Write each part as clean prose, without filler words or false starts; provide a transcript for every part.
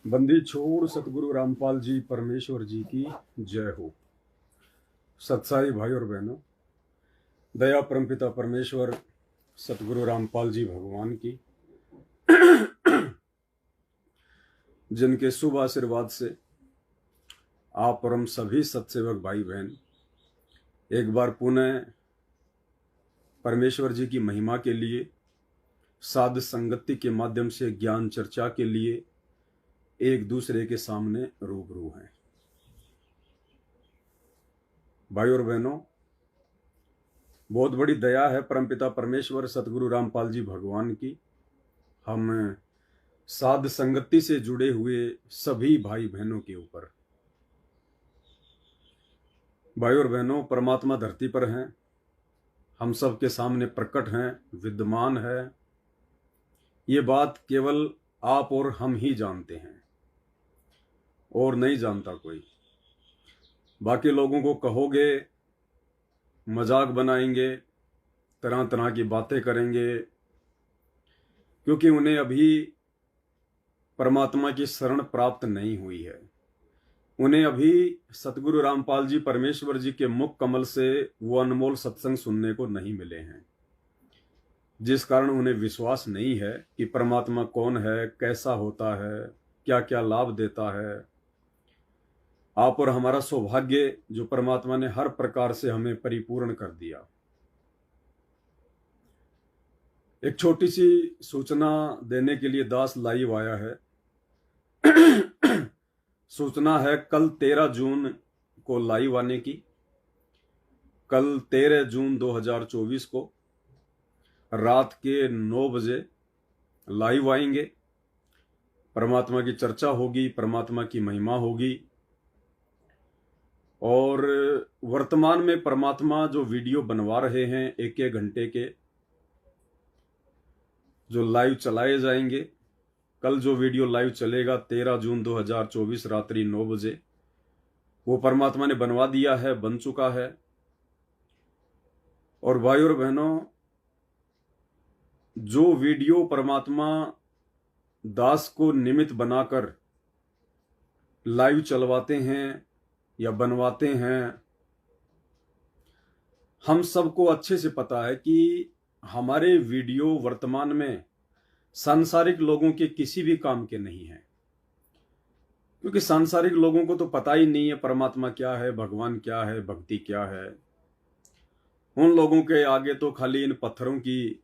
बंदी छोड़ सतगुरु रामपाल जी परमेश्वर जी की जय हो। सत्साई भाई और बहनों, दया परमपिता परमेश्वर सतगुरु रामपाल जी भगवान की जिनके शुभ आशीर्वाद से आप और हम सभी सत्सेवक भाई बहन एक बार पुनः परमेश्वर जी की महिमा के लिए, साध संगति के माध्यम से ज्ञान चर्चा के लिए एक दूसरे के सामने रूबरू हैं। भाई और बहनों, बहुत बड़ी दया है परमपिता परमेश्वर सतगुरु रामपाल जी भगवान की हम साध संगति से जुड़े हुए सभी भाई बहनों के ऊपर। भाई और बहनों, परमात्मा धरती पर हैं, हम सब के सामने प्रकट हैं, विद्यमान है। ये बात केवल आप और हम ही जानते हैं और नहीं जानता कोई। बाकी लोगों को कहोगे, मजाक बनाएंगे, तरह तरह की बातें करेंगे, क्योंकि उन्हें अभी परमात्मा की शरण प्राप्त नहीं हुई है। उन्हें अभी सतगुरु रामपाल जी परमेश्वर जी के मुख कमल से वो अनमोल सत्संग सुनने को नहीं मिले हैं, जिस कारण उन्हें विश्वास नहीं है कि परमात्मा कौन है, कैसा होता है, क्या क्या लाभ देता है। आप और हमारा सौभाग्य जो परमात्मा ने हर प्रकार से हमें परिपूर्ण कर दिया। एक छोटी सी सूचना देने के लिए दास लाइव आया है। सूचना है कल 13 जून को लाइव आने की। कल 13 जून 2024 को रात के 9 बजे लाइव आएंगे। परमात्मा की चर्चा होगी, परमात्मा की महिमा होगी। और वर्तमान में परमात्मा जो वीडियो बनवा रहे हैं एक एक घंटे के, जो लाइव चलाए जाएंगे, कल जो वीडियो लाइव चलेगा 13 जून 2024 रात्रि 9 बजे, वो परमात्मा ने बनवा दिया है, बन चुका है। और भाई और बहनों, जो वीडियो परमात्मा दास को निमित्त बनाकर लाइव चलवाते हैं या बनवाते हैं, हम सबको अच्छे से पता है कि हमारे वीडियो वर्तमान में सांसारिक लोगों के किसी भी काम के नहीं है, क्योंकि सांसारिक लोगों को तो पता ही नहीं है परमात्मा क्या है, भगवान क्या है, भक्ति क्या है। उन लोगों के आगे तो खाली इन पत्थरों की,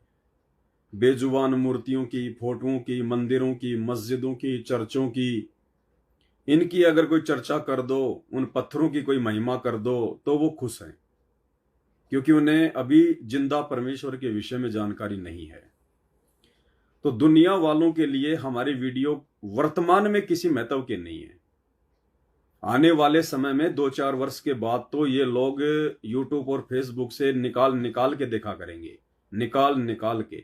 बेजुबान मूर्तियों की, फोटोओं की, मंदिरों की, मस्जिदों की, चर्चों की, इनकी अगर कोई चर्चा कर दो, उन पत्थरों की कोई महिमा कर दो, तो वो खुश हैं, क्योंकि उन्हें अभी जिंदा परमेश्वर के विषय में जानकारी नहीं है। तो दुनिया वालों के लिए हमारी वीडियो वर्तमान में किसी महत्व के नहीं है। आने वाले समय में 2-4 वर्ष के बाद तो ये लोग यूट्यूब और फेसबुक से निकाल के देखा करेंगे, निकाल के।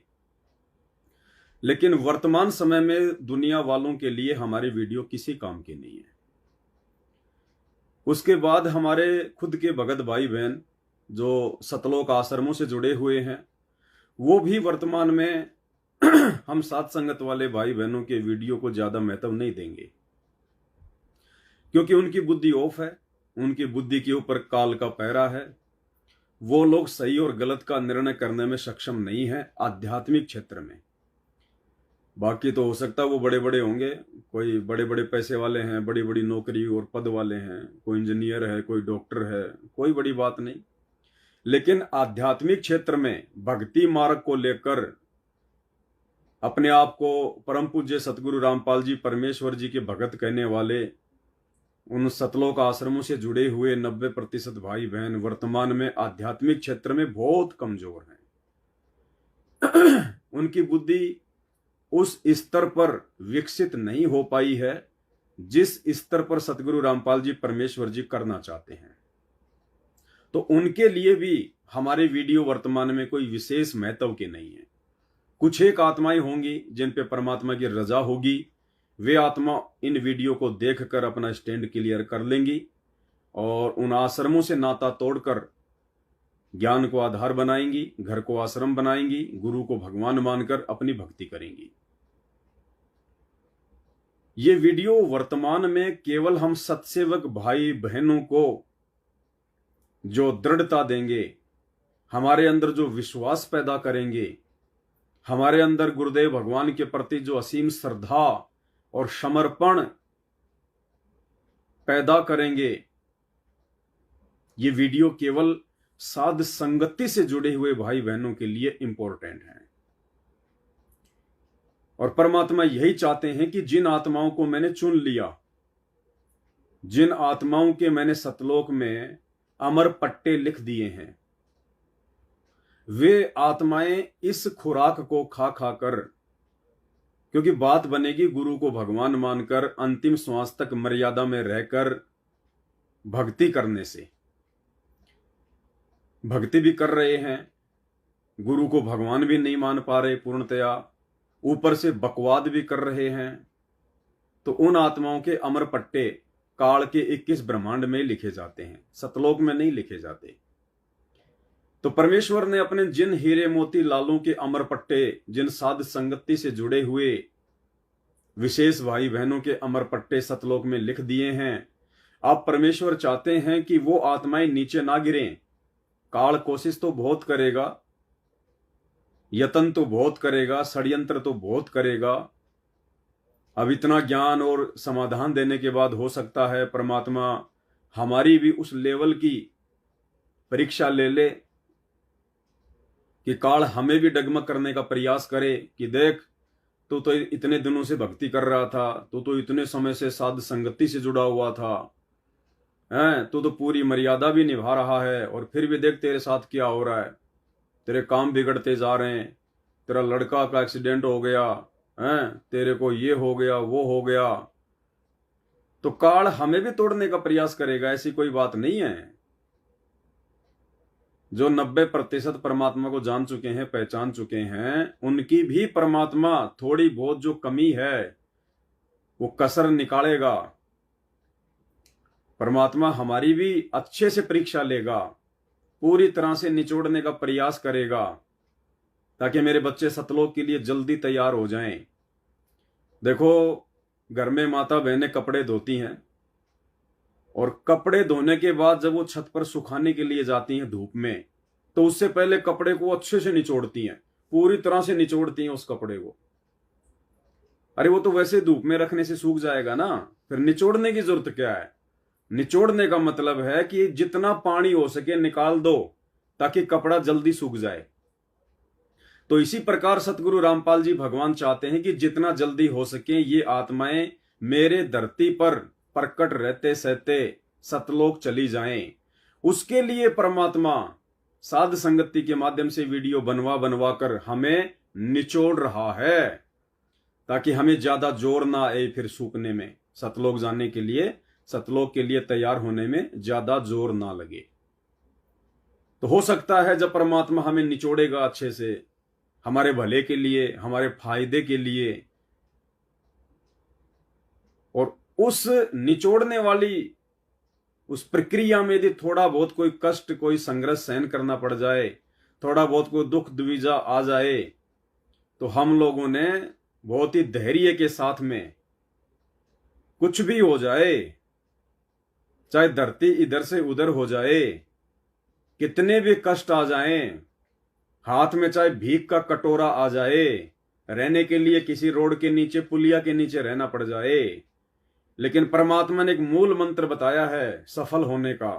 लेकिन वर्तमान समय में दुनिया वालों के लिए हमारी वीडियो किसी काम की नहीं है। उसके बाद हमारे खुद के भगत भाई बहन जो सतलोक आश्रमों से जुड़े हुए हैं, वो भी वर्तमान में हम साथ संगत वाले भाई बहनों के वीडियो को ज्यादा महत्व नहीं देंगे, क्योंकि उनकी बुद्धि ऑफ है, उनकी बुद्धि के ऊपर काल का पहरा है। वो लोग सही और गलत का निर्णय करने में सक्षम नहीं है आध्यात्मिक क्षेत्र में। बाकी तो हो सकता है वो बड़े बड़े होंगे, कोई बड़े बड़े पैसे वाले हैं, बड़ी बड़ी नौकरी और पद वाले हैं, कोई इंजीनियर है, कोई डॉक्टर है, कोई बड़ी बात नहीं। लेकिन आध्यात्मिक क्षेत्र में भक्ति मार्ग को लेकर अपने आप को परम पूज्य सतगुरु रामपाल जी परमेश्वर जी के भगत कहने वाले उन सतलोक आश्रमों से जुड़े हुए 90% भाई बहन वर्तमान में आध्यात्मिक क्षेत्र में बहुत कमजोर हैं। उनकी बुद्धि उस स्तर पर विकसित नहीं हो पाई है जिस स्तर पर सतगुरु रामपाल जी परमेश्वर जी करना चाहते हैं। तो उनके लिए भी हमारे वीडियो वर्तमान में कोई विशेष महत्व के नहीं है। कुछ एक आत्माएं होंगी जिन पे परमात्मा की रजा होगी, वे आत्मा इन वीडियो को देखकर अपना स्टैंड क्लियर कर लेंगी और उन आश्रमों से नाता तोड़कर ज्ञान को आधार बनाएंगी, घर को आश्रम बनाएंगी, गुरु को भगवान मानकर अपनी भक्ति करेंगी। ये वीडियो वर्तमान में केवल हम सत्सेवक भाई बहनों को जो दृढ़ता देंगे, हमारे अंदर जो विश्वास पैदा करेंगे, हमारे अंदर गुरुदेव भगवान के प्रति जो असीम श्रद्धा और समर्पण पैदा करेंगे, ये वीडियो केवल साध संगति से जुड़े हुए भाई बहनों के लिए इंपॉर्टेंट है। और परमात्मा यही चाहते हैं कि जिन आत्माओं को मैंने चुन लिया, जिन आत्माओं के मैंने सतलोक में अमर पट्टे लिख दिए हैं, वे आत्माएं इस खुराक को खा खाकर, क्योंकि बात बनेगी गुरु को भगवान मानकर अंतिम श्वास तक मर्यादा में रहकर भक्ति करने से। भक्ति भी कर रहे हैं, गुरु को भगवान भी नहीं मान पा रहे पूर्णतया, ऊपर से बकवाद भी कर रहे हैं, तो उन आत्माओं के अमर पट्टे काल के 21 ब्रह्मांड में लिखे जाते हैं, सतलोक में नहीं लिखे जाते। तो परमेश्वर ने अपने जिन हीरे मोती लालों के अमर पट्टे, जिन साध संगति से जुड़े हुए विशेष भाई बहनों के अमर पट्टे सतलोक में लिख दिए हैं, अब परमेश्वर चाहते हैं कि वो आत्माएं नीचे ना गिरें। काल कोशिश तो बहुत करेगा, यत्न तो बहुत करेगा, षड्यंत्र तो बहुत करेगा। अब इतना ज्ञान और समाधान देने के बाद हो सकता है परमात्मा हमारी भी उस लेवल की परीक्षा ले ले कि काल हमें भी डगमग करने का प्रयास करे कि देख, तू तो इतने दिनों से भक्ति कर रहा था, तू तो इतने समय से साध संगति से जुड़ा हुआ था, हैं, तू तो पूरी मर्यादा भी निभा रहा है, और फिर भी देख तेरे साथ क्या हो रहा है, तेरे काम बिगड़ते जा रहे हैं, तेरा लड़का का एक्सीडेंट हो गया, हैं, तेरे को ये हो गया वो हो गया। तो काल हमें भी तोड़ने का प्रयास करेगा, ऐसी कोई बात नहीं है। जो 90% परमात्मा को जान चुके हैं, पहचान चुके हैं, उनकी भी परमात्मा थोड़ी बहुत जो कमी है वो कसर निकालेगा। परमात्मा हमारी भी अच्छे से परीक्षा लेगा, पूरी तरह से निचोड़ने का प्रयास करेगा, ताकि मेरे बच्चे सतलोक के लिए जल्दी तैयार हो जाएं। देखो, घर में माता बहनें कपड़े धोती हैं, और कपड़े धोने के बाद जब वो छत पर सुखाने के लिए जाती हैं धूप में, तो उससे पहले कपड़े को अच्छे से निचोड़ती हैं, पूरी तरह से निचोड़ती हैं उस कपड़े को। अरे वो तो वैसे धूप में रखने से सूख जाएगा ना, फिर निचोड़ने की जरूरत क्या है। निचोड़ने का मतलब है कि जितना पानी हो सके निकाल दो, ताकि कपड़ा जल्दी सूख जाए। तो इसी प्रकार सतगुरु रामपाल जी भगवान चाहते हैं कि जितना जल्दी हो सके ये आत्माएं मेरे धरती पर प्रकट रहते सहते सतलोक चली जाएं। उसके लिए परमात्मा साध संगति के माध्यम से वीडियो बनवा कर हमें निचोड़ रहा है, ताकि हमें ज्यादा जोर ना आए फिर सूखने में, सतलोक जाने के लिए, सतलोक के लिए तैयार होने में ज्यादा जोर ना लगे। तो हो सकता है जब परमात्मा हमें निचोड़ेगा अच्छे से, हमारे भले के लिए, हमारे फायदे के लिए, और उस निचोड़ने वाली उस प्रक्रिया में यदि थोड़ा बहुत कोई कष्ट, कोई संघर्ष सहन करना पड़ जाए, थोड़ा बहुत कोई दुख दुविधा आ जाए, तो हम लोगों ने बहुत ही धैर्य के साथ में, कुछ भी हो जाए, चाहे धरती इधर से उधर हो जाए, कितने भी कष्ट आ जाएं, हाथ में चाहे भीख का कटोरा आ जाए, रहने के लिए किसी रोड के नीचे, पुलिया के नीचे रहना पड़ जाए, लेकिन परमात्मा ने एक मूल मंत्र बताया है सफल होने का,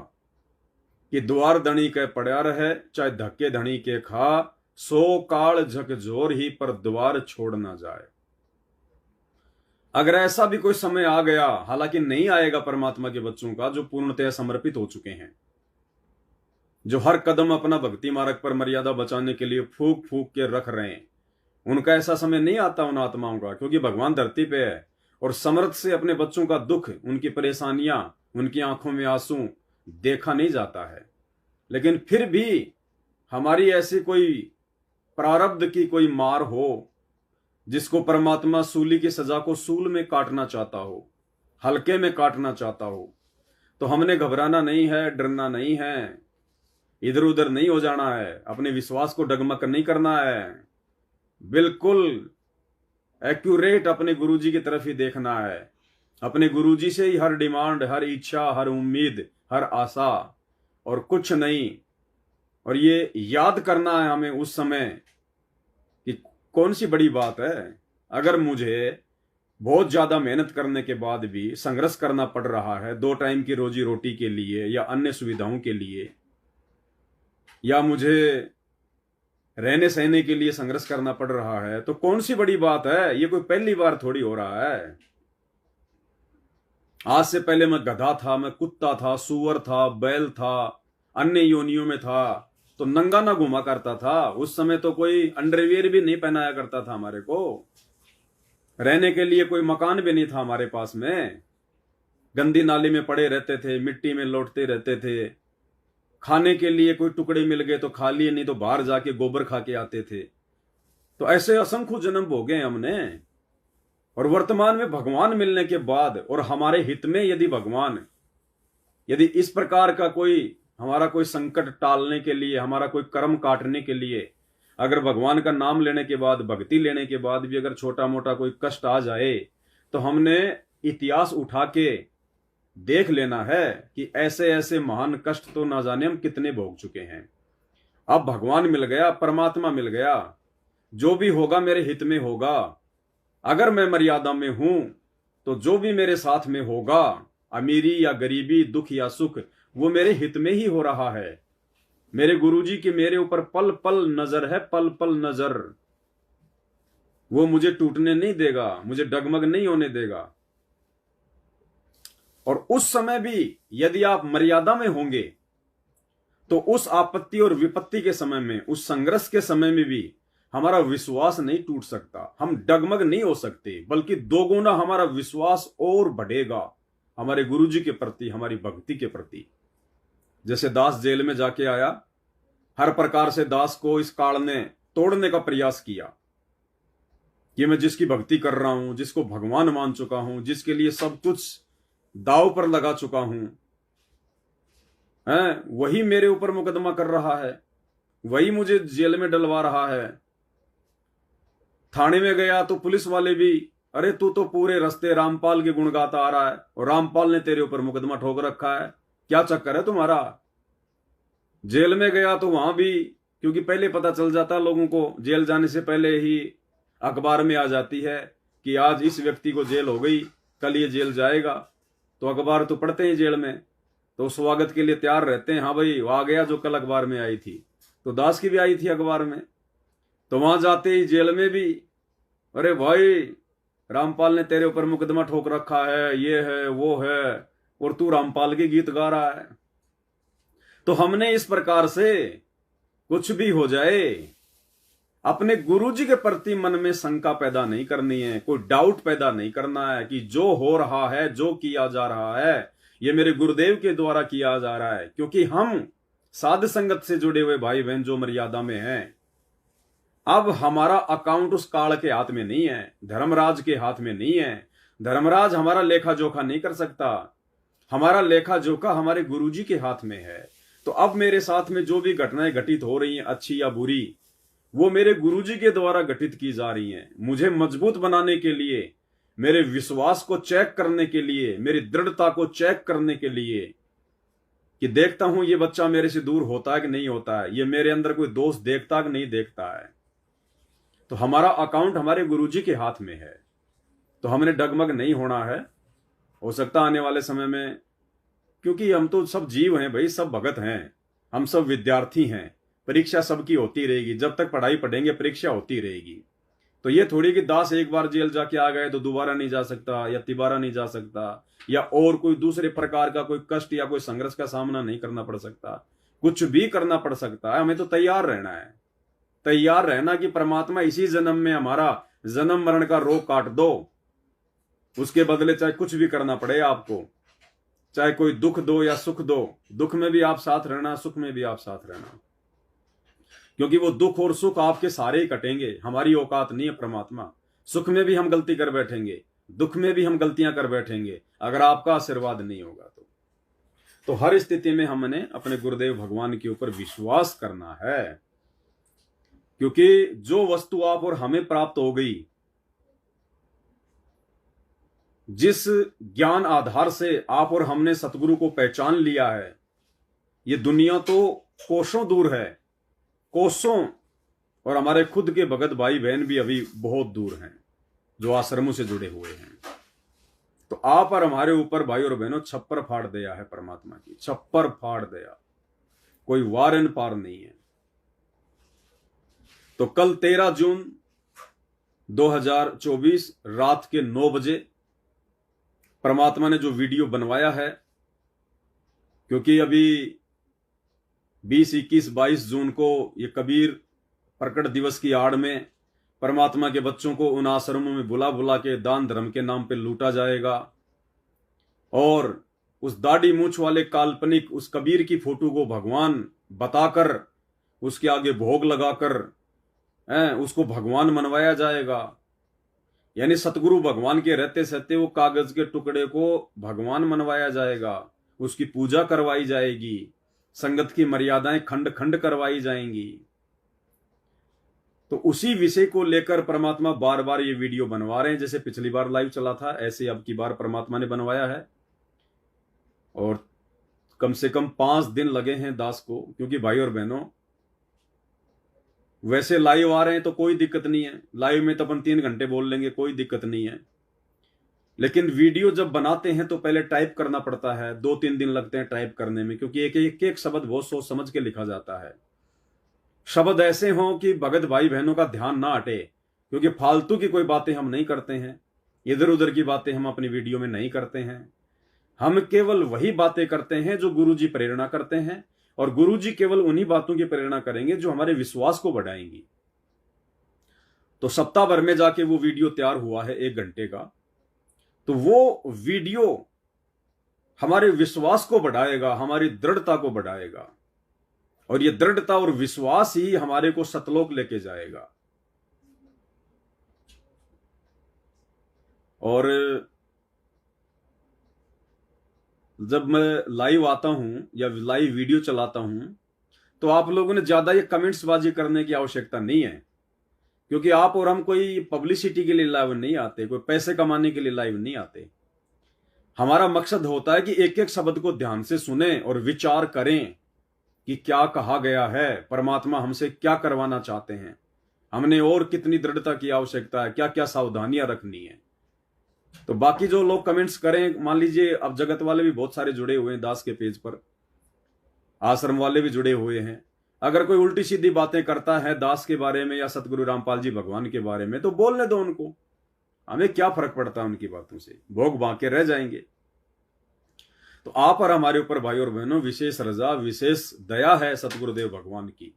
कि द्वार धनी के पड़ा रहे, चाहे धक्के धनी के खा, सो काल झकझोर ही पर द्वार छोड़ ना जाए। अगर ऐसा भी कोई समय आ गया, हालांकि नहीं आएगा परमात्मा के बच्चों का जो पूर्णतः समर्पित हो चुके हैं, जो हर कदम अपना भक्ति मार्ग पर मर्यादा बचाने के लिए फूक फूक के रख रहे हैं, उनका ऐसा समय नहीं आता उन आत्माओं का, क्योंकि भगवान धरती पे है और समर्थ से अपने बच्चों का दुख, उनकी परेशानियां, उनकी आंखों में आंसू देखा नहीं जाता है। लेकिन फिर भी हमारी ऐसी कोई प्रारब्ध की कोई मार हो, जिसको परमात्मा सूली की सजा को सूल में काटना चाहता हो, हल्के में काटना चाहता हो, तो हमने घबराना नहीं है, डरना नहीं है, इधर उधर नहीं हो जाना है, अपने विश्वास को डगमग नहीं करना है। बिल्कुल एक्यूरेट अपने गुरुजी की तरफ ही देखना है। अपने गुरुजी से ही हर डिमांड, हर इच्छा, हर उम्मीद, हर आशा, और कुछ नहीं। और ये याद करना है हमें उस समय कि कौन सी बड़ी बात है। अगर मुझे बहुत ज्यादा मेहनत करने के बाद भी संघर्ष करना पड़ रहा है 2 टाइम की रोजी रोटी के लिए या अन्य सुविधाओं के लिए, या मुझे रहने सहने के लिए संघर्ष करना पड़ रहा है, तो कौन सी बड़ी बात है। ये कोई पहली बार थोड़ी हो रहा है। आज से पहले मैं गधा था, मैं कुत्ता था, सूअर था, बैल था, अन्य योनियों में था, तो नंगा ना घुमा करता था। उस समय तो कोई अंडरवियर भी नहीं पहनाया करता था हमारे को। रहने के लिए कोई मकान भी नहीं था हमारे पास में। गंदी नाली में पड़े रहते थे, मिट्टी में लौटते रहते थे। खाने के लिए कोई टुकड़े मिल गए तो खा लिए, नहीं तो बाहर जाके गोबर खा के आते थे। तो ऐसे असंख्य जन्म भोगे हमने। और वर्तमान में भगवान मिलने के बाद और हमारे हित में यदि इस प्रकार का कोई हमारा कोई संकट टालने के लिए, हमारा कोई कर्म काटने के लिए, अगर भगवान का नाम लेने के बाद, भक्ति लेने के बाद भी अगर छोटा मोटा कोई कष्ट आ जाए, तो हमने इतिहास उठा के देख लेना है कि ऐसे ऐसे महान कष्ट तो ना जाने हम कितने भोग चुके हैं। अब भगवान मिल गया, परमात्मा मिल गया, जो भी होगा मेरे हित में होगा। अगर मैं मर्यादा में हूं तो जो भी मेरे साथ में होगा, अमीरी या गरीबी, दुख या सुख, वो मेरे हित में ही हो रहा है। मेरे गुरुजी की मेरे ऊपर पल पल नजर है, पल पल नजर। वो मुझे टूटने नहीं देगा, मुझे डगमग नहीं होने देगा। और उस समय भी यदि आप मर्यादा में होंगे तो उस आपत्ति और विपत्ति के समय में, उस संघर्ष के समय में भी हमारा विश्वास नहीं टूट सकता, हम डगमग नहीं हो सकते, बल्कि दोगुना हमारा विश्वास और बढ़ेगा हमारे गुरुजी के प्रति, हमारी भक्ति के प्रति। जैसे दास जेल में जाके आया, हर प्रकार से दास को इस काल ने तोड़ने का प्रयास किया कि मैं जिसकी भक्ति कर रहा हूं, जिसको भगवान मान चुका हूं, जिसके लिए सब कुछ दाव पर लगा चुका हूं, वही मेरे ऊपर मुकदमा कर रहा है, वही मुझे जेल में डलवा रहा है। थाने में गया तो पुलिस वाले भी, अरे तू तो पूरे रास्ते रामपाल के गुण गाता आ रहा है और रामपाल ने तेरे ऊपर मुकदमा ठोक रखा है, क्या चक्कर है तुम्हारा। जेल में गया तो वहां भी, क्योंकि पहले पता चल जाता लोगों को, जेल जाने से पहले ही अखबार में आ जाती है कि आज इस व्यक्ति को जेल हो गई, कल ये जेल जाएगा। तो अखबार तो पढ़ते हैं जेल में, तो स्वागत के लिए तैयार रहते हैं, हाँ भाई वो आ गया जो कल अखबार में आई थी। तो दास की भी आई थी अखबार में। तो वहां जाते ही जेल में भी, अरे भाई रामपाल ने तेरे ऊपर मुकदमा ठोक रखा है, ये है वो है, और तू रामपाल के गीत गा रहा है। तो हमने इस प्रकार से कुछ भी हो जाए अपने गुरुजी के प्रति मन में शंका पैदा नहीं करनी है, कोई डाउट पैदा नहीं करना है कि जो हो रहा है, जो किया जा रहा है, ये मेरे गुरुदेव के द्वारा किया जा रहा है। क्योंकि हम साध संगत से जुड़े हुए भाई बहन जो मर्यादा में हैं, अब हमारा अकाउंट उस काल के हाथ में नहीं है, धर्मराज के हाथ में नहीं है। धर्मराज हमारा लेखा जोखा नहीं कर सकता, हमारा लेखा जोखा हमारे गुरुजी के हाथ में है। तो अब मेरे साथ में जो भी घटनाएं घटित हो रही हैं, अच्छी या बुरी, वो मेरे गुरुजी के द्वारा घटित की जा रही हैं, मुझे मजबूत बनाने के लिए, मेरे विश्वास को चेक करने के लिए, मेरी दृढ़ता को चेक करने के लिए, कि देखता हूं ये बच्चा मेरे से दूर होता है कि नहीं होता है, ये मेरे अंदर कोई दोष देखता कि नहीं देखता है। तो हमारा अकाउंट हमारे गुरुजी के हाथ में है, तो हमने डगमग नहीं होना है। हो सकता आने वाले समय में, क्योंकि हम तो सब जीव हैं भाई, सब भगत हैं, हम सब विद्यार्थी हैं, परीक्षा सबकी होती रहेगी, जब तक पढ़ाई पढ़ेंगे परीक्षा होती रहेगी। तो ये थोड़ी कि दास एक बार जेल जाके आ गए तो दोबारा नहीं जा सकता या तिबारा नहीं जा सकता, या और कोई दूसरे प्रकार का कोई कष्ट या कोई संघर्ष का सामना नहीं करना पड़ सकता। कुछ भी करना पड़ सकता है, हमें तो तैयार रहना है। तैयार रहना कि परमात्मा इसी जन्म में हमारा जन्म मरण का रोग काट दो, उसके बदले चाहे कुछ भी करना पड़े आपको, चाहे कोई दुख दो या सुख दो, दुख में भी आप साथ रहना, सुख में भी आप साथ रहना, क्योंकि वो दुख और सुख आपके सारे ही कटेंगे। हमारी औकात नहीं है परमात्मा, सुख में भी हम गलती कर बैठेंगे, दुख में भी हम गलतियां कर बैठेंगे, अगर आपका आशीर्वाद नहीं होगा तो हर स्थिति में हमने अपने गुरुदेव भगवान के ऊपर विश्वास करना है। क्योंकि जो वस्तु आप और हमें प्राप्त हो गई, जिस ज्ञान आधार से आप और हमने सतगुरु को पहचान लिया है, ये दुनिया तो कोसों दूर है, कोसों, और हमारे खुद के भगत भाई बहन भी अभी बहुत दूर हैं जो आश्रमों से जुड़े हुए हैं। तो आप और हमारे ऊपर भाई और बहनों छप्पर फाड़ दिया है परमात्मा की, छप्पर फाड़ दिया, कोई वार इन पार नहीं है। तो कल 13 जून 2024 रात के 9 बजे परमात्मा ने जो वीडियो बनवाया है, क्योंकि अभी 20, 21, 22 जून को ये कबीर प्रकट दिवस की आड़ में परमात्मा के बच्चों को उन आश्रमों में बुला बुला के दान धर्म के नाम पे लूटा जाएगा, और उस दाढ़ी मूछ वाले काल्पनिक उस कबीर की फोटो को भगवान बताकर उसके आगे भोग लगाकर उसको भगवान मनवाया जाएगा। यानी सतगुरु भगवान के रहते सहते वो कागज के टुकड़े को भगवान मनवाया जाएगा, उसकी पूजा करवाई जाएगी, संगत की मर्यादाएं खंड खंड करवाई जाएंगी। तो उसी विषय को लेकर परमात्मा बार बार ये वीडियो बनवा रहे हैं। जैसे पिछली बार लाइव चला था, ऐसे अब की बार परमात्मा ने बनवाया है, और कम से कम 5 दिन लगे हैं दास को, क्योंकि भाई और बहनों वैसे लाइव आ रहे हैं तो कोई दिक्कत नहीं है, लाइव में तो अपन 3 घंटे बोल लेंगे, कोई दिक्कत नहीं है। लेकिन वीडियो जब बनाते हैं तो पहले टाइप करना पड़ता है, 2-3 दिन लगते हैं टाइप करने में, क्योंकि एक शब्द बहुत सोच समझ के लिखा जाता है। शब्द ऐसे हों कि भगत भाई बहनों का ध्यान ना हटे, क्योंकि फालतू की कोई बातें हम नहीं करते हैं, इधर उधर की बातें हम अपनी वीडियो में नहीं करते हैं। हम केवल वही बातें करते हैं जो गुरुजी प्रेरणा करते हैं, और गुरुजी केवल उन्हीं बातों की प्रेरणा करेंगे जो हमारे विश्वास को बढ़ाएंगी। तो सप्ताह भर में जाके वो वीडियो तैयार हुआ है 1 घंटे का, तो वो वीडियो हमारे विश्वास को बढ़ाएगा, हमारी दृढ़ता को बढ़ाएगा, और ये दृढ़ता और विश्वास ही हमारे को सतलोक लेके जाएगा। और जब मैं लाइव आता हूं या लाइव वीडियो चलाता हूं तो आप लोगों ने ज्यादा ये कमेंट्स बाजी करने की आवश्यकता नहीं है, क्योंकि आप और हम कोई पब्लिसिटी के लिए लाइव नहीं आते, कोई पैसे कमाने के लिए लाइव नहीं आते। हमारा मकसद होता है कि एक एक शब्द को ध्यान से सुने और विचार करें कि क्या कहा गया है, परमात्मा हमसे क्या करवाना चाहते हैं, हमने और कितनी दृढ़ता की आवश्यकता है, क्या क्या सावधानियां रखनी है। तो बाकी जो लोग कमेंट्स करें, मान लीजिए अब जगत वाले भी बहुत सारे जुड़े हुए हैं दास के पेज पर, आश्रम वाले भी जुड़े हुए हैं। अगर कोई उल्टी सीधी बातें करता है दास के बारे में या सतगुरु रामपाल जी भगवान के बारे में तो बोलने दो उनको, हमें क्या फर्क पड़ता है उनकी बातों से, भोग बांके रह जाएंगे। तो आप और हमारे ऊपर भाई और बहनों विशेष रजा, विशेष दया है सतगुरुदेव भगवान की।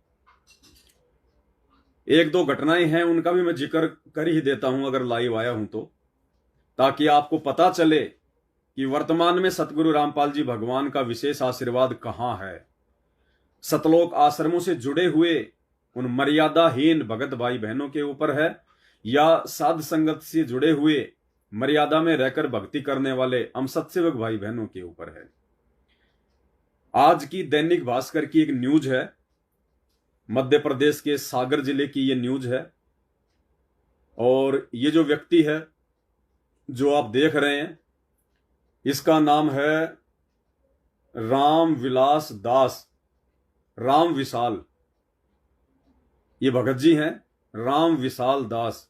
1-2 घटनाएं हैं, उनका भी मैं जिक्र कर ही देता हूं अगर लाइव आया हूं तो, ताकि आपको पता चले कि वर्तमान में सतगुरु रामपाल जी भगवान का विशेष आशीर्वाद कहां है। सतलोक आश्रमों से जुड़े हुए उन मर्यादाहीन भगत भाई बहनों के ऊपर है, या साध संगत से जुड़े हुए मर्यादा में रहकर भक्ति करने वाले हम सत्सेवक भाई बहनों के ऊपर है। आज की दैनिक भास्कर की एक न्यूज है, मध्य प्रदेश के सागर जिले की ये न्यूज है, और ये जो व्यक्ति है जो आप देख रहे हैं इसका नाम है राम विलास दास, राम विशाल, ये भगत जी हैं राम विशाल दास,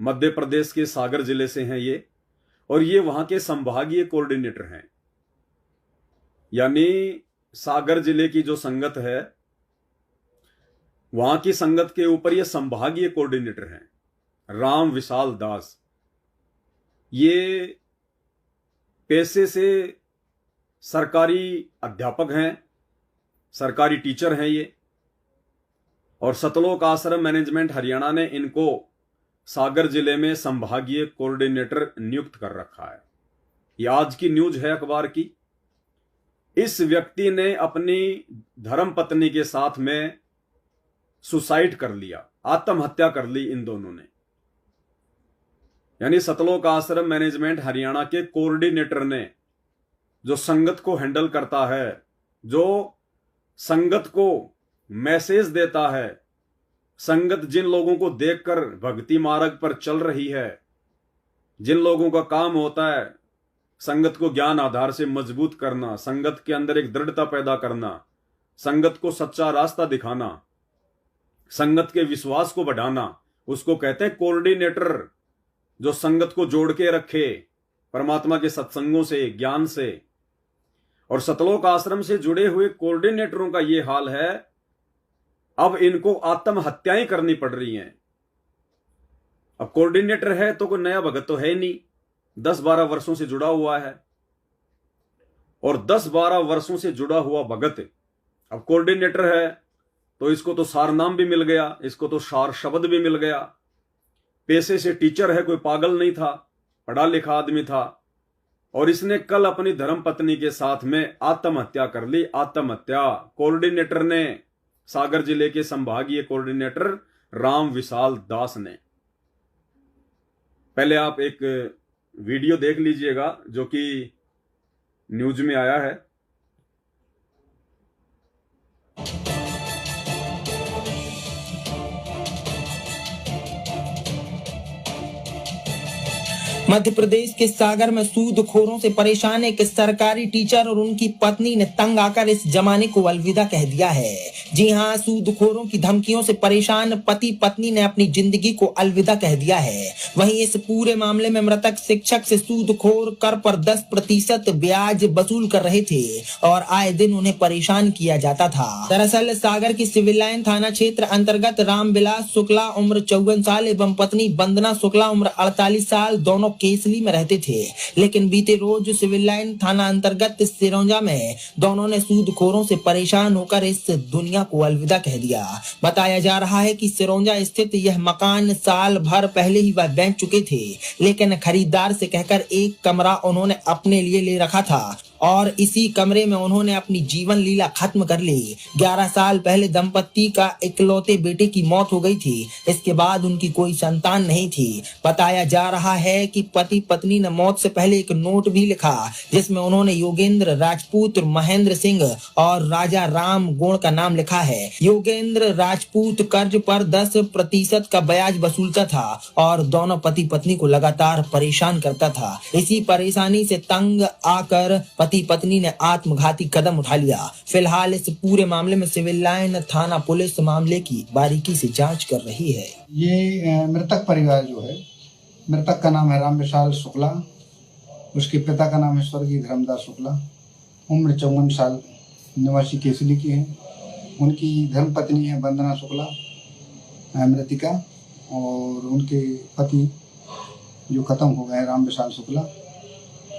मध्य प्रदेश के सागर जिले से हैं ये, और ये वहां के संभागीय कोऑर्डिनेटर हैं। यानी सागर जिले की जो संगत है वहां की संगत के ऊपर ये संभागीय कोऑर्डिनेटर हैं राम विशाल दास। ये पेशे से सरकारी अध्यापक हैं, सरकारी टीचर हैं ये, और सतलोक आश्रम मैनेजमेंट हरियाणा ने इनको सागर जिले में संभागीय कोऑर्डिनेटर नियुक्त कर रखा है। यह आज की न्यूज है अखबार की। इस व्यक्ति ने अपनी धर्मपत्नी के साथ में सुसाइड कर लिया, आत्महत्या कर ली इन दोनों ने। यानी सतलोक आश्रम मैनेजमेंट हरियाणा के कोऑर्डिनेटर ने, जो संगत को हैंडल करता है, जो संगत को मैसेज देता है, संगत जिन लोगों को देखकर भक्ति मार्ग पर चल रही है, जिन लोगों का काम होता है संगत को ज्ञान आधार से मजबूत करना, संगत के अंदर एक दृढ़ता पैदा करना, संगत को सच्चा रास्ता दिखाना, संगत के विश्वास को बढ़ाना, उसको कहते हैं कोऑर्डिनेटर। जो संगत को जोड़ के रखे परमात्मा के सत्संगों से, ज्ञान से। और सतलोक आश्रम से जुड़े हुए कोऑर्डिनेटरों का ये हाल है, अब इनको आत्महत्याएं करनी पड़ रही हैं। अब कोऑर्डिनेटर है तो कोई नया भगत तो है नहीं, 10-12 वर्षों से जुड़ा हुआ है। और 10-12 वर्षों से जुड़ा हुआ भगत अब कोऑर्डिनेटर है तो इसको तो सार नाम भी मिल गया, इसको तो सार शब्द भी मिल गया। पेशे से टीचर है, कोई पागल नहीं था, पढ़ा लिखा आदमी था। और इसने कल अपनी धर्म पत्नी के साथ में आत्महत्या कर ली। आत्महत्या कोऑर्डिनेटर ने, सागर जिले के संभागीय कोऑर्डिनेटर राम विशाल दास ने। पहले आप एक वीडियो देख लीजिएगा जो कि न्यूज में आया है। मध्य प्रदेश के सागर में सूदखोरों से परेशान एक सरकारी टीचर और उनकी पत्नी ने तंग आकर इस जमाने को अलविदा कह दिया है। जी हां, सूदखोरों की धमकियों से परेशान पति पत्नी ने अपनी जिंदगी को अलविदा कह दिया है। वहीं इस पूरे मामले में मृतक शिक्षक से सूदखोर कर पर 10% ब्याज वसूल कर रहे थे और आए दिन उन्हें परेशान किया जाता था। दरअसल सागर की सिविल लाइन थाना क्षेत्र अंतर्गत रामविलास शुक्ला उम्र 54 साल एवं पत्नी वंदना शुक्ला उम्र 48 साल दोनों केसली में रहते थे। लेकिन बीते रोज सिविल लाइन थाना अंतर्गत सिरौंजा में दोनों ने सूदखोरों से परेशान होकर इस दुनिया को अलविदा कह दिया। बताया जा रहा है कि सिरौंजा स्थित यह मकान साल भर पहले ही वह बेच चुके थे, लेकिन खरीदार से कहकर एक कमरा उन्होंने अपने लिए ले रखा था और इसी कमरे में उन्होंने अपनी जीवन लीला खत्म कर ली। 11 साल पहले दंपत्ति का इकलौते बेटे की मौत हो गई थी। इसके बाद उनकी कोई संतान नहीं थी। बताया जा रहा है कि पति पत्नी ने मौत से पहले एक नोट भी लिखा जिसमें उन्होंने योगेंद्र राजपूत, महेंद्र सिंह और राजा राम गोण का नाम लिखा है। योगेंद्र राजपूत कर्ज पर 10% का ब्याज वसूलता था और दोनों पति पत्नी को लगातार परेशान करता था। इसी परेशानी से तंग आकर पति पत्नी ने आत्मघाती कदम उठा लिया। फिलहाल इस पूरे मामले में सिविल लाइन थाना पुलिस मामले की बारीकी से जांच कर रही है। ये मृतक परिवार जो है, मृतक का नाम है राम विशाल शुक्ला, उसके पिता का नाम है स्वर्गीय धर्मदास शुक्ला, उम्र 54 साल, निवासी केसली की है। उनकी धर्मपत्नी है वंदना शुक्ला मृतिका, और उनके पति जो खत्म हो गए राम विशाल शुक्ला,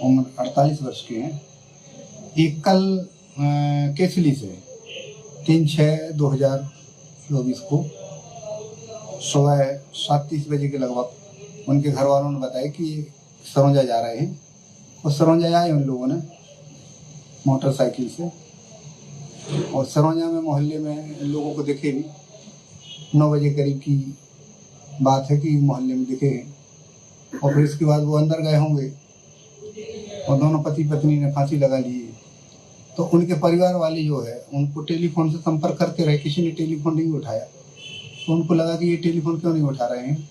उम्र 48 वर्ष के हैं। एक कल केसली से 3/6/2024 को सुबह 7:30 बजे के लगभग उनके घर वालों ने बताया कि सरौंजा जा रहे हैं। और सरौंजा आए उन लोगों ने मोटरसाइकिल से, और सरौंजा में मोहल्ले में लोगों को दिखे भी। 9 बजे करीब की बात है कि मोहल्ले में दिखे, और फिर इसके बाद वो अंदर गए होंगे और दोनों पति पत्नी ने फांसी लगा ली। तो उनके परिवार वाले जो है उनको टेलीफोन से संपर्क करते रहे, किसी ने टेलीफोन नहीं उठाया। तो उनको लगा कि ये टेलीफोन क्यों नहीं उठा रहे हैं।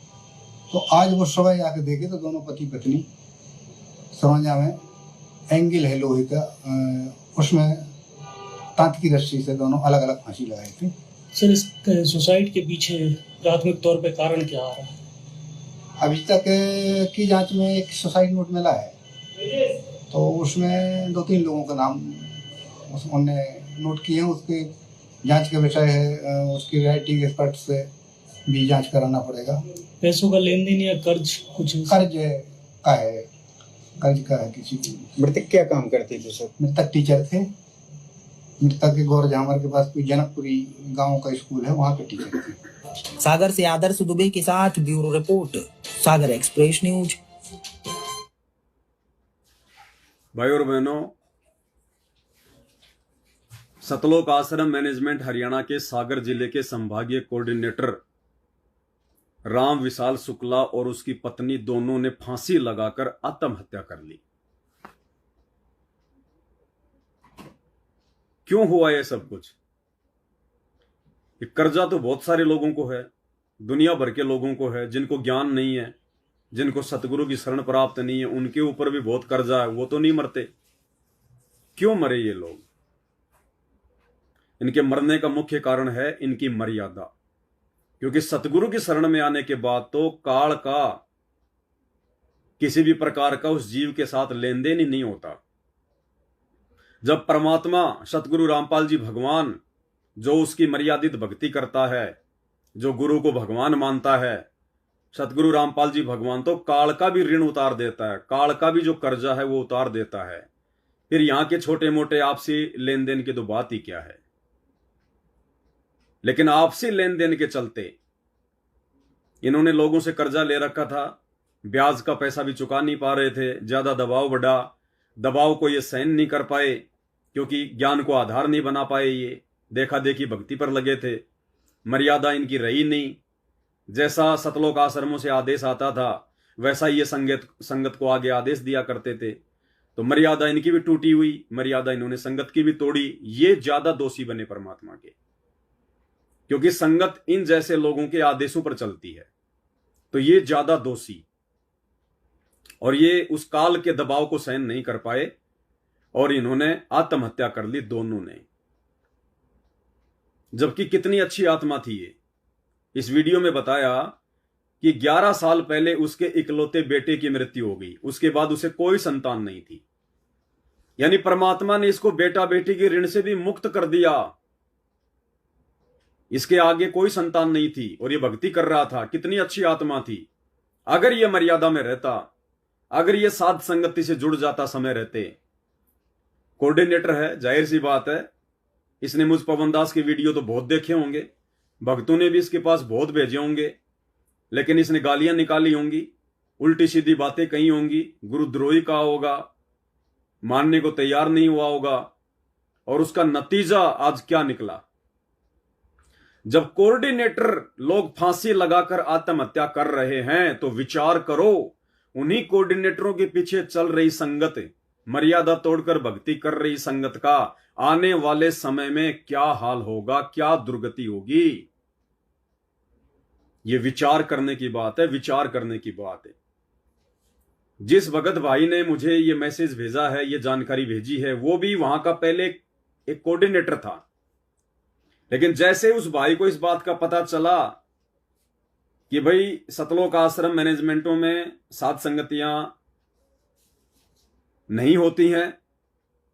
तो आज वो सुबह जाके देखे तो दोनों पति पत्नी सरौंजा में एंगल है लोहे का, उसमें तांत की रस्सी से दोनों अलग अलग फांसी लगाए थे। सर, इस सुसाइड के पीछे प्राथमिक तौर पे कारण क्या आ रहा है? अभी तक की जांच में एक सुसाइड नोट मिला है, तो उसमें 2-3 लोगों का नाम उन्होंने नोट किए हैं। उसके जांच का विषय है, उसकी राइटिंग एक्सपर्ट से भी जांच कराना पड़ेगा। पैसों का लेन देन या कर्ज कुछ? कर्ज का है किसी को। मृतक क्या काम करते थे सर? मृतक टीचर थे। मृतक के गौर झामर के पास कोई जनकपुरी गांव का स्कूल है, वहाँ पे टीचर थे। सागर से आदर्श दुबे के साथ ब्यूरो रिपोर्ट, सागर एक्सप्रेस न्यूज। भाई और बहनों, सतलोक आश्रम मैनेजमेंट हरियाणा के सागर जिले के संभागीय कोऑर्डिनेटर राम विशाल शुक्ला और उसकी पत्नी दोनों ने फांसी लगाकर आत्महत्या कर ली। क्यों हुआ यह सब कुछ? ये कर्जा तो बहुत सारे लोगों को है, दुनिया भर के लोगों को है जिनको ज्ञान नहीं है, जिनको सतगुरु की शरण प्राप्त नहीं है उनके ऊपर भी बहुत कर्जा है, वो तो नहीं मरते। क्यों मरे ये लोग? इनके मरने का मुख्य कारण है इनकी मर्यादा। क्योंकि सतगुरु की शरण में आने के बाद तो काल का किसी भी प्रकार का उस जीव के साथ लेन देन ही नहीं होता। जब परमात्मा सतगुरु रामपाल जी भगवान, जो उसकी मर्यादित भक्ति करता है, जो गुरु को भगवान मानता है, सतगुरु रामपाल जी भगवान तो काल का भी ऋण उतार देता है, काल का भी जो कर्जा है वो उतार देता है। फिर यहां के छोटे मोटे आपसी लेन देन की तो बात ही क्या है। लेकिन आपसी लेन देन के चलते इन्होंने लोगों से कर्जा ले रखा था, ब्याज का पैसा भी चुका नहीं पा रहे थे, ज्यादा दबाव बढ़ा, दबाव को ये सहन नहीं कर पाए क्योंकि ज्ञान को आधार नहीं बना पाए, ये देखा देखी भक्ति पर लगे थे, मर्यादा इनकी रही नहीं। जैसा सतलोक आश्रमों से आदेश आता था वैसा ये संगत को आगे आदेश दिया करते थे, तो मर्यादा इनकी भी टूटी हुई, मर्यादा इन्होंने संगत की भी तोड़ी। ये ज्यादा दोषी बने परमात्मा के, क्योंकि संगत इन जैसे लोगों के आदेशों पर चलती है, तो ये ज्यादा दोषी। और ये उस काल के दबाव को सहन नहीं कर पाए और इन्होंने आत्महत्या कर ली, दोनों ने। जबकि कितनी अच्छी आत्मा थी ये। इस वीडियो में बताया कि 11 साल पहले उसके इकलौते बेटे की मृत्यु हो गई, उसके बाद उसे कोई संतान नहीं थी। यानी परमात्मा ने इसको बेटा बेटी के ऋण से भी मुक्त कर दिया। इसके आगे कोई संतान नहीं थी और ये भक्ति कर रहा था, कितनी अच्छी आत्मा थी। अगर ये मर्यादा में रहता, अगर ये साध संगति से जुड़ जाता समय रहते, कोऑर्डिनेटर है, जाहिर सी बात है, इसने मुझ पवन दास के वीडियो तो बहुत देखे होंगे, भक्तों ने भी इसके पास बहुत भेजे होंगे, लेकिन इसने गालियां निकाली होंगी, उल्टी सीधी बातें कही होंगी, गुरुद्रोही कहा होगा, मानने को तैयार नहीं हुआ होगा। और उसका नतीजा आज क्या निकला? जब कोऑर्डिनेटर लोग फांसी लगाकर आत्महत्या कर रहे हैं तो विचार करो, उन्हीं कोऑर्डिनेटरों के पीछे चल रही संगत, मर्यादा तोड़कर भक्ति कर रही संगत का आने वाले समय में क्या हाल होगा, क्या दुर्गति होगी। ये विचार करने की बात है, विचार करने की बात है। जिस भगत भाई ने मुझे ये मैसेज भेजा है, ये जानकारी भेजी है, वो भी वहां का पहले एक कोऑर्डिनेटर था। लेकिन जैसे उस भाई को इस बात का पता चला कि भाई सतलोक आश्रम मैनेजमेंटों में साध संगतियां नहीं होती हैं,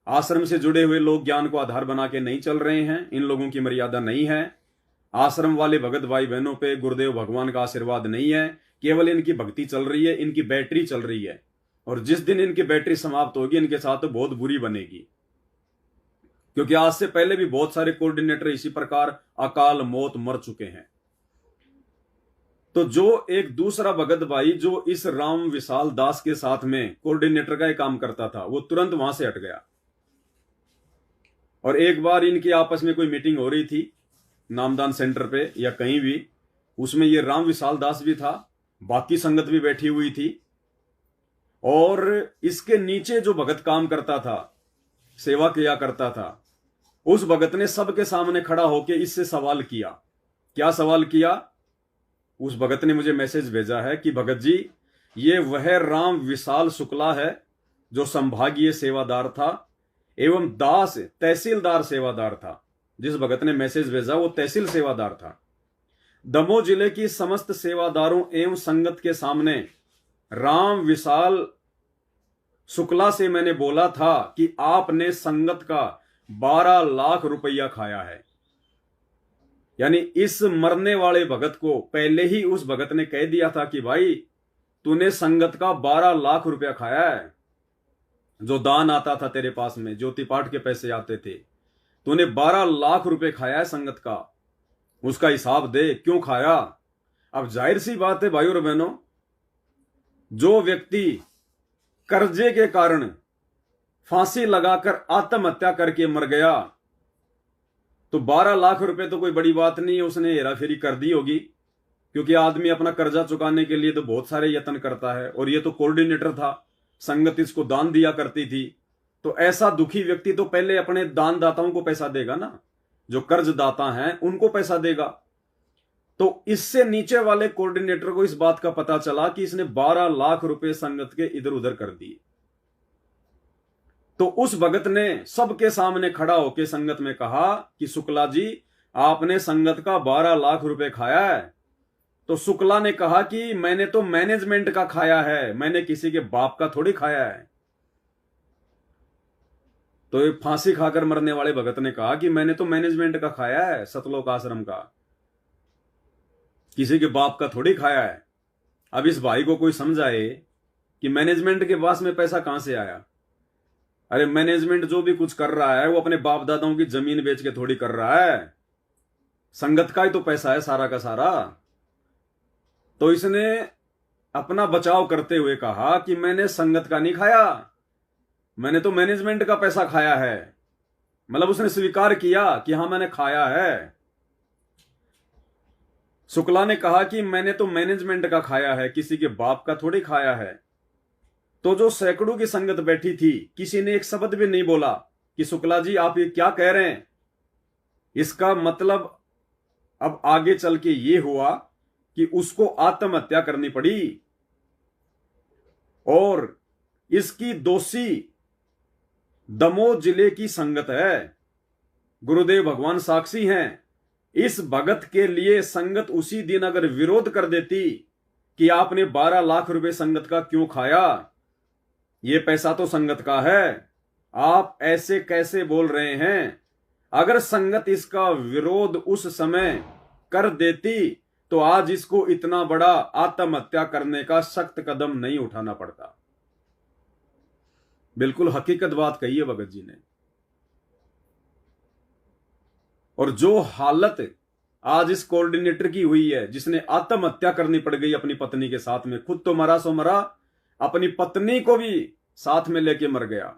आश्रम से जुड़े हुए लोग ज्ञान को आधार बना के नहीं चल रहे हैं, इन लोगों की मर्यादा नहीं है, आश्रम वाले भगत भाई बहनों पे गुरुदेव भगवान का आशीर्वाद नहीं है, केवल इनकी भक्ति चल रही है, इनकी बैटरी चल रही है, और जिस दिन इनकी बैटरी समाप्त होगी इनके साथ तो बहुत बुरी बनेगी। क्योंकि आज से पहले भी बहुत सारे कोऑर्डिनेटर इसी प्रकार अकाल मौत मर चुके हैं। तो जो एक दूसरा भगत भाई जो इस राम विशाल दास के साथ में कोऑर्डिनेटर का ही काम करता था, वो तुरंत वहां से हट गया। और एक बार इनकी आपस में कोई मीटिंग हो रही थी नामदान सेंटर पे या कहीं भी, उसमें ये राम विशाल दास भी था, बाकी संगत भी बैठी हुई थी, और इसके नीचे जो भगत काम करता था, सेवा किया करता था, उस भगत ने सबके सामने खड़ा होकर इससे सवाल किया। क्या सवाल किया? उस भगत ने मुझे मैसेज भेजा है कि भगत जी, ये वह राम विशाल शुक्ला है जो संभागीय सेवादार था एवं दास तहसीलदार सेवादार था। जिस भगत ने मैसेज भेजा वो तहसील सेवादार था। दमोह जिले की समस्त सेवादारों एवं संगत के सामने राम विशाल शुक्ला से मैंने बोला था कि आपने संगत का 12 लाख रुपया खाया है। यानी इस मरने वाले भगत को पहले ही उस भगत ने कह दिया था कि भाई तूने संगत का 12 लाख रुपया खाया है, जो दान आता था तेरे पास में, ज्योति पाठ के पैसे आते थे, तूने 12 लाख रुपए खाया है संगत का, उसका हिसाब दे, क्यों खाया। अब जाहिर सी बात है भाइयों और बहनों, जो व्यक्ति कर्जे के कारण फांसी लगाकर आत्महत्या करके मर गया, तो 12 लाख रुपए तो कोई बड़ी बात नहीं है, उसने हेराफेरी कर दी होगी। क्योंकि आदमी अपना कर्जा चुकाने के लिए तो बहुत सारे यत्न करता है, और ये तो कोऑर्डिनेटर था, संगत इसको दान दिया करती थी। तो ऐसा दुखी व्यक्ति तो पहले अपने दान दाताओं को पैसा देगा ना, जो कर्ज दाता हैं उनको पैसा देगा। तो इससे नीचे वाले कोऑर्डिनेटर को इस बात का पता चला कि इसने 12 लाख रुपए संगत के इधर उधर कर दिए। तो उस भगत ने सबके सामने खड़ा होकर संगत में कहा कि शुक्ला जी, आपने संगत का 12 लाख रुपए खाया है। तो शुक्ला ने कहा कि मैंने तो मैनेजमेंट का खाया है, मैंने किसी के बाप का थोड़ी खाया है। तो एक फांसी खाकर मरने वाले भगत ने कहा कि मैंने तो मैनेजमेंट का खाया है, सतलोक आश्रम का, किसी के बाप का थोड़ी खाया है। अब इस भाई को कोई समझाए कि मैनेजमेंट के पास में पैसा कहां से आया। अरे मैनेजमेंट जो भी कुछ कर रहा है वो अपने बाप दादाओं की जमीन बेच के थोड़ी कर रहा है, संगत का ही तो पैसा है सारा का सारा। तो इसने अपना बचाव करते हुए कहा कि मैंने संगत का नहीं खाया, मैंने तो मैनेजमेंट का पैसा खाया है। मतलब उसने स्वीकार किया कि हां मैंने खाया है। शुक्ला ने कहा कि मैंने तो मैनेजमेंट का खाया है, किसी के बाप का थोड़ी खाया है। तो जो सैकड़ों की संगत बैठी थी, किसी ने एक शब्द भी नहीं बोला कि शुक्ला जी आप ये क्या कह रहे हैं। इसका मतलब अब आगे चल के ये हुआ कि उसको आत्महत्या करनी पड़ी और इसकी दोषी दमोह जिले की संगत है। गुरुदेव भगवान साक्षी हैं। इस भगत के लिए संगत उसी दिन अगर विरोध कर देती कि आपने 12 लाख रुपए संगत का क्यों खाया, ये पैसा तो संगत का है, आप ऐसे कैसे बोल रहे हैं। अगर संगत इसका विरोध उस समय कर देती तो आज इसको इतना बड़ा आत्महत्या करने का सख्त कदम नहीं उठाना पड़ता। बिल्कुल हकीकत बात कही है भगत जी ने। और जो हालत आज इस कोऑर्डिनेटर की हुई है, जिसने आत्महत्या करनी पड़ गई अपनी पत्नी के साथ में, खुद तो मरा सो मरा, अपनी पत्नी को भी साथ में लेके मर गया।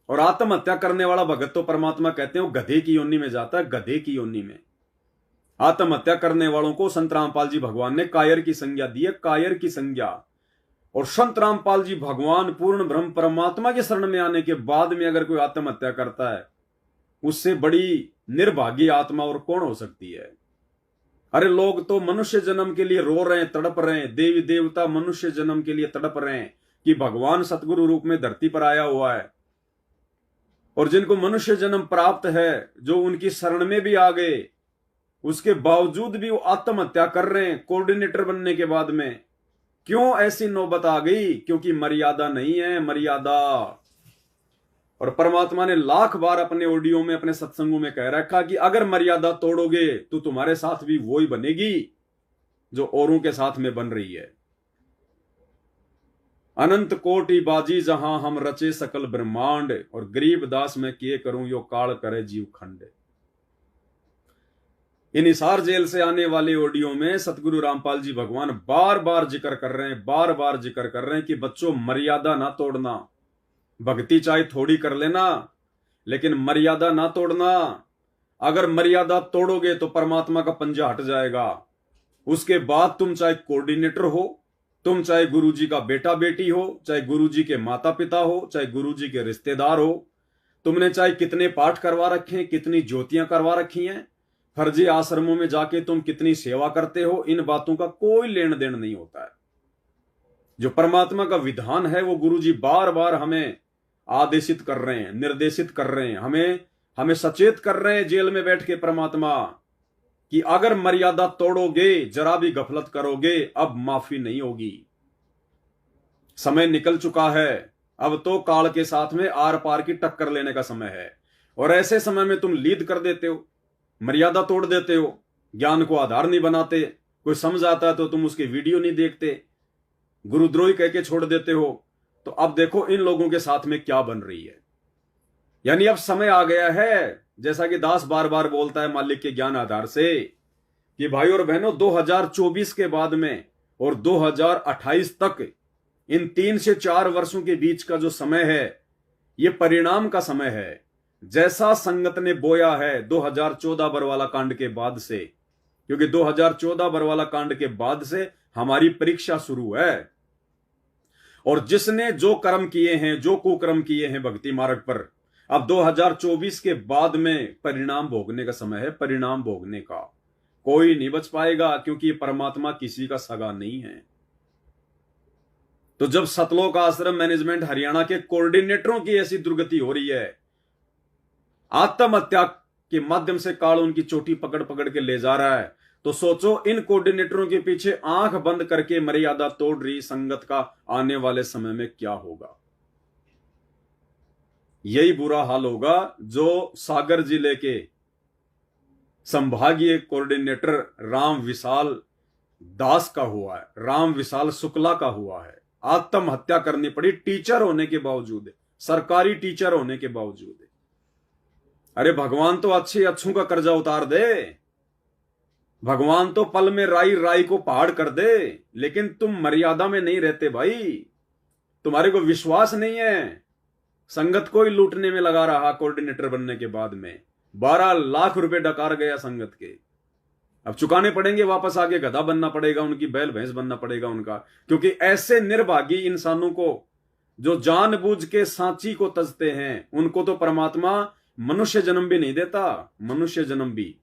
और आत्महत्या करने वाला भगत तो परमात्मा कहते हैं वो गधे की योनि में जाता है, गधे की योनि में। आत्महत्या करने वालों को संत रामपाल जी भगवान ने कायर की संज्ञा दी है, कायर की संज्ञा। और संत रामपाल जी भगवान पूर्ण ब्रह्म परमात्मा के शरण में आने के बाद में अगर कोई आत्महत्या करता है, उससे बड़ी निर्भागी आत्मा और कौन हो सकती है। अरे लोग तो मनुष्य जन्म के लिए रो रहे हैं, तड़प रहे हैं। देवी देवता मनुष्य जन्म के लिए तड़प रहे हैं कि भगवान सतगुरु रूप में धरती पर आया हुआ है। और जिनको मनुष्य जन्म प्राप्त है, जो उनकी शरण में भी आ गए, उसके बावजूद भी वो आत्महत्या कर रहे हैं कोऑर्डिनेटर बनने के बाद में। क्यों ऐसी नौबत आ गई? क्योंकि मर्यादा नहीं है, मर्यादा। और परमात्मा ने लाख बार अपने ऑडियो में, अपने सत्संगों में कह रखा कि अगर मर्यादा तोड़ोगे तो तुम्हारे साथ भी वो ही बनेगी जो औरों के साथ में बन रही है। अनंत कोटि बाजी जहां हम रचे सकल ब्रह्मांड, और गरीब दास में किए करूं यो काल करे जीव खंड। इन हिसार जेल से आने वाले ऑडियो में सतगुरु रामपाल जी भगवान बार बार जिक्र कर रहे हैं, बार बार जिक्र कर रहे हैं कि बच्चों मर्यादा ना तोड़ना। भक्ति चाहे थोड़ी कर लेना, लेकिन मर्यादा ना तोड़ना। अगर मर्यादा तोड़ोगे तो परमात्मा का पंजा हट जाएगा। उसके बाद तुम चाहे कोऑर्डिनेटर हो, तुम चाहे गुरुजी का बेटा बेटी हो, चाहे गुरुजी के माता पिता हो, चाहे गुरुजी के रिश्तेदार हो, तुमने चाहे कितने पाठ करवा रखे हैं, कितनी ज्योतियां करवा रखी हैं, फर्जी आश्रमों में जाके तुम कितनी सेवा करते हो, इन बातों का कोई लेन देन नहीं होता है। जो परमात्मा का विधान है वो गुरुजी बार बार हमें आदेशित कर रहे हैं, निर्देशित कर रहे हैं, हमें सचेत कर रहे हैं जेल में बैठ के परमात्मा कि अगर मर्यादा तोड़ोगे, जरा भी गफलत करोगे, अब माफी नहीं होगी। समय निकल चुका है, अब तो काल के साथ में आर पार की टक्कर लेने का समय है। और ऐसे समय में तुम लीड कर देते हो, मर्यादा तोड़ देते हो, ज्ञान को आधार नहीं बनाते, कोई समझ आता है तो तुम उसके वीडियो नहीं देखते, गुरुद्रोही कह के छोड़ देते हो। तो अब देखो इन लोगों के साथ में क्या बन रही है। यानी अब समय आ गया है, जैसा कि दास बार बार बोलता है मालिक के ज्ञान आधार से, कि भाई और बहनों 2024 के बाद में और 2028 तक, इन 3 से 4 वर्षों के बीच का जो समय है, ये परिणाम का समय है। जैसा संगत ने बोया है 2014 बरवाला कांड के बाद से, क्योंकि 2014 बरवाला कांड के बाद से हमारी परीक्षा शुरू है। और जिसने जो कर्म किए हैं, जो कुकर्म किए हैं भक्ति मार्ग पर, अब 2024 के बाद में परिणाम भोगने का समय है, परिणाम भोगने का। कोई नहीं बच पाएगा, क्योंकि ये परमात्मा किसी का सगा नहीं है। तो जब सतलोक आश्रम मैनेजमेंट हरियाणा के कोऑर्डिनेटरों की ऐसी दुर्गति हो रही है, आत्महत्या के माध्यम से काल उनकी चोटी पकड़ पकड़ के ले जा रहा है, तो सोचो इन कोऑर्डिनेटरों के पीछे आंख बंद करके मर्यादा तोड़ रही संगत का आने वाले समय में क्या होगा। यही बुरा हाल होगा जो सागर जिले के संभागीय कोऑर्डिनेटर राम विशाल दास का हुआ है, राम विशाल शुक्ला का हुआ है। आत्महत्या करनी पड़ी टीचर होने के बावजूद, सरकारी टीचर होने के बावजूद। अरे भगवान तो अच्छे अच्छों का कर्जा उतार दे, भगवान तो पल में राई राई को पहाड़ कर दे, लेकिन तुम मर्यादा में नहीं रहते भाई, तुम्हारे को विश्वास नहीं है। संगत को ही लूटने में लगा रहा कोऑर्डिनेटर बनने के बाद में 12 लाख रुपए डकार गया संगत के। अब चुकाने पड़ेंगे, वापस आके गधा बनना पड़ेगा, उनकी बैल भैंस बनना पड़ेगा उनका, क्योंकि ऐसे निर्भागी इंसानों को जो जानबूझ के सांची को तजते हैं, उनको तो परमात्मा मनुष्य जन्म भी नहीं देता। मनुष्य जन्म भी,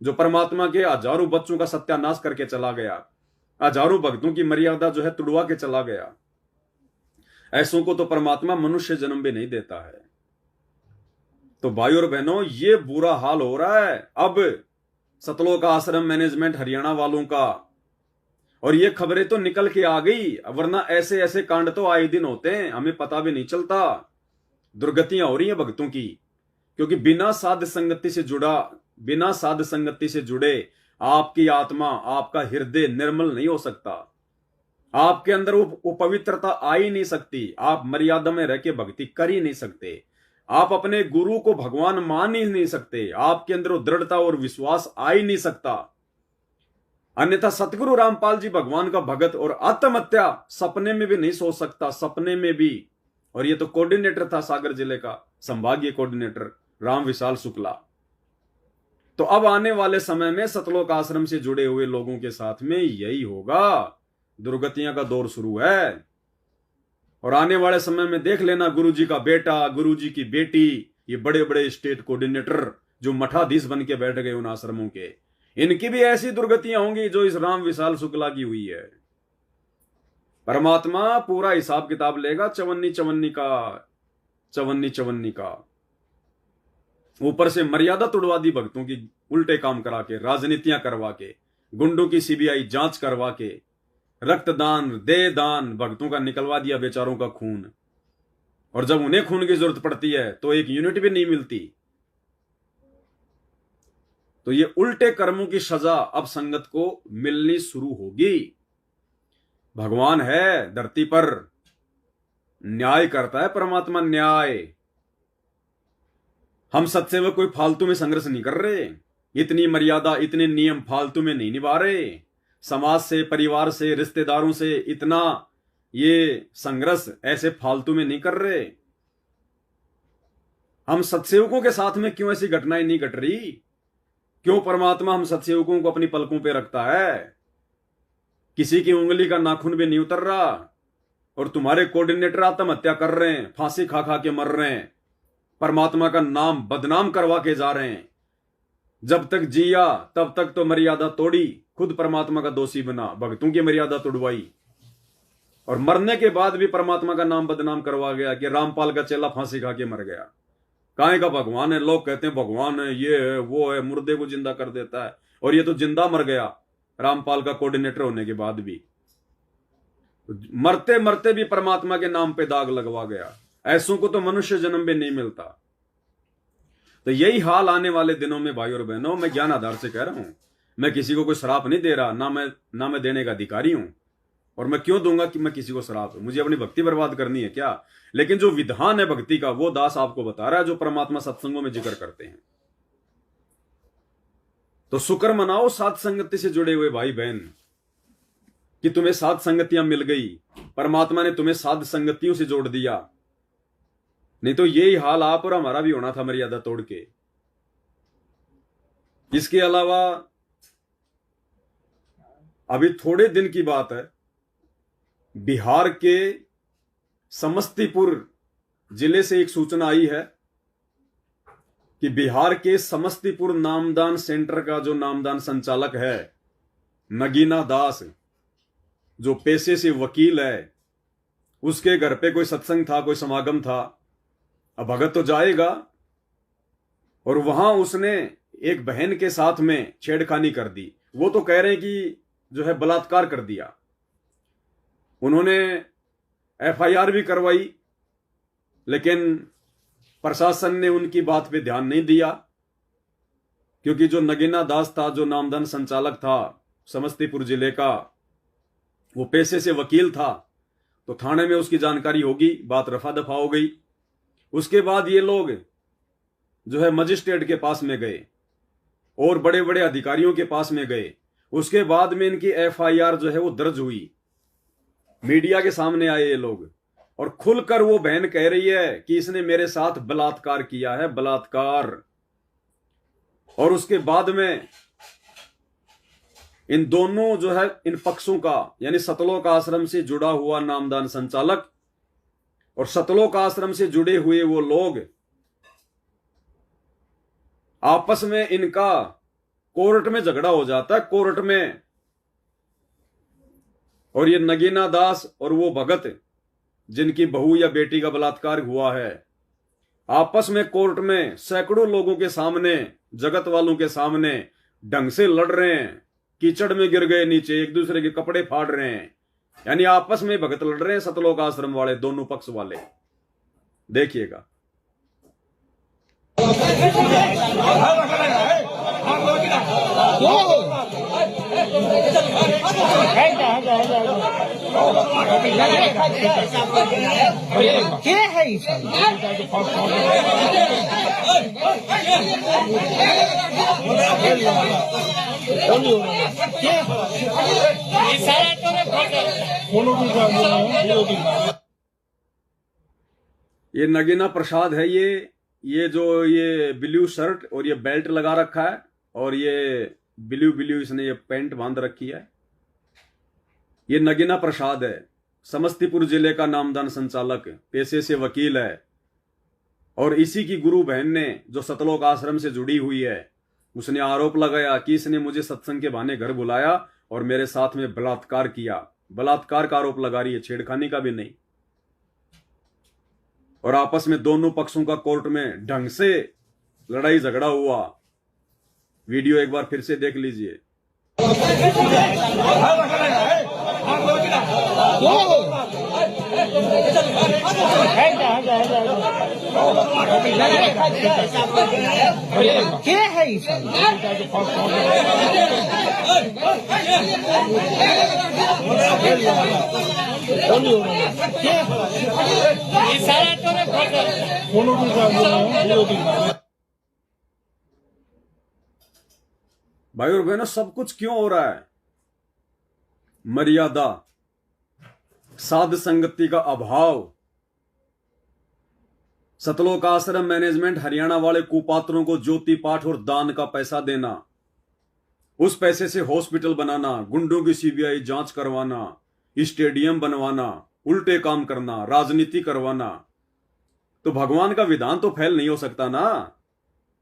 जो परमात्मा के हजारों बच्चों का सत्यानाश करके चला गया, हजारों भक्तों की मर्यादा जो है तुड़वा के चला गया, ऐसों को तो परमात्मा मनुष्य जन्म भी नहीं देता है। तो भाई और बहनों, ये बुरा हाल हो रहा है अब सतलोक आश्रम मैनेजमेंट हरियाणा वालों का, और ये खबरें तो निकल के आ गई, वरना ऐसे ऐसे कांड तो आए दिन होते हैं, हमें पता भी नहीं चलता। दुर्गतियां हो रही हैं भक्तों की, क्योंकि बिना साध संगति से जुड़े आपकी आत्मा, आपका हृदय निर्मल नहीं हो सकता, आपके अंदर वो पवित्रता आ ही नहीं सकती, आप मर्यादा में रह के भक्ति कर ही नहीं सकते, आप अपने गुरु को भगवान मान ही नहीं सकते, आपके अंदर वो दृढ़ता और विश्वास आ ही नहीं सकता। अन्यथा सतगुरु रामपाल जी भगवान का भगत और आत्महत्या सपने में भी नहीं सोच सकता, सपने में भी। और ये तो कोऑर्डिनेटर था सागर जिले का, संभागीय कोऑर्डिनेटर राम विशाल शुक्ला। तो अब आने वाले समय में सतलोक आश्रम से जुड़े हुए लोगों के साथ में यही होगा, दुर्गतियां का दौर शुरू है। और आने वाले समय में देख लेना, गुरुजी का बेटा, गुरुजी की बेटी, ये बड़े बड़े स्टेट कोऑर्डिनेटर जो मठाधीश बन के बैठ गए उन आश्रमों के, इनकी भी ऐसी दुर्गतियां होंगी जो इस राम विशाल शुक्ला की हुई है। परमात्मा पूरा हिसाब किताब लेगा चवन्नी चवन्नी का। ऊपर से मर्यादा तोड़वा दी भक्तों की, उल्टे काम करा के, राजनीतियां करवा के, गुंडों की सीबीआई जांच करवा के, रक्तदान, देहदान, भक्तों का निकलवा दिया बेचारों का खून। और जब उन्हें खून की जरूरत पड़ती है तो एक यूनिट भी नहीं मिलती। तो ये उल्टे कर्मों की सजा अब संगत को मिलनी शुरू होगी। भगवान है धरती पर, न्याय करता है परमात्मा, न्याय। हम सत्सेवक कोई फालतू में संघर्ष नहीं कर रहे, इतनी मर्यादा, इतने नियम फालतू में नहीं निभा रहे। समाज से, परिवार से, रिश्तेदारों से इतना ये संघर्ष ऐसे फालतू में नहीं कर रहे। हम सत्सेवकों के साथ में क्यों ऐसी घटनाएं नहीं घट रही? क्यों परमात्मा हम सत्सेवकों को अपनी पलकों पे रखता है? किसी की उंगली का नाखून भी नहीं उतर रहा, और तुम्हारे कोऑर्डिनेटर आत्महत्या कर रहे हैं, फांसी खा खा के मर रहे हैं, परमात्मा का नाम बदनाम करवा के जा रहे हैं। जब तक जिया तब तक तो मर्यादा तोड़ी, खुद परमात्मा का दोषी बना, भक्तों की मर्यादा तोड़वाई, और मरने के बाद भी परमात्मा का नाम बदनाम करवा गया कि रामपाल का चेला फांसी खा के मर गया। काहे का भगवान है? लोग कहते हैं भगवान है, ये है, वो है, मुर्दे को जिंदा कर देता है, और ये तो जिंदा मर गया रामपाल का कोऑर्डिनेटर होने के बाद भी। मरते मरते भी परमात्मा के नाम पे दाग लगवा गया। ऐसों को तो मनुष्य जन्म भी नहीं मिलता। तो यही हाल आने वाले दिनों में भाई और बहनों, मैं ज्ञान आधार से कह रहा हूं, मैं किसी को कोई श्राप नहीं दे रहा, ना मैं देने का अधिकारी हूं, और मैं क्यों दूंगा कि मैं किसी को श्राप? मुझे अपनी भक्ति बर्बाद करनी है क्या? लेकिन जो विधान है भक्ति का, वो दास आपको बता रहा है, जो परमात्मा सत्संगों में जिक्र करते हैं। तो शुक्र मनाओ साध संगति से जुड़े हुए भाई बहन कि तुम्हें साध संगतियां मिल गई, परमात्मा ने तुम्हें साध संगतियों से जोड़ दिया। नहीं तो यही हाल आप और हमारा भी होना था मर्यादा तोड़ के। इसके अलावा अभी थोड़े दिन की बात है, बिहार के समस्तीपुर जिले से एक सूचना आई है कि बिहार के समस्तीपुर नामदान सेंटर का जो नामदान संचालक है नगीना दास, जो पेशे से वकील है, उसके घर पे कोई सत्संग था, कोई समागम था। अब भगत तो जाएगा, और वहां उसने एक बहन के साथ में छेड़खानी कर दी। वो तो कह रहे हैं कि जो है बलात्कार कर दिया। उन्होंने एफआईआर भी करवाई, लेकिन प्रशासन ने उनकी बात पे ध्यान नहीं दिया, क्योंकि जो नगीना दास था, जो नामदान संचालक था समस्तीपुर जिले का, वो पेशे से वकील था, तो थाने में उसकी जानकारी होगी, बात रफा दफा हो गई। उसके बाद ये लोग जो है मजिस्ट्रेट के पास में गए और बड़े बड़े अधिकारियों के पास में गए। उसके बाद में इनकी एफआईआर जो है वो दर्ज हुई। मीडिया के सामने आए ये लोग, और खुलकर वो बहन कह रही है कि इसने मेरे साथ बलात्कार किया है, बलात्कार। और उसके बाद में इन दोनों जो है इन पक्षों का, यानी सतलोक आश्रम से जुड़ा हुआ नामदान संचालक और सतलोक आश्रम से जुड़े हुए वो लोग, आपस में इनका कोर्ट में झगड़ा हो जाता है, कोर्ट में। और ये नगीना दास और वो भगत जिनकी बहू या बेटी का बलात्कार हुआ है, आपस में कोर्ट में सैकड़ों लोगों के सामने, जगत वालों के सामने ढंग से लड़ रहे हैं। कीचड़ में गिर गए नीचे, एक दूसरे के कपड़े फाड़ रहे हैं, यानी आपस में भगत लड़ रहे हैं सतलोक आश्रम वाले, दोनों पक्ष वाले। देखिएगा। ये नगीना प्रसाद है। ये जो ये ब्लू शर्ट और ये बेल्ट लगा रखा है, और ये ब्लू इसने ये पैंट बांध रखी है। ये नगीना प्रसाद है, समस्तीपुर जिले का नामदान संचालक, पेशे से वकील है। और इसी की गुरु बहन ने, जो सतलोक आश्रम से जुड़ी हुई है, उसने आरोप लगाया कि इसने मुझे सत्संग के बहाने घर बुलाया और मेरे साथ में बलात्कार किया। बलात्कार का आरोप लगा रही है, छेड़खानी का भी नहीं। और आपस में दोनों पक्षों का कोर्ट में ढंग से लड़ाई झगड़ा हुआ। वीडियो एक बार फिर से देख लीजिए। भाई और बहनों, सब कुछ क्यों हो रहा है? मर्यादा, साध संगति का अभाव, सतलोक आश्रम मैनेजमेंट हरियाणा वाले कुपात्रों को ज्योति पाठ और दान का पैसा देना, उस पैसे से हॉस्पिटल बनाना, गुंडों की सीबीआई जांच करवाना, स्टेडियम बनवाना, उल्टे काम करना, राजनीति करवाना। तो भगवान का विधान तो फैल नहीं हो सकता ना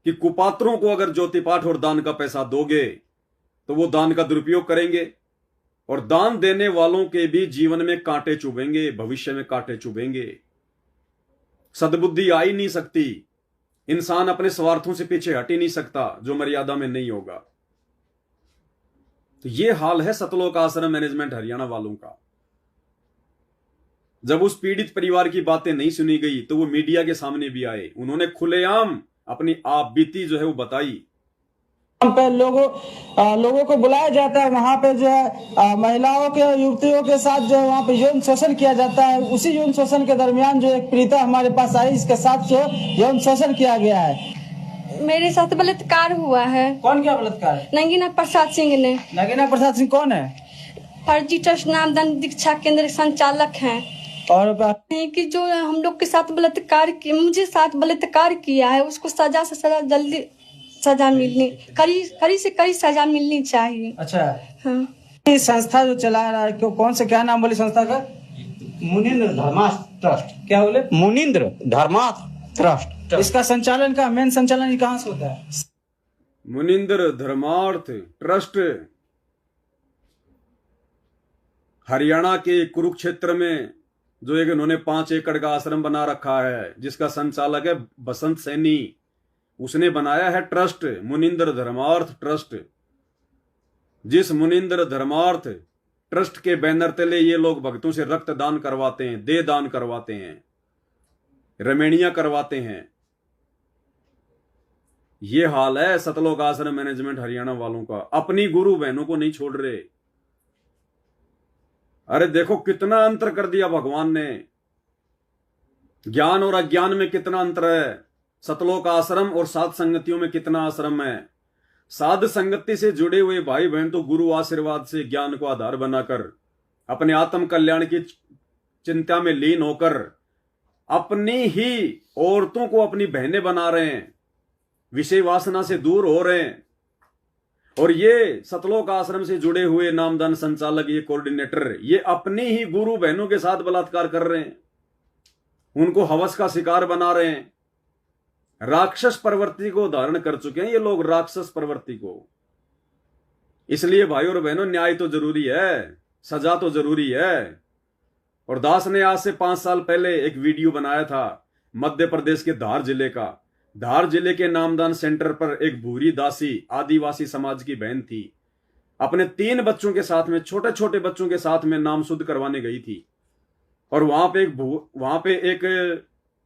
कि कुपात्रों को अगर ज्योति पाठ और दान का पैसा दोगे तो वो दान का दुरुपयोग करेंगे, और दान देने वालों के भी जीवन में कांटे चुभेंगे, भविष्य में कांटे चुभेंगे। सद्बुद्धि आ ही नहीं सकती। इंसान अपने स्वार्थों से पीछे हट ही नहीं सकता जो मर्यादा में नहीं होगा। तो ये हाल है सतलोक आश्रम मैनेजमेंट हरियाणा वालों का। जब उस पीड़ित परिवार की बातें नहीं सुनी गई तो वो मीडिया के सामने भी आए, उन्होंने खुलेआम अपनी आप बीती जो है वो बताई। पे लोगों को बुलाया जाता है, वहाँ पे जो है महिलाओं के, युवतियों के साथ जो है वहाँ पे यौन शोषण किया जाता है। उसी यौन शोषण के दरमियान जो एक पीड़िता हमारे पास आई, इसके साथ जो यौन शोषण किया गया है। मेरे साथ बलात्कार हुआ है। कौन क्या बलात्कार? नगीना प्रसाद सिंह ने। नगीना प्रसाद सिंह कौन है? फर्जी ट्रस्ट नामदान दीक्षा केंद्र संचालक हैं। और कि जो हम लोग के साथ बलात्कार किया, मुझे साथ बलात्कार किया है, उसको सजा से सजा, जल्दी सजा मिलनी, कड़ी से कड़ी सजा मिलनी चाहिए। अच्छा, हाँ। ये संस्था जो चला रहा है, कौन से, क्या नाम बोले संस्था का? मुनींद्र धर्मार्थ ट्रस्ट। क्या बोले? मुनींद्र धर्मार्थ ट्रस्ट। इसका संचालन का मेन संचालन कहाँ से होता है? मुनिंद्र धर्मार्थ ट्रस्ट हरियाणा के कुरुक्षेत्र में जो एक इन्होंने 5 एकड़ का आश्रम बना रखा है, जिसका संचालक है बसंत सैनी, उसने बनाया है ट्रस्ट मुनिंद्र धर्मार्थ ट्रस्ट। जिस मुनिंद्र धर्मार्थ ट्रस्ट के बैनर तले ये लोग भक्तों से रक्तदान करवाते हैं, देह दान करवाते हैं, रमेणियां करवाते हैं। ये हाल है सतलोक आश्रम मैनेजमेंट हरियाणा वालों का। अपनी गुरु बहनों को नहीं छोड़ रहे। अरे देखो कितना अंतर कर दिया भगवान ने। ज्ञान और अज्ञान में कितना अंतर है। सतलोक आश्रम और साध संगतियों में कितना आश्रम है। साध संगति से जुड़े हुए भाई बहन तो गुरु आशीर्वाद से ज्ञान को आधार बनाकर अपने आत्म कल्याण की चिंता में लीन होकर अपनी ही औरतों को अपनी बहनें बना रहे हैं, विषय वासना से दूर हो रहे हैं। और ये सतलोक आश्रम से जुड़े हुए नामदान संचालक, ये कोऑर्डिनेटर, ये अपनी ही गुरु बहनों के साथ बलात्कार कर रहे हैं, उनको हवस का शिकार बना रहे हैं। राक्षस प्रवृत्ति को धारण कर चुके हैं ये लोग, राक्षस प्रवृत्ति को। इसलिए भाई और बहनों न्याय तो जरूरी है, सजा तो जरूरी है। और दास ने आज से 5 साल पहले एक वीडियो बनाया था मध्य प्रदेश के धार जिले का। धार जिले के नामदान सेंटर पर एक भूरी दासी आदिवासी समाज की बहन थी, अपने 3 बच्चों के साथ में, छोटे छोटे बच्चों के साथ में नाम शुद्ध करवाने गई थी। और वहां पे एक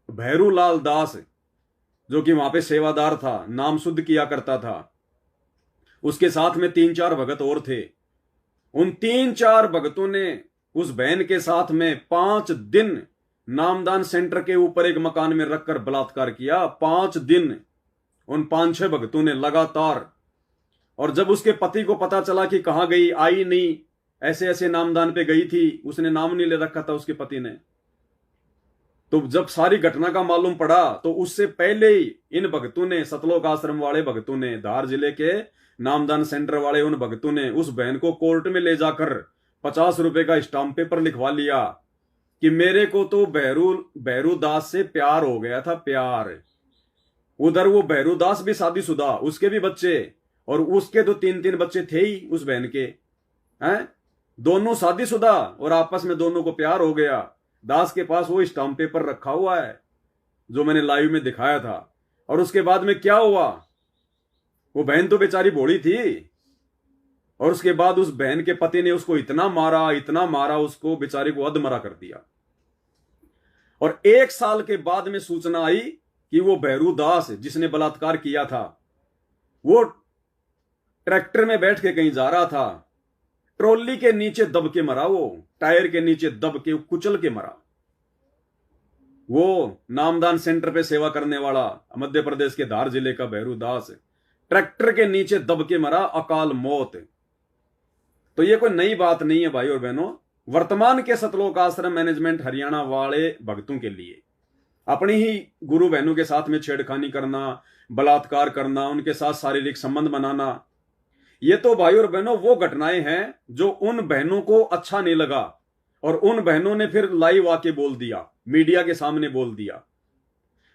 भैरूलाल दास जो कि वहां पे सेवादार था, नाम शुद्ध किया करता था, उसके साथ में 3-4 भगत और थे। उन 3-4 भगतों ने उस बहन के साथ में 5 दिन नामदान सेंटर के ऊपर एक मकान में रखकर बलात्कार किया। 5 दिन उन 5-6 भक्तों ने लगातार। और जब उसके पति को पता चला कि कहां गई, आई नहीं, ऐसे ऐसे नामदान पे गई थी, उसने नाम नहीं ले रखा था उसके पति ने, तो जब सारी घटना का मालूम पड़ा तो उससे पहले ही इन भक्तों ने, सतलोक आश्रम वाले भक्तों ने, धार जिले के नामदान सेंटर वाले उन भक्तों ने उस बहन को कोर्ट में ले जाकर 50 रुपए का स्टाम्प पेपर लिखवा लिया कि मेरे को तो भैरू दास से प्यार हो गया था, प्यार। उधर वो भैरू दास भी शादीशुदा, उसके भी बच्चे, और उसके तो 3-3 बच्चे थे ही उस बहन के, हैं, दोनों शादीशुदा, और आपस में दोनों को प्यार हो गया। दास के पास वो स्टाम्प पेपर रखा हुआ है जो मैंने लाइव में दिखाया था। और उसके बाद में क्या हुआ, वो बहन तो बेचारी भोली थी, और उसके बाद उस बहन के पति ने उसको इतना मारा, उसको बेचारे को अधमरा कर दिया। और 1 साल के बाद में सूचना आई कि वो भैरू दास जिसने बलात्कार किया था, वो ट्रैक्टर में बैठ के कहीं जा रहा था, ट्रॉली के नीचे दब के मरा, वो टायर के नीचे दब के कुचल के मरा। वो नामदान सेंटर पे सेवा करने वाला मध्य प्रदेश के धार जिले का भैरू दास ट्रैक्टर के नीचे दब के मरा, अकाल मौत। तो ये कोई नई बात नहीं है भाई और बहनों। वर्तमान के सतलोक आश्रम मैनेजमेंट हरियाणा वाले भक्तों के लिए अपनी ही गुरु बहनों के साथ में छेड़खानी करना, बलात्कार करना, उनके साथ शारीरिक संबंध बनाना, ये तो भाई और बहनों वो घटनाएं हैं जो उन बहनों को अच्छा नहीं लगा, और उन बहनों ने फिर लाइव आके बोल दिया, मीडिया के सामने बोल दिया।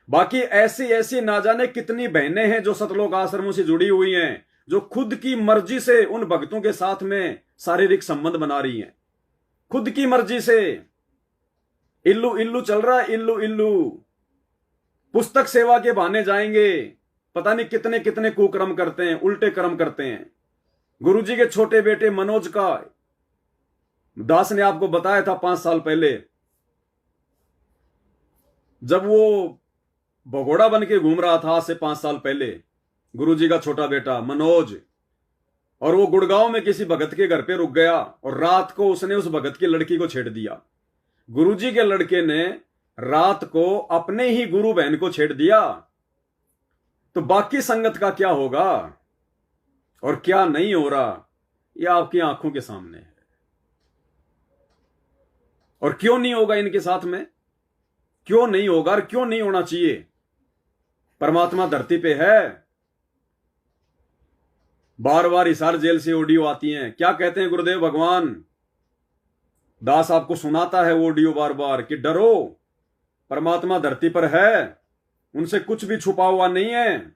बाकी ऐसी ऐसी ना जाने कितनी बहनें हैं जो सतलोक आश्रमों से जुड़ी हुई हैं, जो खुद की मर्जी से उन भक्तों के साथ में शारीरिक संबंध बना रही हैं, खुद की मर्जी से। इल्लू इल्लू चल रहा है, इल्लू इल्लू। पुस्तक सेवा के बहाने जाएंगे, पता नहीं कितने कितने कुकर्म करते हैं, उल्टे कर्म करते हैं। गुरुजी के छोटे बेटे मनोज का दास ने आपको बताया था 5 साल पहले, जब वो भगोड़ा बन के घूम रहा था, आज से 5 साल पहले, गुरुजी का छोटा बेटा मनोज, और वो गुड़गांव में किसी भगत के घर पे रुक गया, और रात को उसने उस भगत की लड़की को छेड़ दिया। गुरुजी के लड़के ने रात को अपने ही गुरु बहन को छेड़ दिया। तो बाकी संगत का क्या होगा और क्या नहीं हो रहा, ये आपकी आंखों के सामने है। और क्यों नहीं होगा इनके साथ में, क्यों नहीं होगा और क्यों नहीं होना चाहिए। परमात्मा धरती पे है। बार बार हिसार जेल से ऑडियो आती हैं, क्या कहते हैं गुरुदेव भगवान, दास आपको सुनाता है ऑडियो बार बार कि डरो, परमात्मा धरती पर है, उनसे कुछ भी छुपा हुआ नहीं है।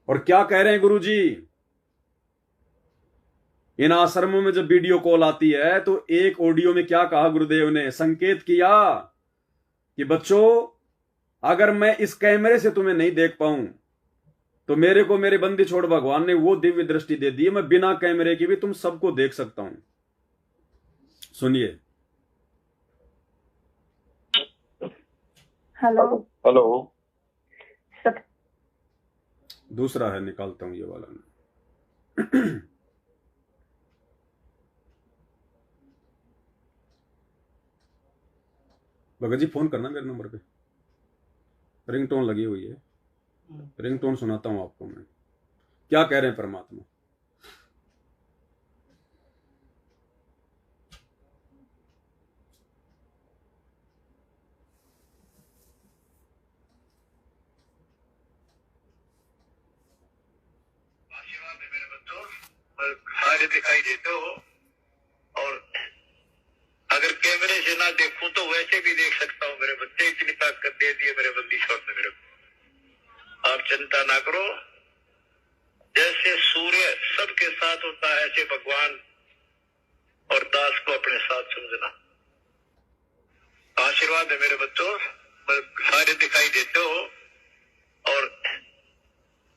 और क्या कह रहे हैं गुरुजी, इन आश्रमों में जब वीडियो कॉल आती है तो एक ऑडियो में क्या कहा गुरुदेव ने, संकेत किया कि बच्चों अगर मैं इस कैमरे से तुम्हें नहीं देख पाऊं तो मेरे को मेरे बंदी छोड़ भगवान ने वो दिव्य दृष्टि दे दी है, मैं बिना कैमरे के भी तुम सबको देख सकता हूं। सुनिए। हेलो हेलो, सब दूसरा है, निकालता हूं ये वाला। भगत जी फोन करना मेरे नंबर पे, रिंगटोन लगी हुई है, रिंगटोन सुनाता हूं आपको मैं। क्या कह रहे हैं परमात्मा। सारे दिखाई देते हो और अगर कैमरे से ना देखूं तो वैसे भी देख सकता हूं मेरे बच्चे, इतनी ताकत दे दी है मेरे बंदी छोड़ ने मेरे को। आप चिंता ना करो, जैसे सूर्य सबके साथ होता है ऐसे भगवान और दास को अपने साथ समझना। आशीर्वाद है मेरे बच्चों, सारे दिखाई देते हो और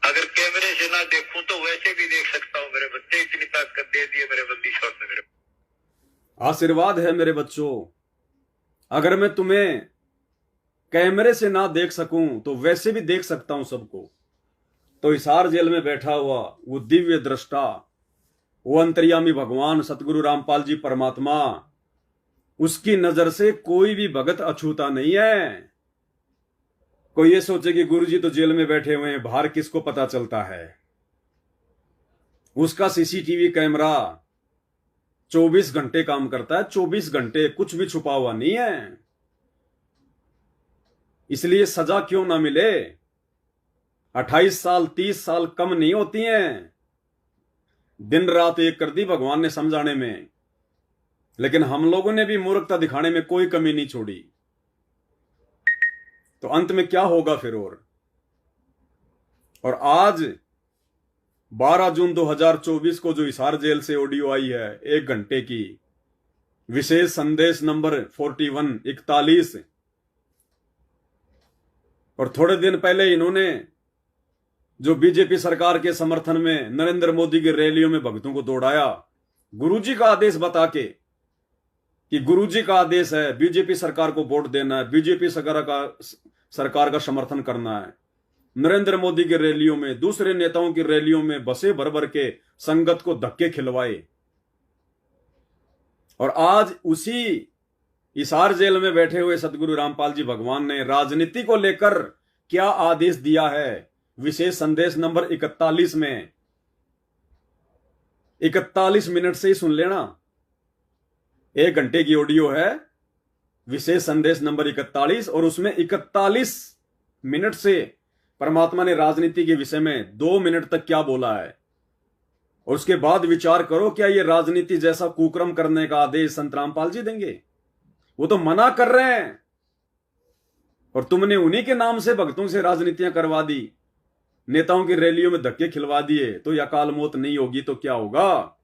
अगर कैमरे से ना देखूं तो वैसे भी देख सकता हूं मेरे बच्चे, इतनी ताकत दे दी है मेरे बंदी छोड़ ने मेरे को। आशीर्वाद है मेरे बच्चों, अगर मैं तुम्हें कैमरे से ना देख सकूं तो वैसे भी देख सकता हूं सबको। तो हिसार जेल में बैठा हुआ वो दिव्य दृष्टा, वो अंतर्यामी भगवान सतगुरु रामपाल जी परमात्मा, उसकी नजर से कोई भी भगत अछूता नहीं है। कोई ये सोचे कि गुरुजी तो जेल में बैठे हुए हैं, बाहर किसको पता चलता है। उसका सीसीटीवी कैमरा 24 घंटे काम करता है, 24 घंटे, कुछ भी छुपा हुआ नहीं है। इसलिए सजा क्यों ना मिले, 28 साल 30 साल कम नहीं होती हैं। दिन रात एक कर दी भगवान ने समझाने में, लेकिन हम लोगों ने भी मूर्खता दिखाने में कोई कमी नहीं छोड़ी। तो अंत में क्या होगा फिर। और आज 12 जून 2024 को जो हिसार जेल से ऑडियो आई है 1 घंटे की, विशेष संदेश नंबर 4141, और थोड़े दिन पहले इन्होंने जो बीजेपी सरकार के समर्थन में नरेंद्र मोदी की रैलियों में भक्तों को दौड़ाया, गुरुजी का आदेश बता के कि गुरुजी का आदेश है बीजेपी सरकार को वोट देना है, बीजेपी सरकार का समर्थन करना है। नरेंद्र मोदी की रैलियों में, दूसरे नेताओं की रैलियों में बसे भर भर के संगत को धक्के खिलवाए। और आज उसी हिसार जेल में बैठे हुए सतगुरु रामपाल जी भगवान ने राजनीति को लेकर क्या आदेश दिया है, विशेष संदेश नंबर 41 में 41 मिनट से ही सुन लेना। 1 घंटे की ऑडियो है, विशेष संदेश नंबर 41, और उसमें 41 मिनट से परमात्मा ने राजनीति के विषय में 2 मिनट तक क्या बोला है। और उसके बाद विचार करो, क्या ये राजनीति जैसा कुकर्म करने का आदेश संत रामपाल जी देंगे? वो तो मना कर रहे हैं, और तुमने उन्हीं के नाम से भक्तों से राजनीतियां करवा दी, नेताओं की रैलियों में धक्के खिलवा दिए। तो या अकाल मौत नहीं होगी तो क्या होगा?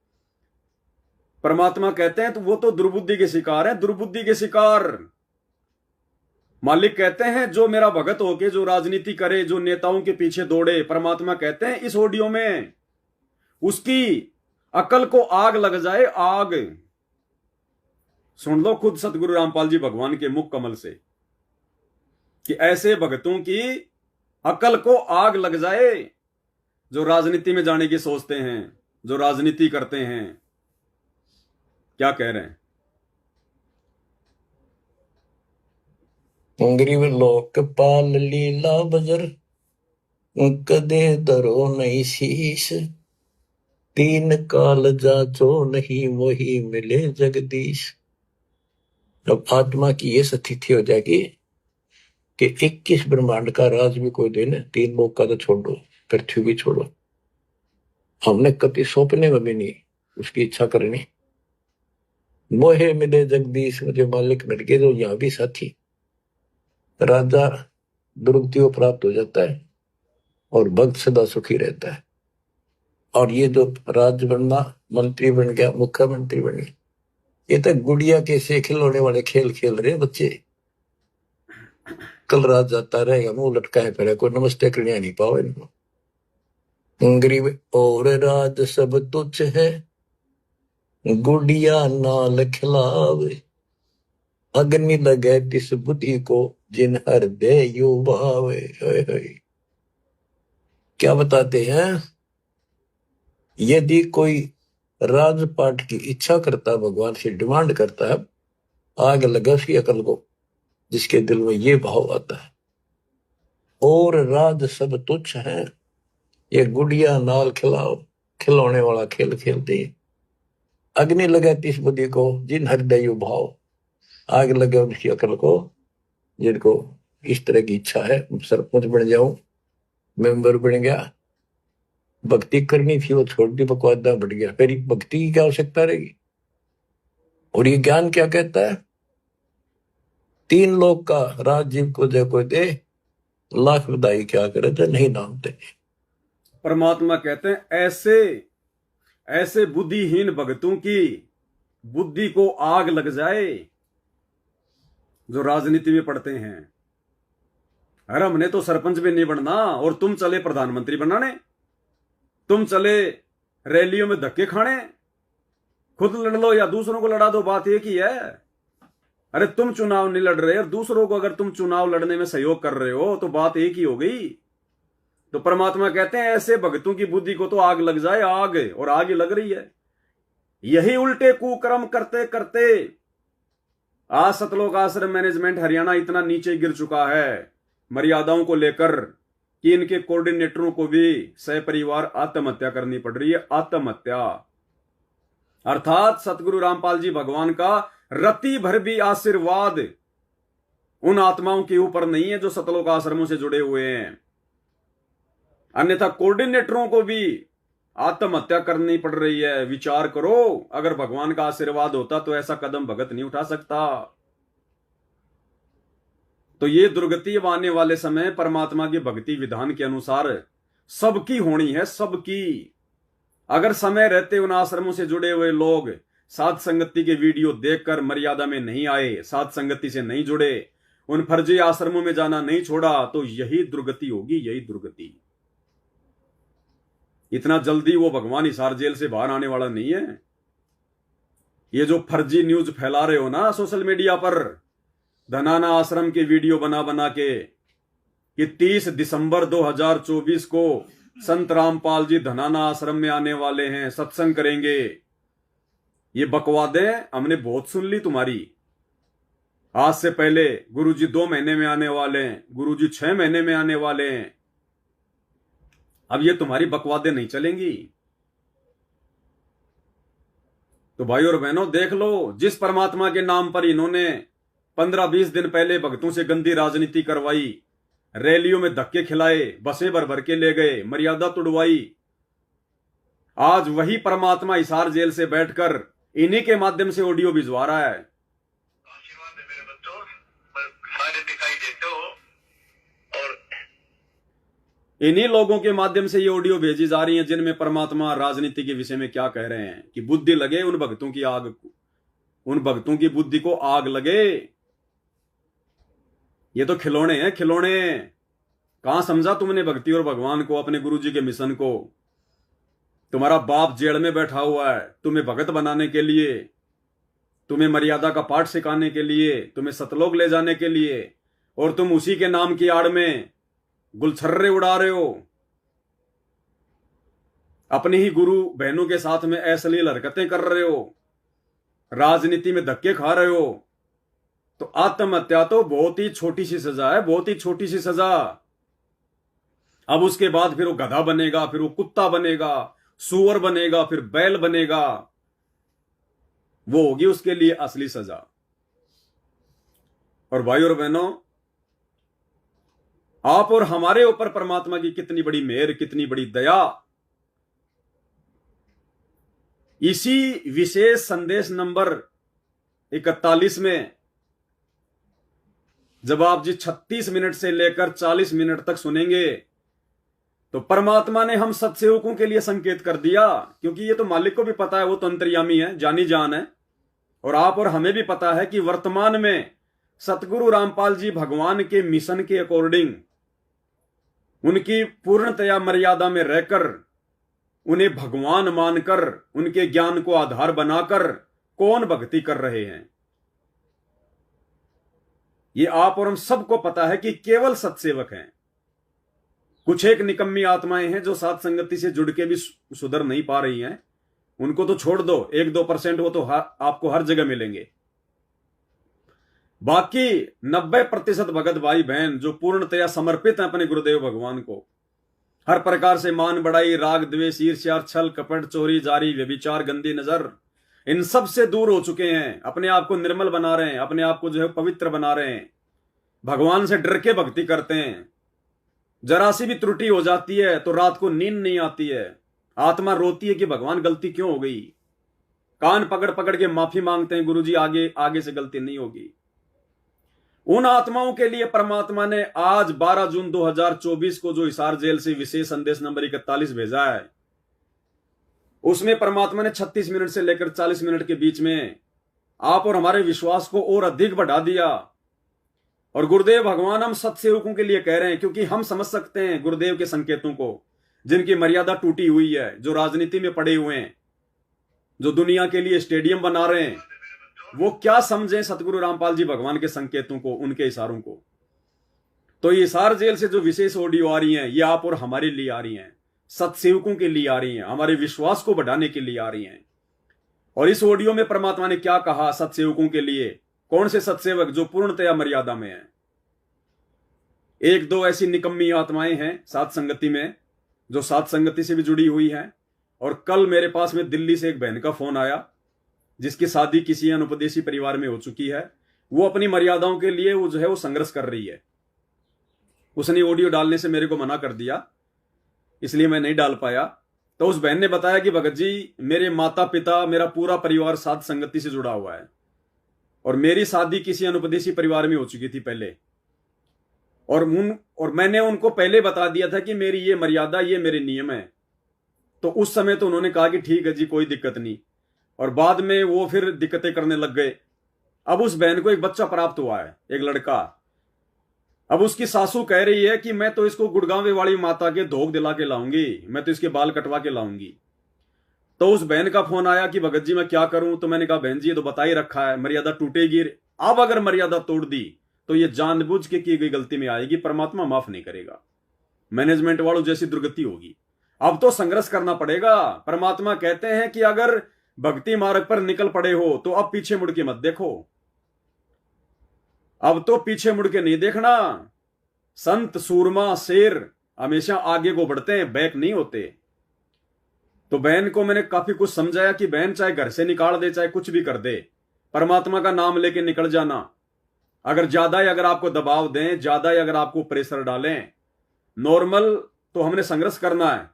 परमात्मा कहते हैं तो वो तो दुर्बुद्धि के शिकार है, दुर्बुद्धि के शिकार। मालिक कहते हैं जो मेरा भगत होके जो राजनीति करे, जो नेताओं के पीछे दौड़े, परमात्मा कहते हैं इस ऑडियो में उसकी अकल को आग लग जाए, आग। सुन लो खुद सतगुरु रामपाल जी भगवान के मुख कमल से कि ऐसे भगतों की अकल को आग लग जाए जो राजनीति में जाने की सोचते हैं, जो राजनीति करते हैं। क्या कह रहे हैं? गरीब लोकपाल लीला बजर, कदे दरो नहीं शीश, तीन काल जाचो नहीं वही मिले जगदीश। जब आत्मा की ये स्थिति हो जाएगी कि 21 ब्रह्मांड का राज भी कोई दे ना, 3 लोग का तो छोड़ो, पृथ्वी भी छोड़ो, हमने कभी सौंपने में भी नहीं उसकी इच्छा करनी। मोहे मिले जगदीश, मुझे मालिक मिल गए। जो यहाँ भी साथी राजा दुर्गति को प्राप्त हो जाता है और भक्त सदा सुखी रहता है। और ये जो राज्य बनना, मंत्री बन गया, मुख्यमंत्री बन गया, ये तो गुड़िया के से खिलौने वाले खेल खेल रहे बच्चे। कल रात जाता रहेगा, मुंह लटकाए फिर, कोई नमस्ते करने नहीं पाओ इनको। गरीब और राज सब तुच्छ है, गुड़िया नाल खिलावे, अग्नि लगे तिस बुद्धि को, जिन हृदय यू भावे। क्या बताते हैं, यदि कोई राजपाट की इच्छा करता, भगवान से डिमांड करता है, आग लगा उसकी अकल को, जिसके दिल में ये भाव आता है। और राज सब तुच्छ है, ये गुड़िया नाल खिलाओ, खिलौने वाला खेल खेलते हैं। अग्नि लगे तिस बुद्धि को, जिन हृदय यू भाव, आग लगे उनकी अकल को, जिनको इस तरह की इच्छा है, सरपंच बन जाऊं, मेंबर बन गया, भक्ति करनी थी वो छोड़ दी, बकवादा बढ़ गया, फिर भक्ति की क्या आवश्यकता रहेगी। और ये ज्ञान क्या कहता है, 3 लोक का राजीव को जय कोई दे, लाख बधाई क्या करे तो नहीं नामते। परमात्मा कहते हैं ऐसे बुद्धिहीन भक्तों की बुद्धि को आग लग जाए जो राजनीति में पढ़ते हैं। अरे हमने तो सरपंच भी नहीं बनना और तुम चले प्रधानमंत्री बनाने, तुम चले रैलियों में धक्के खाने, खुद लड़ लो या दूसरों को लड़ा दो, बात एक ही है। अरे तुम चुनाव नहीं लड़ रहे और दूसरों को अगर तुम चुनाव लड़ने में सहयोग कर रहे हो तो बात एक ही हो गई। तो परमात्मा कहते हैं ऐसे भक्तों की बुद्धि को तो आग लग जाए, आग, और आग ही लग रही है। यही उल्टे कुकर्म करते करते आज सतलोक आश्रम मैनेजमेंट हरियाणा इतना नीचे गिर चुका है मर्यादाओं को लेकर कि इनके कोऑर्डिनेटरों को भी सपरिवार आत्महत्या करनी पड़ रही है। आत्महत्या अर्थात सतगुरु रामपाल जी भगवान का रति भर भी आशीर्वाद उन आत्माओं के ऊपर नहीं है जो सतलोक आश्रमों से जुड़े हुए हैं, अन्यथा कोऑर्डिनेटरों को भी आत्महत्या करनी पड़ रही है। विचार करो, अगर भगवान का आशीर्वाद होता तो ऐसा कदम भगत नहीं उठा सकता। तो ये दुर्गति अब आने वाले समय परमात्मा की भक्ति विधान के अनुसार सबकी होनी है, सबकी। अगर समय रहते उन आश्रमों से जुड़े हुए लोग साध संगति के वीडियो देखकर मर्यादा में नहीं आए, साध संगति से नहीं जुड़े, उन फर्जी आश्रमों में जाना नहीं छोड़ा, तो यही दुर्गति होगी, यही दुर्गति। इतना जल्दी वो भगवान हिसार जेल से बाहर आने वाला नहीं है। ये जो फर्जी न्यूज फैला रहे हो ना सोशल मीडिया पर, धनाना आश्रम के वीडियो बना बना के कि 30 दिसंबर 2024 को संत रामपाल जी धनाना आश्रम में आने वाले हैं, सत्संग करेंगे, ये बकवादें हमने बहुत सुन ली तुम्हारी। आज से पहले गुरुजी 2 महीने में आने वाले हैं, गुरुजी 6 महीने में आने वाले हैं। अब ये तुम्हारी बकवादें नहीं चलेंगी। तो भाई और बहनों देख लो, जिस परमात्मा के नाम पर इन्होंने 15-20 दिन पहले भक्तों से गंदी राजनीति करवाई, रैलियों में धक्के खिलाए, बसें भर भर के ले गए, मर्यादा तुड़वाई, आज वही परमात्मा हिसार जेल से बैठकर इन्हीं के माध्यम से ऑडियो भिजवा रहा है। आशीर्वाद है मेरे बच्चों, सारे दिखाई देते हो, और इन्हीं लोगों के माध्यम से ये ऑडियो भेजी जा रही हैं जिनमें परमात्मा राजनीति के विषय में क्या कह रहे हैं कि बुद्धि लगे उन भक्तों की आग, उन भक्तों की बुद्धि को आग लगे। ये तो खिलौने हैं, खिलौने। कहां समझा तुमने भक्ति और भगवान को, अपने गुरुजी के मिशन को? तुम्हारा बाप जेल में बैठा हुआ है तुम्हें भगत बनाने के लिए, तुम्हें मर्यादा का पाठ सिखाने के लिए, तुम्हें सतलोक ले जाने के लिए, और तुम उसी के नाम की आड़ में गुलछर्रे उड़ा रहे हो, अपने ही गुरु बहनों के साथ में अश्लील हरकतें कर रहे हो, राजनीति में धक्के खा रहे हो। तो आत्महत्या तो बहुत ही छोटी सी सजा है, बहुत ही छोटी सी सजा। अब उसके बाद फिर वो गधा बनेगा, फिर वो कुत्ता बनेगा, सूअर बनेगा, फिर बैल बनेगा, वो होगी उसके लिए असली सजा। और भाई और बहनों, आप और हमारे ऊपर परमात्मा की कितनी बड़ी मेहर, कितनी बड़ी दया। इसी विशेष संदेश नंबर 41 में जब आप जी 36 मिनट से लेकर 40 मिनट तक सुनेंगे तो परमात्मा ने हम सत्सेवकों के लिए संकेत कर दिया, क्योंकि ये तो मालिक को भी पता है, वो तो अंतर्यामी है, जानी जान है, और आप और हमें भी पता है कि वर्तमान में सतगुरु रामपाल जी भगवान के मिशन के अकॉर्डिंग उनकी पूर्णतया मर्यादा में रहकर, उन्हें भगवान मानकर, उनके ज्ञान को आधार बनाकर कौन भक्ति कर रहे हैं। ये आप और हम सबको पता है कि केवल सत्सेवक हैं। कुछ एक निकम्मी आत्माएं हैं जो साथ संगति से जुड़ के भी सुधर नहीं पा रही हैं, उनको तो छोड़ दो, 1-2% वो तो आपको हर जगह मिलेंगे। बाकी 90% भगत भाई बहन जो पूर्णतया समर्पित हैं अपने गुरुदेव भगवान को, हर प्रकार से मान बढ़ाई, राग द्वेष, ईर्ष्या, छल कपट, चोरी जारी, व्यभिचार, गंदी नजर, इन सब से दूर हो चुके हैं, अपने आप को निर्मल बना रहे हैं, अपने आप को जो है पवित्र बना रहे हैं, भगवान से डर के भक्ति करते हैं। जरा सी भी त्रुटि हो जाती है तो रात को नींद नहीं आती है, आत्मा रोती है कि भगवान गलती क्यों हो गई, कान पकड़ पकड़ के माफी मांगते हैं, गुरुजी आगे से गलती नहीं होगी। उन आत्माओं के लिए परमात्मा ने आज 12 जून 2024 को जो हिसार जेल से विशेष संदेश नंबर 41 भेजा है, उसमें परमात्मा ने 36 मिनट से लेकर 40 मिनट के बीच में आप और हमारे विश्वास को और अधिक बढ़ा दिया। और गुरुदेव भगवान हम सत्सेवकों के लिए कह रहे हैं, क्योंकि हम समझ सकते हैं गुरुदेव के संकेतों को, जिनकी मर्यादा टूटी हुई है, जो राजनीति में पड़े हुए हैं, जो दुनिया के लिए स्टेडियम बना रहे हैं, वो क्या समझें सतगुरु रामपाल जी भगवान के संकेतों को, उनके इशारों को। तो ये हिसार जेल से जो विशेष ऑडियो आ रही हैं, ये आप और हमारे लिए आ रही हैं, सत्सेवकों के लिए आ रही हैं, हमारे विश्वास को बढ़ाने के लिए आ रही हैं। और इस ऑडियो में परमात्मा ने क्या कहा सत्सेवकों के लिए, कौन से सत्सेवक जो पूर्णतया मर्यादा में हैं। 1-2 ऐसी निकम्मी आत्माएं हैं साथ संगति में, जो साथ संगति से भी जुड़ी हुई हैं। और कल मेरे पास में दिल्ली से एक बहन का फोन आया, जिसकी शादी किसी अनुपदेशी परिवार में हो चुकी है। वो अपनी मर्यादाओं के लिए वो जो है वो संघर्ष कर रही है। उसने ऑडियो डालने से मेरे को मना कर दिया, इसलिए मैं नहीं डाल पाया। तो उस बहन ने बताया कि भगत जी, मेरे माता पिता, मेरा पूरा परिवार साथ संगति से जुड़ा हुआ है, और मेरी शादी किसी अनुपदेशी परिवार में हो चुकी थी पहले, और मैंने उनको पहले बता दिया था कि मेरी ये मर्यादा, ये मेरे नियम है। तो उस समय तो उन्होंने कहा कि ठीक है जी, कोई दिक्कत नहीं, और बाद में वो फिर दिक्कतें करने लग गए। अब उस बहन को एक बच्चा प्राप्त हुआ है, एक लड़का। अब उसकी सासू कह रही है कि मैं तो इसको गुड़गांव वाली माता के धोख दिला के लाऊंगी, मैं तो इसके बाल कटवा के लाऊंगी। तो उस बहन का फोन आया कि भगत जी मैं क्या करूं। तो मैंने कहा बहन जी, ये तो बता ही रखा है, मर्यादा टूटेगी। अब अगर मर्यादा तोड़ दी तो ये जानबूझ के की गई गलती में आएगी, परमात्मा माफ नहीं करेगा, मैनेजमेंट वालों जैसी दुर्गति होगी। अब तो संघर्ष करना पड़ेगा। परमात्मा कहते हैं कि अगर भक्ति मार्ग पर निकल पड़े हो तो अब पीछे मुड़ के मत देखो, अब तो पीछे मुड़ के नहीं देखना। संत, सूरमा, शेर हमेशा आगे को बढ़ते हैं, बैक नहीं होते। तो बहन को मैंने काफी कुछ समझाया कि बहन चाहे घर से निकाल दे, चाहे कुछ भी कर दे, परमात्मा का नाम लेके निकल जाना। अगर ज्यादा ही अगर आपको दबाव दें, ज्यादा ही अगर आपको प्रेशर डालें, नॉर्मल तो हमने संघर्ष करना है,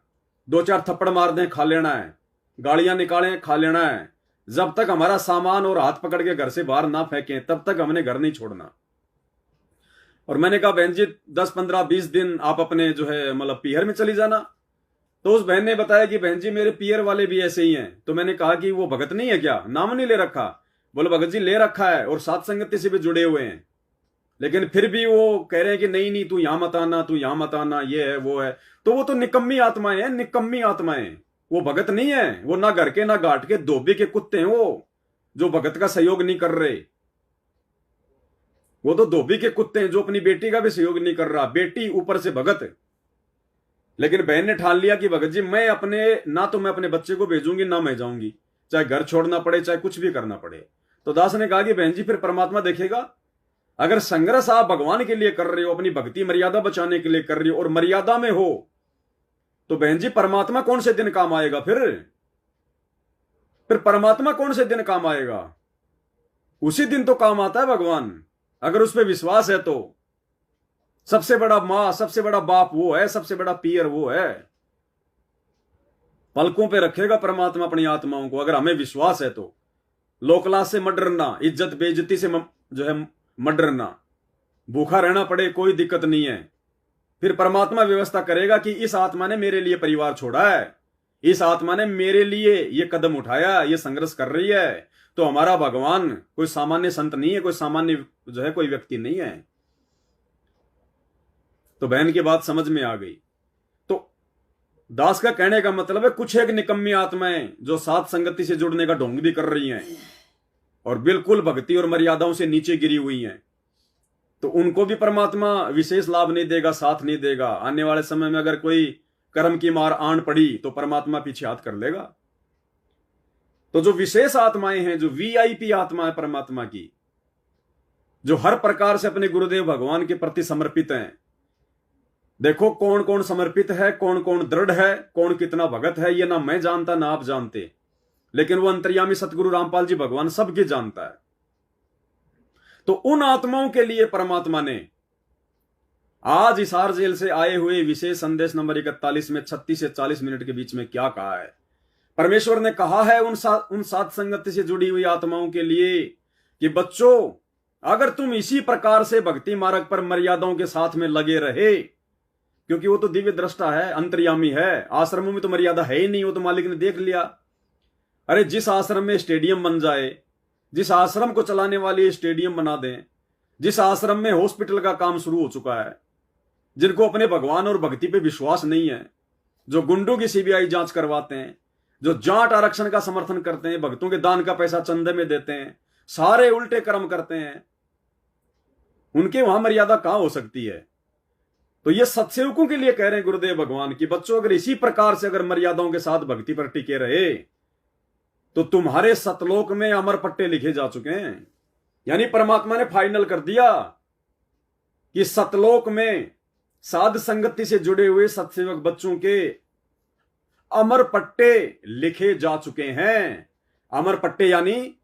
2-4 थप्पड़ मार दें, खा लेना है, गालियां निकालें, खा लेना है। जब तक हमारा सामान और हाथ पकड़ के घर से बाहर ना फेंकें, तब तक हमने घर नहीं छोड़ना। और मैंने कहा बहन जी 10, 15, 20 दिन आप अपने जो है मतलब पीहर में चली जाना। तो उस बहन ने बताया कि बहन जी मेरे पीहर वाले भी ऐसे ही हैं। तो मैंने कहा कि वो भगत नहीं है क्या, नाम नहीं ले रखा? बोले भगत जी ले रखा है और साथ संगति से भी जुड़े हुए हैं, लेकिन फिर भी वो कह रहे हैं कि नहीं नहीं तू यहां मत आना, तू यहां मत आना, ये है वो है। तो वो तो निकम्मी आत्माएं हैं, निकम्मी आत्माएं। वो भगत नहीं है, वो ना घर के ना घाट के धोबी के कुत्ते हैं, वो जो भगत का सहयोग नहीं कर रहे। वो तो धोबी के कुत्ते हैं जो अपनी बेटी का भी सहयोग नहीं कर रहा, बेटी ऊपर से भगत। लेकिन बहन ने ठान लिया कि भगत जी मैं अपने बच्चे को भेजूंगी ना मैं जाऊंगी, चाहे घर छोड़ना पड़े, चाहे कुछ भी करना पड़े। तो दास ने कहा कि बहन जी फिर परमात्मा देखेगा। अगर संघर्ष आप भगवान के लिए कर रहे हो, अपनी भक्ति मर्यादा बचाने के लिए कर रहे हो और मर्यादा में हो, तो बहन जी परमात्मा कौन से दिन काम आएगा? फिर परमात्मा कौन से दिन काम आएगा? उसी दिन तो काम आता है भगवान, अगर उस पर विश्वास है तो। सबसे बड़ा मां, सबसे बड़ा बाप वो है, सबसे बड़ा पीर वो है। पलकों पे रखेगा परमात्मा अपनी आत्माओं को, अगर हमें विश्वास है तो। लोकलाज से मत डरना, इज्जत बेइज्जती से जो है मत डरना। भूखा रहना पड़े कोई दिक्कत नहीं है, फिर परमात्मा व्यवस्था करेगा कि इस आत्मा ने मेरे लिए परिवार छोड़ा है, इस आत्मा ने मेरे लिए ये कदम उठाया, ये संघर्ष कर रही है, तो हमारा भगवान कोई सामान्य संत नहीं है, कोई सामान्य जो है कोई व्यक्ति नहीं है। तो बहन की बात समझ में आ गई। तो दास का कहने का मतलब है कुछ एक निकम्मी आत्माएं जो साथ संगति से जुड़ने का ढोंग भी कर रही हैं और बिल्कुल भक्ति और मर्यादाओं से नीचे गिरी हुई हैं, तो उनको भी परमात्मा विशेष लाभ नहीं देगा, साथ नहीं देगा। आने वाले समय में अगर कोई कर्म की मार आन पड़ी तो परमात्मा पीछे हाथ कर लेगा। तो जो विशेष आत्माएं हैं, जो वीआईपी आत्मा है परमात्मा की, जो हर प्रकार से अपने गुरुदेव भगवान के प्रति समर्पित हैं, देखो कौन कौन समर्पित है, कौन कौन दृढ़ है, कौन कितना भगत है, ये ना मैं जानता ना आप जानते, लेकिन वो अंतर्यामी सतगुरु रामपाल जी भगवान सबकी जानता है। तो उन आत्माओं के लिए परमात्मा ने आज हिसार जेल से आए हुए विशेष संदेश नंबर 41 में 36 से 40 मिनट के बीच में क्या कहा है। परमेश्वर ने कहा है उन सात संगति से जुड़ी हुई आत्माओं के लिए कि बच्चों, अगर तुम इसी प्रकार से भक्ति मार्ग पर मर्यादाओं के साथ में लगे रहे, क्योंकि वो तो दिव्य दृष्टा है, अंतर्यामी है, आश्रमों में तो मर्यादा है ही नहीं, वो तो मालिक ने देख लिया। अरे जिस आश्रम में स्टेडियम बन जाए, जिस आश्रम को चलाने वाले स्टेडियम बना दें, जिस आश्रम में हॉस्पिटल का काम शुरू हो चुका है, जिनको अपने भगवान और भक्ति पे विश्वास नहीं है, जो गुंडों की सीबीआई जांच करवाते हैं, जो जाट आरक्षण का समर्थन करते हैं, भक्तों के दान का पैसा चंदे में देते हैं, सारे उल्टे कर्म करते हैं, उनके वहां मर्यादा कहां हो सकती है। तो ये सत्सेवकों के लिए कह रहे हैं गुरुदेव भगवान की बच्चों, अगर इसी प्रकार से अगर मर्यादाओं के साथ भक्ति पर टिके रहे तो तुम्हारे सतलोक में अमर पट्टे लिखे जा चुके हैं। यानी परमात्मा ने फाइनल कर दिया कि सतलोक में साध संगति से जुड़े हुए सत्सेवक बच्चों के अमर पट्टे लिखे जा चुके हैं। अमर पट्टे यानी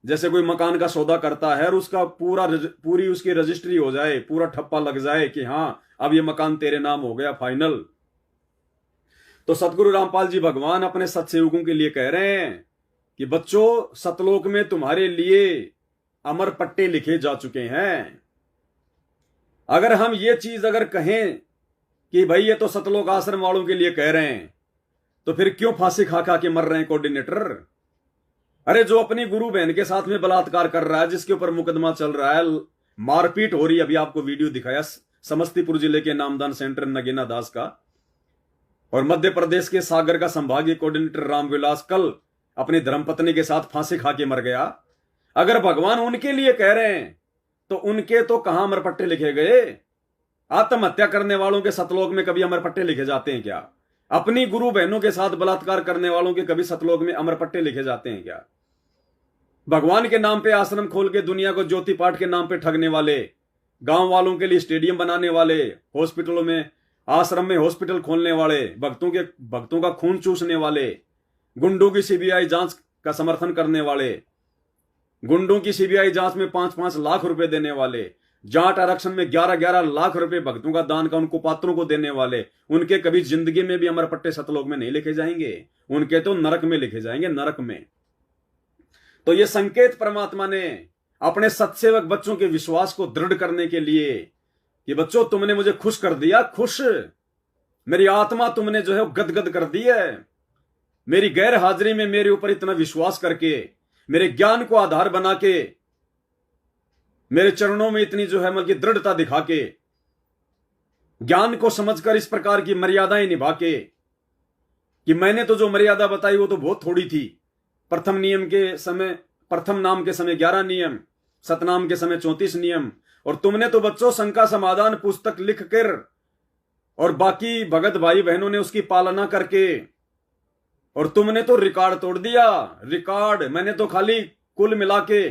जैसे कोई मकान का सौदा करता है और उसका पूरी उसकी रजिस्ट्री हो जाए, पूरा ठप्पा लग जाए कि हां अब ये मकान तेरे नाम हो गया फाइनल। तो सतगुरु रामपाल जी भगवान अपने सत्सेवकों के लिए कह रहे हैं कि बच्चों, सतलोक में तुम्हारे लिए अमर पट्टे लिखे जा चुके हैं। अगर हम ये चीज अगर कहें कि भाई ये तो सतलोक आश्रम वालों के लिए कह रहे हैं, तो फिर क्यों फांसी खा खा के मर रहे हैं कोऑर्डिनेटर? अरे जो अपनी गुरु बहन के साथ में बलात्कार कर रहा है, जिसके ऊपर मुकदमा चल रहा है, मारपीट हो रही है, अभी आपको वीडियो दिखाया समस्तीपुर जिले के नामदान सेंटर नगीना दास का, और मध्य प्रदेश के सागर का संभागीय कोऑर्डिनेटर रामविलास कल अपनी धर्मपत्नी के साथ फांसी खा के मर गया। अगर भगवान उनके लिए कह रहे हैं तो उनके तो कहां अमरपट्टे लिखे गए? आत्महत्या करने वालों के सतलोक में कभी अमरपट्टे लिखे जाते हैं क्या? अपनी गुरु बहनों के साथ बलात्कार करने वालों के कभी सतलोक में अमरपट्टे लिखे जाते हैं क्या? भगवान के नाम पे आश्रम खोल के दुनिया को ज्योति पाठ के नाम पे ठगने वाले, गांव वालों के लिए स्टेडियम बनाने वाले, हॉस्पिटलों में आश्रम में हॉस्पिटल खोलने वाले, भक्तों का खून चूसने वाले, गुंडों की सीबीआई जांच का समर्थन करने वाले, गुंडों की सीबीआई जांच में 5-5 लाख रुपए देने वाले, जाट आरक्षण में 11-11 लाख रुपए भक्तों का दान का उनको पात्रों को देने वाले, उनके कभी जिंदगी में भी अमरपट्टे सतलोक में नहीं लिखे जाएंगे, उनके तो नरक में लिखे जाएंगे, नरक में। तो ये संकेत परमात्मा ने अपने सत्सेवक बच्चों के विश्वास को दृढ़ करने के लिए कि बच्चों तुमने मुझे खुश कर दिया, खुश, मेरी आत्मा तुमने जो है गदगद कर दी है, मेरी गैर हाजिरी में मेरे ऊपर इतना विश्वास करके, मेरे ज्ञान को आधार बना के, मेरे चरणों में इतनी जो है मतलब दृढ़ता दिखा के, ज्ञान को समझकर इस प्रकार की मर्यादाएं निभा के, कि मैंने तो जो मर्यादा बताई वो तो बहुत थोड़ी थी। प्रथम नाम के समय 11 नियम, सतनाम के समय 34 नियम, और तुमने तो बच्चों शंका समाधान पुस्तक लिख कर और बाकी भगत भाई बहनों ने उसकी पालना करके, और तुमने तो रिकॉर्ड तोड़ दिया। रिकॉर्ड मैंने तो खाली कुल मिला के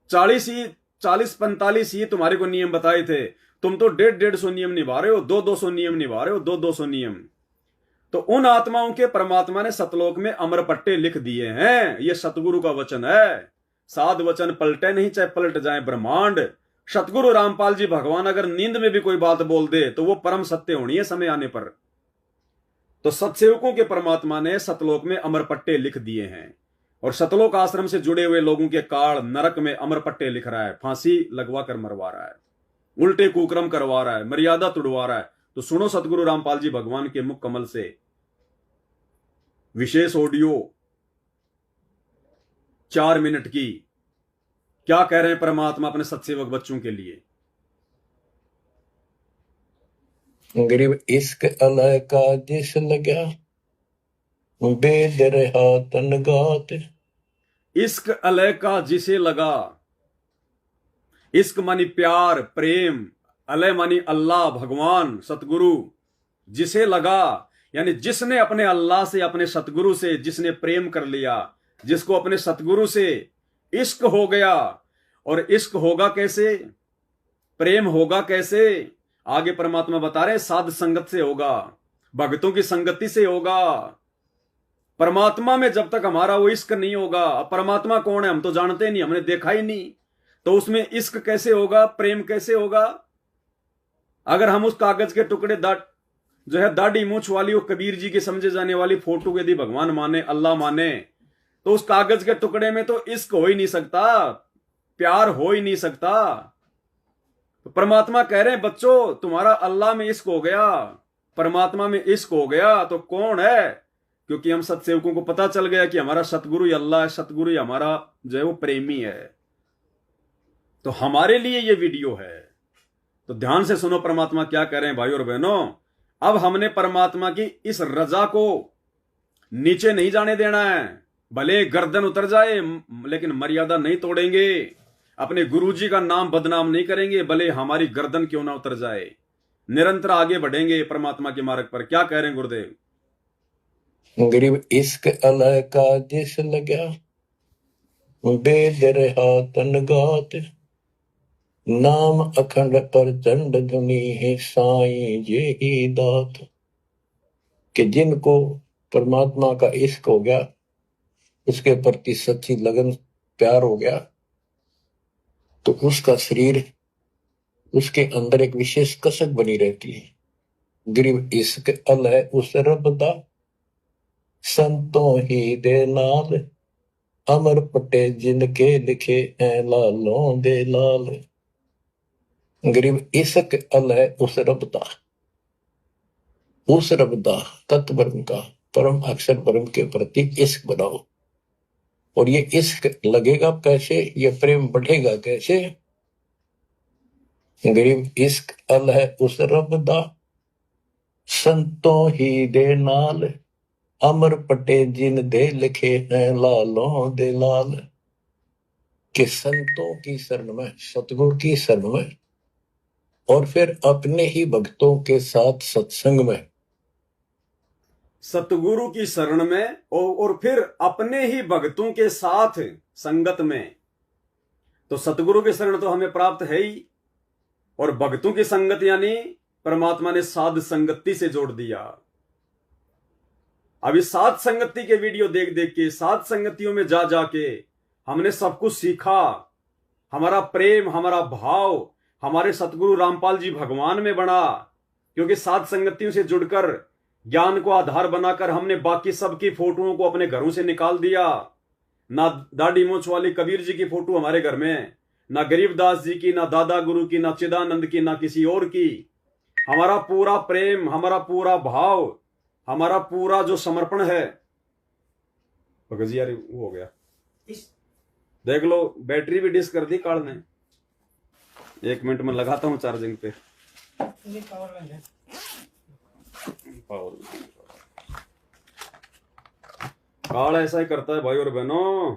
40-45 ही तुम्हारे को नियम बताए थे, तुम तो 150 नियम निभा रहे हो, 200 नियम निभा रहे हो, 200 नियम। तो उन आत्माओं के परमात्मा ने सतलोक में अमर पट्टे लिख दिए हैं। ये सतगुरु का वचन है, साध वचन पलटे नहीं, चाहे पलट जाए ब्रह्मांड। सतगुरु रामपाल जी भगवान अगर नींद में भी कोई बात बोल दे तो वो परम सत्य होनी है समय आने पर। तो सत्सेवकों के परमात्मा ने सतलोक में अमर पट्टे लिख दिए हैं। और सतलोक आश्रम से जुड़े हुए लोगों के काल नरक में अमर पट्टे लिख रहा है, फांसी लगवा कर मरवा रहा है, उल्टे कुक्रम करवा रहा है, मर्यादा तुड़वा रहा है। तो सुनो सतगुरु रामपाल जी भगवान के मुख कमल से विशेष ऑडियो 4 मिनट की, क्या कह रहे हैं परमात्मा अपने सत्सेवक बच्चों के लिए। गरीब इश्क अलय का जिस लगा बेद रहा तन गात। इश्क अलय का जिसे लगा, इश्क मानी प्यार प्रेम, अलय मानी अल्लाह भगवान सतगुरु, जिसे लगा यानी जिसने अपने अल्लाह से अपने सतगुरु से जिसने प्रेम कर लिया, जिसको अपने सतगुरु से इश्क हो गया। और इश्क होगा कैसे, प्रेम होगा कैसे, आगे परमात्मा बता रहे साध संगत से होगा, भक्तों की संगति से होगा। परमात्मा में जब तक हमारा वो इश्क नहीं होगा, अब परमात्मा कौन है हम तो जानते नहीं, हमने देखा ही नहीं, तो उसमें इश्क कैसे होगा, प्रेम कैसे होगा। अगर हम उस कागज के टुकड़े जो है दाढ़ी मूछ वाली वो कबीर जी की समझे जाने वाली फोटो यदि भगवान माने अल्लाह माने, तो उस कागज के टुकड़े में तो इश्क हो ही नहीं सकता, प्यार हो ही नहीं सकता। तो परमात्मा कह रहे हैं बच्चों तुम्हारा अल्लाह में इश्क हो गया, परमात्मा में इश्क हो गया, तो कौन है, क्योंकि हम सत्सेवकों को पता चल गया कि हमारा सतगुरु ही अल्लाह है, सतगुरु ही हमारा जो है वो प्रेमी है। तो हमारे लिए ये वीडियो है, तो ध्यान से सुनो परमात्मा क्या कह रहे हैं भाई और बहनों। अब हमने परमात्मा की इस रजा को नीचे नहीं जाने देना है, भले गर्दन उतर जाए लेकिन मर्यादा नहीं तोड़ेंगे, अपने गुरुजी का नाम बदनाम नहीं करेंगे, भले हमारी गर्दन क्यों ना उतर जाए, निरंतर आगे बढ़ेंगे परमात्मा के मार्ग पर। क्या कह रहे हैं गुरुदेव। गरीब इश्क अलय का जिस लगा बेद रहा तन गात। नाम अखंड पर चंड धुनी है साईं जे ही दात। कि जिनको परमात्मा का इश्क हो गया, उसके प्रति सच्ची लगन प्यार हो गया, तो उसका शरीर उसके अंदर एक विशेष कसक बनी रहती है। गरीब इश्क अलय उस रब दा संतों ही दे नाल। अमर पटे जिनके लिखे हैं लालों दे लाल। गरीब इश्क अलय उस रब दा, उस रब दा तत्व ब्रह्म का परम अक्षर ब्रह्म के प्रति इश्क बनाओ। और ये इश्क लगेगा कैसे, ये प्रेम बढ़ेगा कैसे। गरीब इश्क अलय उस रब दा संतों ही दे नाल। अमर पटे जिन दे लिखे हैं लालों दे लाल। कि संतों की शरण में, सतगुरु की शरण में, और फिर अपने ही भक्तों के साथ सत्संग में। सतगुरु की शरण में और फिर अपने ही भक्तों के साथ संगत में। तो सतगुरु की शरण तो हमें प्राप्त है ही, और भक्तों की संगत यानी परमात्मा ने साध संगति से जोड़ दिया। अभी साध संगति के वीडियो देख देख के, साध संगतियों में जा जाके हमने सब कुछ सीखा। हमारा प्रेम, हमारा भाव हमारे सतगुरु रामपाल जी भगवान में बढ़ा, क्योंकि साध संगतियों से जुड़कर ज्ञान को आधार बनाकर हमने बाकी सबकी फोटोओं को अपने घरों से निकाल दिया। ना दाढ़ी मूछ वाली कबीर जी की फोटो हमारे घर में, ना गरीबदास जी की, ना दादा गुरु की, ना चिदानंद की, ना किसी और की। हमारा पूरा प्रेम, हमारा पूरा भाव, हमारा पूरा जो समर्पण है। भगत जी यार वो हो गया, देख लो बैटरी भी डिस कर दी काल ने। 1 मिनट में लगाता हूं चार्जिंग पे। पावर काल ऐसा ही करता है भाई और बहनों।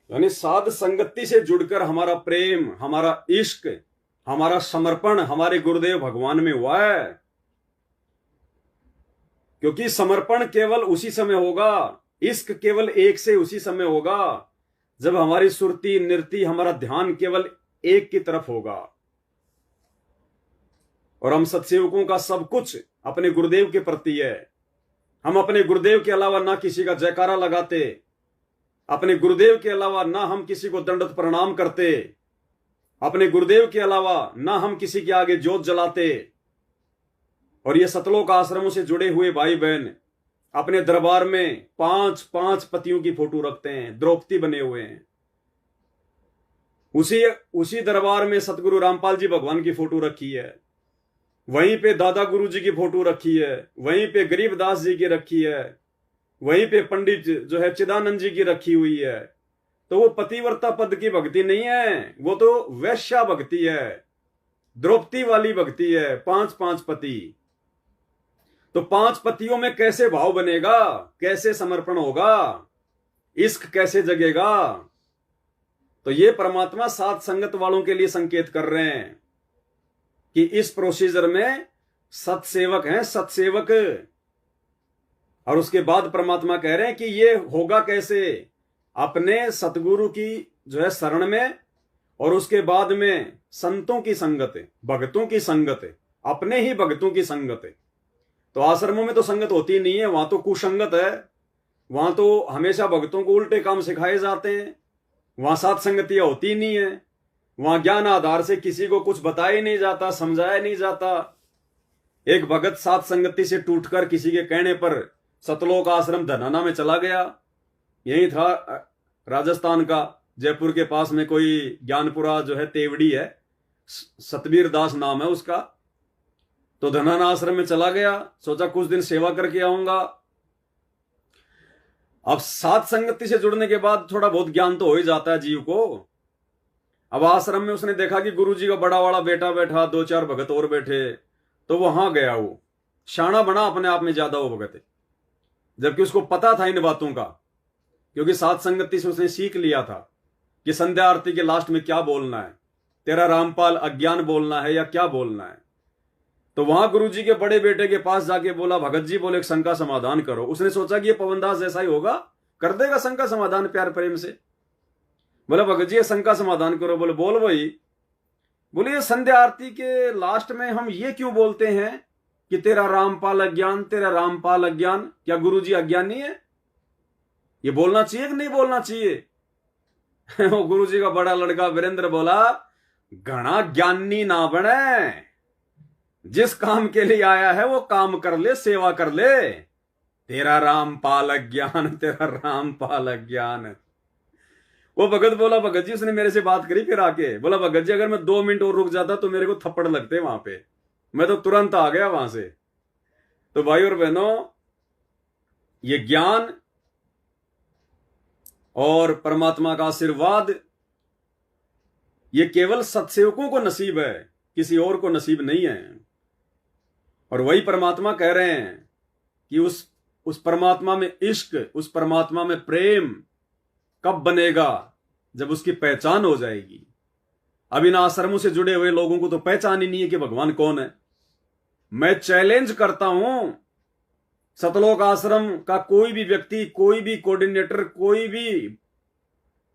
यानी साध संगति से जुड़कर हमारा प्रेम, हमारा इश्क, हमारा समर्पण हमारे गुरुदेव भगवान में हुआ है। क्योंकि समर्पण केवल उसी समय होगा, इश्क केवल एक से उसी समय होगा जब हमारी सुरती नृत्य, हमारा ध्यान केवल एक की तरफ होगा। और हम सत्सेवकों का सब कुछ अपने गुरुदेव के प्रति है। हम अपने गुरुदेव के अलावा ना किसी का जयकारा लगाते, अपने गुरुदेव के अलावा ना हम किसी को दंडवत प्रणाम करते, अपने गुरुदेव के अलावा ना हम किसी के आगे जोत जलाते। और ये सतलोक आश्रमों से जुड़े हुए भाई बहन अपने दरबार में 5-5 पतियों की फोटो रखते हैं, द्रौपदी बने हुए हैं। उसी दरबार में सतगुरु रामपाल जी भगवान की फोटो रखी है, वहीं पे दादा गुरु जी की फोटो रखी है, वहीं पे गरीबदास जी की रखी है, वहीं पे पंडित जो है चिदानंद जी की रखी हुई है। तो वो पतिव्रता पद की भक्ति नहीं है, वो तो वैश्या भक्ति है, द्रौपदी वाली भक्ति है। 5-5 पति, तो 5 पतियों में कैसे भाव बनेगा, कैसे समर्पण होगा, इश्क कैसे जगेगा? तो ये परमात्मा साथ संगत वालों के लिए संकेत कर रहे हैं कि इस प्रोसीजर में सत्सेवक हैं, सत्सेवक। और उसके बाद परमात्मा कह रहे हैं कि ये होगा कैसे, अपने सतगुरु की जो है शरण में, और उसके बाद में संतों की संगत, भक्तों की संगत, अपने ही भक्तों की संगत। तो आश्रमों में तो संगत होती नहीं है, वहां तो कुसंगत है, वहां तो हमेशा भक्तों को उल्टे काम सिखाए जाते हैं, वहां सात संगतियां होती नहीं है, वहां ज्ञान आधार से किसी को कुछ बताया नहीं जाता, समझाया नहीं जाता। एक भगत सात संगति से टूटकर किसी के कहने पर सतलोक आश्रम धनाना में चला गया, यही था राजस्थान का, जयपुर के पास में कोई ज्ञानपुरा जो है तेवड़ी है, सतबीर दास नाम है उसका। तो धनाना आश्रम में चला गया, सोचा कुछ दिन सेवा करके आऊंगा। अब सात संगति से जुड़ने के बाद थोड़ा बहुत ज्ञान तो हो ही जाता है जीव को। अब आश्रम में उसने देखा कि गुरुजी का बड़ा वाला बेटा बैठा, 2-4 भगत और बैठे, तो वहां गया, वो शाना बना अपने आप में ज्यादा वो भगत, जबकि उसको पता था इन बातों का, क्योंकि सात संगति से उसने सीख लिया था कि संध्या आरती के लास्ट में क्या बोलना है, तेरा रामपाल अज्ञान बोलना है या क्या बोलना है। तो वहां गुरुजी के बड़े बेटे के पास जाके बोला, भगत जी बोले एक शंका समाधान करो। उसने सोचा कि ये पवनदास जैसा ही होगा, कर देगा शंका समाधान प्यार प्रेम से। बोला भगत जी ये शंका समाधान करो। बोले बोल भाई। बोले ये संध्या आरती के लास्ट में हम ये क्यों बोलते हैं कि तेरा रामपाल अज्ञान, तेरा रामपाल अज्ञान, क्या गुरुजी अज्ञानी है? ये बोलना चाहिए कि नहीं बोलना चाहिए? वो गुरुजी का बड़ा लड़का वीरेंद्र बोला, घना ज्ञानी ना बने, जिस काम के लिए आया है वो काम कर ले, सेवा कर ले। तेरा रामपाल अज्ञान, तेरा रामपाल अज्ञान। वो भगत बोला, भगत जी उसने मेरे से बात करी, फिर आके बोला, भगत जी अगर मैं 2 मिनट और रुक जाता तो मेरे को थप्पड़ लगते वहां पे, मैं तो तुरंत आ गया वहां से। तो भाई और बहनों, ये ज्ञान और परमात्मा का आशीर्वाद ये केवल सत्सेवकों को नसीब है, किसी और को नसीब नहीं है। और वही परमात्मा कह रहे हैं कि उस परमात्मा में इश्क, उस परमात्मा में प्रेम कब बनेगा? जब उसकी पहचान हो जाएगी। अब इन आश्रमों से जुड़े हुए लोगों को तो पहचान ही नहीं है कि भगवान कौन है। मैं चैलेंज करता हूं, सतलोक आश्रम का कोई भी व्यक्ति, कोई भी कोऑर्डिनेटर, कोई भी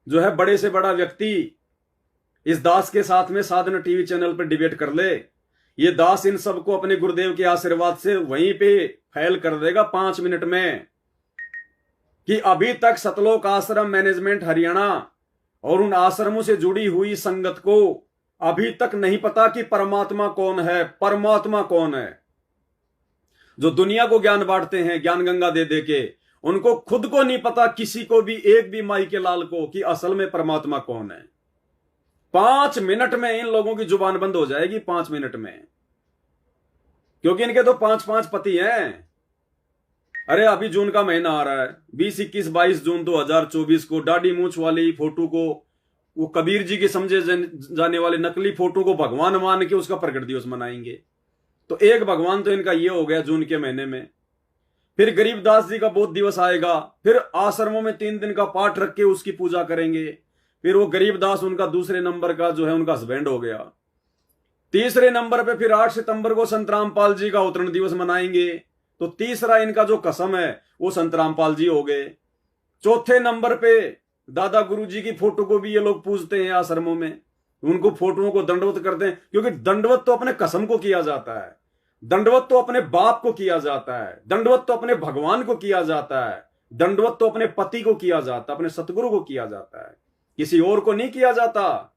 जो है बड़े से बड़ा व्यक्ति इस दास के साथ में साधना टीवी चैनल पर डिबेट कर ले। ये दास इन सबको अपने गुरुदेव के आशीर्वाद से वहीं पे फैल कर देगा 5 मिनट में कि अभी तक सतलोक आश्रम मैनेजमेंट हरियाणा और उन आश्रमों से जुड़ी हुई संगत को अभी तक नहीं पता कि परमात्मा कौन है, परमात्मा कौन है। जो दुनिया को ज्ञान बांटते हैं ज्ञान गंगा दे दे के, उनको खुद को नहीं पता, किसी को भी, एक भी माई के लाल को, कि असल में परमात्मा कौन है। 5 मिनट में इन लोगों की जुबान बंद हो जाएगी, 5 मिनट में, क्योंकि इनके तो 5-5 पति हैं। अरे अभी जून का महीना आ रहा है, 20, 21, 22 जून 2024 को दाढ़ी मूंछ वाली फोटो को, वो कबीर जी के समझे जाने वाले नकली फोटो को भगवान मान के उसका प्रकट दिवस मनाएंगे। तो एक भगवान तो इनका ये हो गया जून के महीने में। फिर गरीबदास जी का बोध दिवस आएगा, फिर आश्रमों में 3 दिन का पाठ रख के उसकी पूजा करेंगे। फिर वो गरीबदास उनका दूसरे नंबर का जो है उनका हस्बैंड हो गया। तीसरे नंबर पे फिर 8 सितंबर को संत रामपाल जी का अवतरण दिवस मनाएंगे। तो तीसरा इनका जो कसम है वो संत रामपाल जी हो गए। चौथे नंबर पे दादा गुरु जी की फोटो को भी ये लोग पूजते हैं आश्रमों में, उनको फोटोओं को दंडवत करते हैं, क्योंकि दंडवत तो अपने कसम को किया जाता है, दंडवत तो अपने बाप को किया जाता है, दंडवत तो अपने भगवान को किया जाता है, दंडवत तो अपने पति को किया जाता है, अपने सतगुरु को किया जाता है, किसी और को नहीं किया जाता।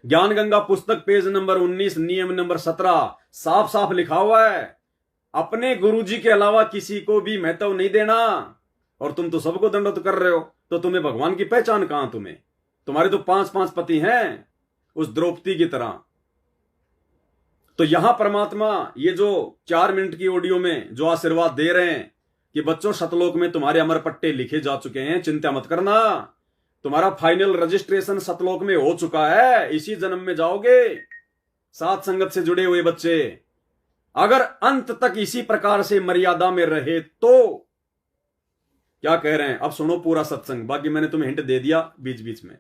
ज्ञान गंगा पुस्तक पेज नंबर 19 नियम नंबर 17 साफ साफ लिखा हुआ है, अपने गुरुजी के अलावा किसी को भी महत्व नहीं देना। और तुम तो सबको दंडवत कर रहे हो, तो तुम्हें भगवान की पहचान कहां? तुम्हारे तो 5-5 पति हैं उस द्रौपदी की तरह। तो यहां परमात्मा ये जो 4 मिनट की ऑडियो में जो आशीर्वाद दे रहे हैं कि बच्चों सतलोक में तुम्हारे अमर पट्टे लिखे जा चुके हैं, चिंता मत करना, तुम्हारा फाइनल रजिस्ट्रेशन सतलोक में हो चुका है, इसी जन्म में जाओगे। सात संगत से जुड़े हुए बच्चे अगर अंत तक इसी प्रकार से मर्यादा में रहे तो क्या कह रहे हैं, अब सुनो पूरा सत्संग, बाकी मैंने तुम्हें हिंट दे दिया बीच बीच में।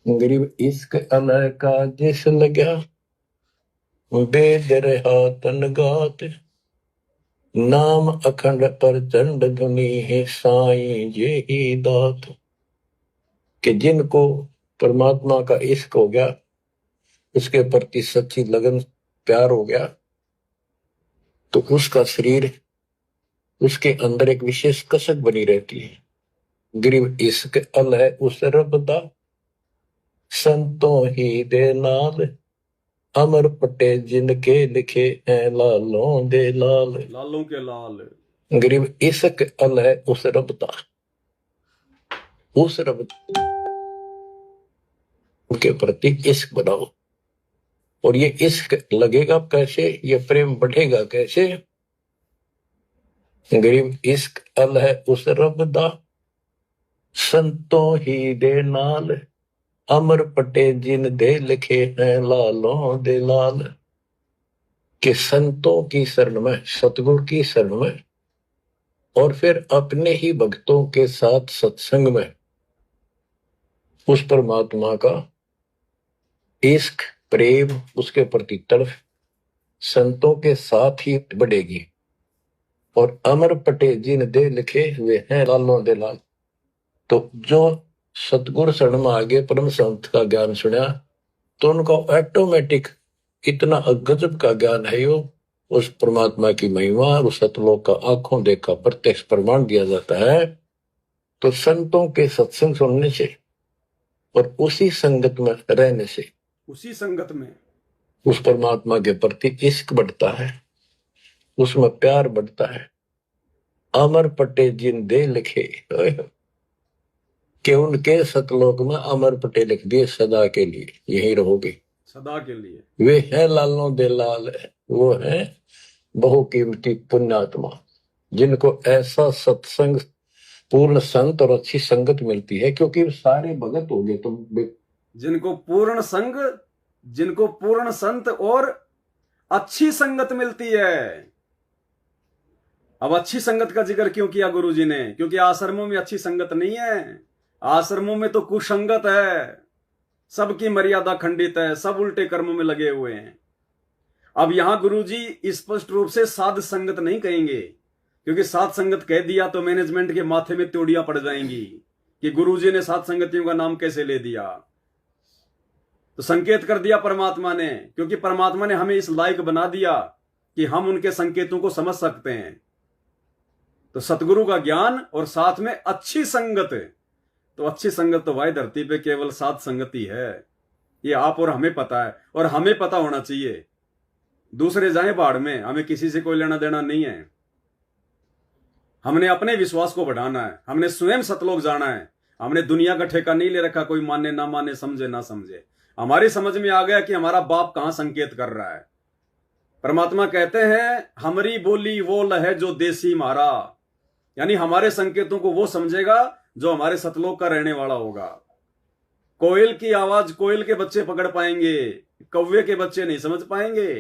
गरीब इश्क अलह का जिस लग्या वेद रहा तन गात, नाम अखंड प्रचंड धुनी है साईं ये ही दात। कि जिनको परमात्मा का इश्क हो गया, उसके प्रति सच्ची लगन प्यार हो गया, तो उसका शरीर, उसके अंदर एक विशेष कसक बनी रहती है। गरीब इश्क अलह उस रब दा, संतों ही दे नाल, अमर पटे जिनके लिखे हैं लालों दे लाल। लालों के लाल। गरीब इश्क अलह उस रब दा, उस रब के प्रति इश्क बनाओ। और ये इश्क लगेगा कैसे, ये प्रेम बढ़ेगा कैसे? गरीब इश्क अलह उस रब दा, संतों ही दे नाल, अमर पटे जिन दे लिखे हैं लालों दे लाल। के संतों की शरण में, सतगुरु की शरण में, और फिर अपने ही भक्तों के साथ सत्संग में उस परमात्मा का इश्क, प्रेम, उसके प्रति तड़फ संतों के साथ ही बढ़ेगी। और अमर पटे जिन दे लिखे हुए हैं लालों दे लाल। तो जो सतगुरु शरण में आगे परम संत का ज्ञान सुना, तो उनका ऑटोमेटिक इतना गजब का ज्ञान है, यो उस परमात्मा की महिमा, उस सतलोक का आंखों देखा प्रत्यक्ष प्रमाण दिया जाता है। तो संतों के सत्संग सुनने से और उसी संगत में रहने से, उसी संगत में उस परमात्मा के प्रति इश्क बढ़ता है, उसमें प्यार बढ़ता है। अमर पटे जिन दे लिखे, कि उनके सतलोक में अमर पटे लिख दिए सदा के लिए, यही रहोगे सदा के लिए। वे है लालों दे लाल, वो है बहुकीमती पुण्यात्मा, जिनको ऐसा सत्संग, पूर्ण संत और अच्छी संगत मिलती है। क्योंकि सारे भगत हो गए, तो जिनको पूर्ण संग, जिनको पूर्ण संत और अच्छी संगत मिलती है। अब अच्छी संगत का जिक्र क्यों किया गुरुजी ने? क्योंकि आश्रमों में अच्छी संगत नहीं है, आश्रमों में तो कुसंगत है, सबकी मर्यादा खंडित है, सब उल्टे कर्मों में लगे हुए हैं। अब यहां गुरुजी स्पष्ट रूप से साध संगत नहीं कहेंगे, क्योंकि साध संगत कह दिया तो मैनेजमेंट के माथे में त्योड़ियां पड़ जाएंगी कि गुरुजी ने साध संगतियों का नाम कैसे ले दिया। तो संकेत कर दिया परमात्मा ने, क्योंकि परमात्मा ने हमें इस लायक बना दिया कि हम उनके संकेतों को समझ सकते हैं। तो सतगुरु का ज्ञान और साथ में अच्छी संगत, तो अच्छी संगत तो भाई धरती पे केवल साध संगति है, ये आप और हमें पता है, और हमें पता होना चाहिए। दूसरे जाए बाढ़ में, हमें किसी से कोई लेना देना नहीं है। हमने अपने विश्वास को बढ़ाना है, हमने स्वयं सतलोक जाना है। हमने दुनिया का ठेका नहीं ले रखा, कोई माने ना माने, समझे ना समझे। हमारी समझ में आ गया कि हमारा बाप कहां संकेत कर रहा है। परमात्मा कहते हैं हमारी बोली वो लहे जो देसी मारा, यानी हमारे संकेतों को वो समझेगा जो हमारे सतलोक का रहने वाला होगा। कोयल की आवाज कोयल के बच्चे पकड़ पाएंगे, कौवे के बच्चे नहीं समझ पाएंगे।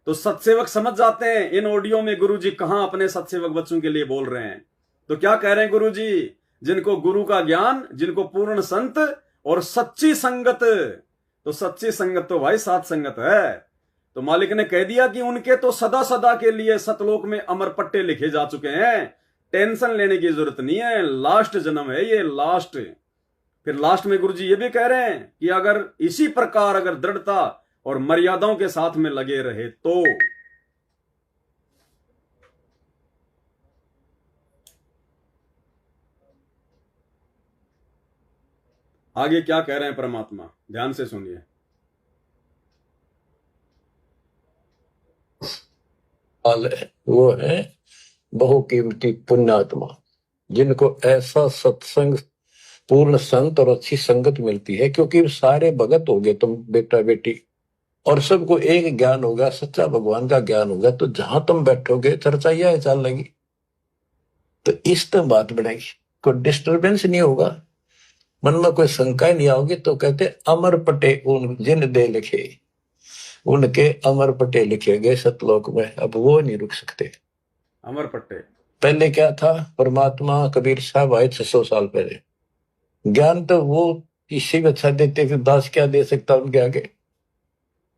तो सत्सेवक समझ जाते हैं इन ऑडियो में गुरुजी कहां अपने सत्सेवक बच्चों के लिए बोल रहे हैं। तो क्या कह रहे हैं गुरुजी? जिनको गुरु का ज्ञान, जिनको पूर्ण संत और सच्ची संगत, तो सच्ची संगत तो भाई साथ संगत है। तो मालिक ने कह दिया कि उनके तो सदा सदा के लिए सतलोक में अमर पट्टे लिखे जा चुके हैं, टेंशन लेने की जरूरत नहीं है। लास्ट जन्म है ये, लास्ट। फिर लास्ट में गुरुजी ये भी कह रहे हैं कि अगर इसी प्रकार अगर दृढ़ता और मर्यादाओं के साथ में लगे रहे तो आगे क्या कह रहे हैं परमात्मा, ध्यान से सुनिए। वो है बहुकीमती पुण्यात्मा, जिनको ऐसा सत्संग, पूर्ण संत और अच्छी संगत मिलती है, क्योंकि सारे भगत हो गए तुम बेटा बेटी, और सबको एक ज्ञान होगा, सच्चा भगवान का ज्ञान होगा, तो जहां तुम बैठोगे चर्चा यह चल लगी, तो इस तरह बात बढ़ेगी, कोई डिस्टर्बेंस नहीं होगा, मन में कोई शंका नहीं आओगी। तो कहते अमर पटे उन जिन दे लिखे, उनके अमर पटे लिखे गए सतलोक में, अब वो नहीं रुक सकते। अमर पट्टे पहले क्या था, परमात्मा कबीर साहब आए 600 साल पहले, ज्ञान तो वो किसी भी अच्छा देते थे, दास क्या दे सकता उनके आगे,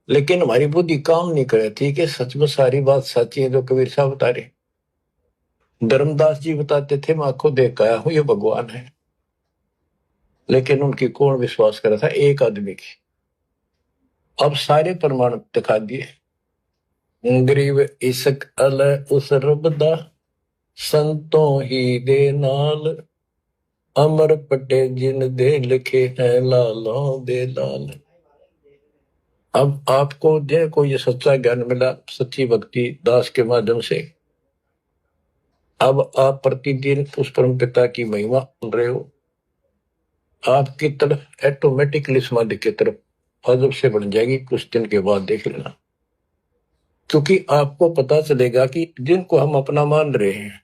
लेकिन हमारी बुद्धि काम नहीं करे। ठीक है, सच में सारी बात सच्ची है जो कबीर साहब बता रहे। धर्मदास जी बताते थे मैं आंखों देख आया हूं ये भगवान है, लेकिन उनकी कौन विश्वास करा था, एक आदमी की। अब सारे प्रमाण दिखा दिए, गरीब इश्क अल उस रब दा, संतों ही दे नाल, अमर पटे जिन दे लिखे हैं लालों दे लाल। अब आपको जिनको ये सच्चा ज्ञान मिला, सच्ची भक्ति दास के माध्यम से, अब आप प्रतिदिन उस परम पिता की महिमा सुन रहे हो, आपकी तरफ ऑटोमेटिकली समाधि की तरफ अजब से बढ़ जाएगी। कुछ दिन के बाद देख लेना, क्योंकि आपको पता चलेगा कि जिनको हम अपना मान रहे हैं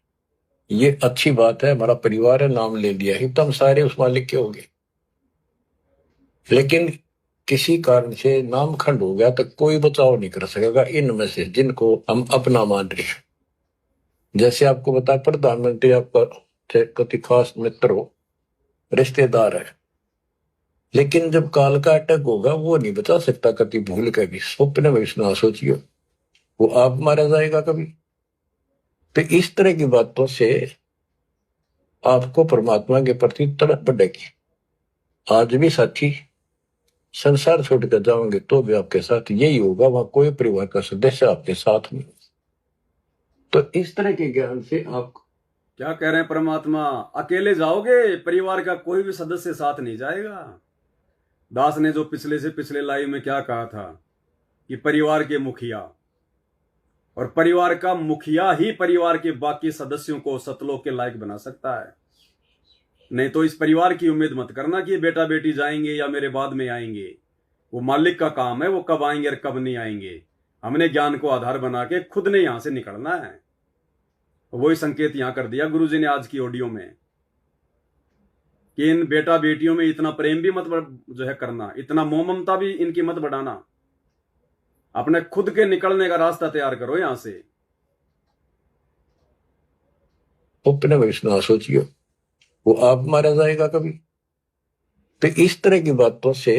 ये अच्छी बात है, हमारा परिवार है, नाम ले लिया ही तो हम सारे उस मालिक के होंगे, लेकिन किसी कारण से नाम खंड हो गया तो कोई बचाव नहीं कर सकेगा इनमें से जिनको हम अपना मान रहे हैं। जैसे आपको बता, प्रधानमंत्री आपका कति खास मित्र हो, रिश्तेदार है, लेकिन जब काल का अटैक होगा वो नहीं बचा सकता कति भूल के भी, स्वप्न में भी ना सोचिए, वो आप मारा जाएगा कभी। तो इस तरह की बातों से आपको परमात्मा के प्रति तड़प बढ़ेगी। आज भी साथी संसार छोड़कर जाओगे तो भी आपके साथ यही होगा, वहां कोई परिवार का सदस्य आपके साथ नहीं। तो इस तरह के ज्ञान से आप क्या कह रहे हैं परमात्मा, अकेले जाओगे, परिवार का कोई भी सदस्य साथ नहीं जाएगा। दास ने जो पिछले से पिछले लाइव में क्या कहा था कि परिवार के मुखिया, और परिवार का मुखिया ही परिवार के बाकी सदस्यों को सतलोक के लायक बना सकता है। नहीं तो इस परिवार की उम्मीद मत करना कि बेटा बेटी जाएंगे या मेरे बाद में आएंगे, वो मालिक का काम है, वो कब आएंगे और कब नहीं आएंगे। हमने ज्ञान को आधार बना के खुद ने यहां से निकलना है। वही संकेत यहां कर दिया गुरुजी ने आज की ऑडियो में कि इन बेटा बेटियों में इतना प्रेम भी मत जो है करना, इतना मोह ममता भी इनकी मत बढ़ाना, अपने खुद के निकलने का रास्ता तैयार करो यहां से। अपने भविष्य ना सोचिए, वो आप मारा जाएगा कभी। तो इस तरह की बातों से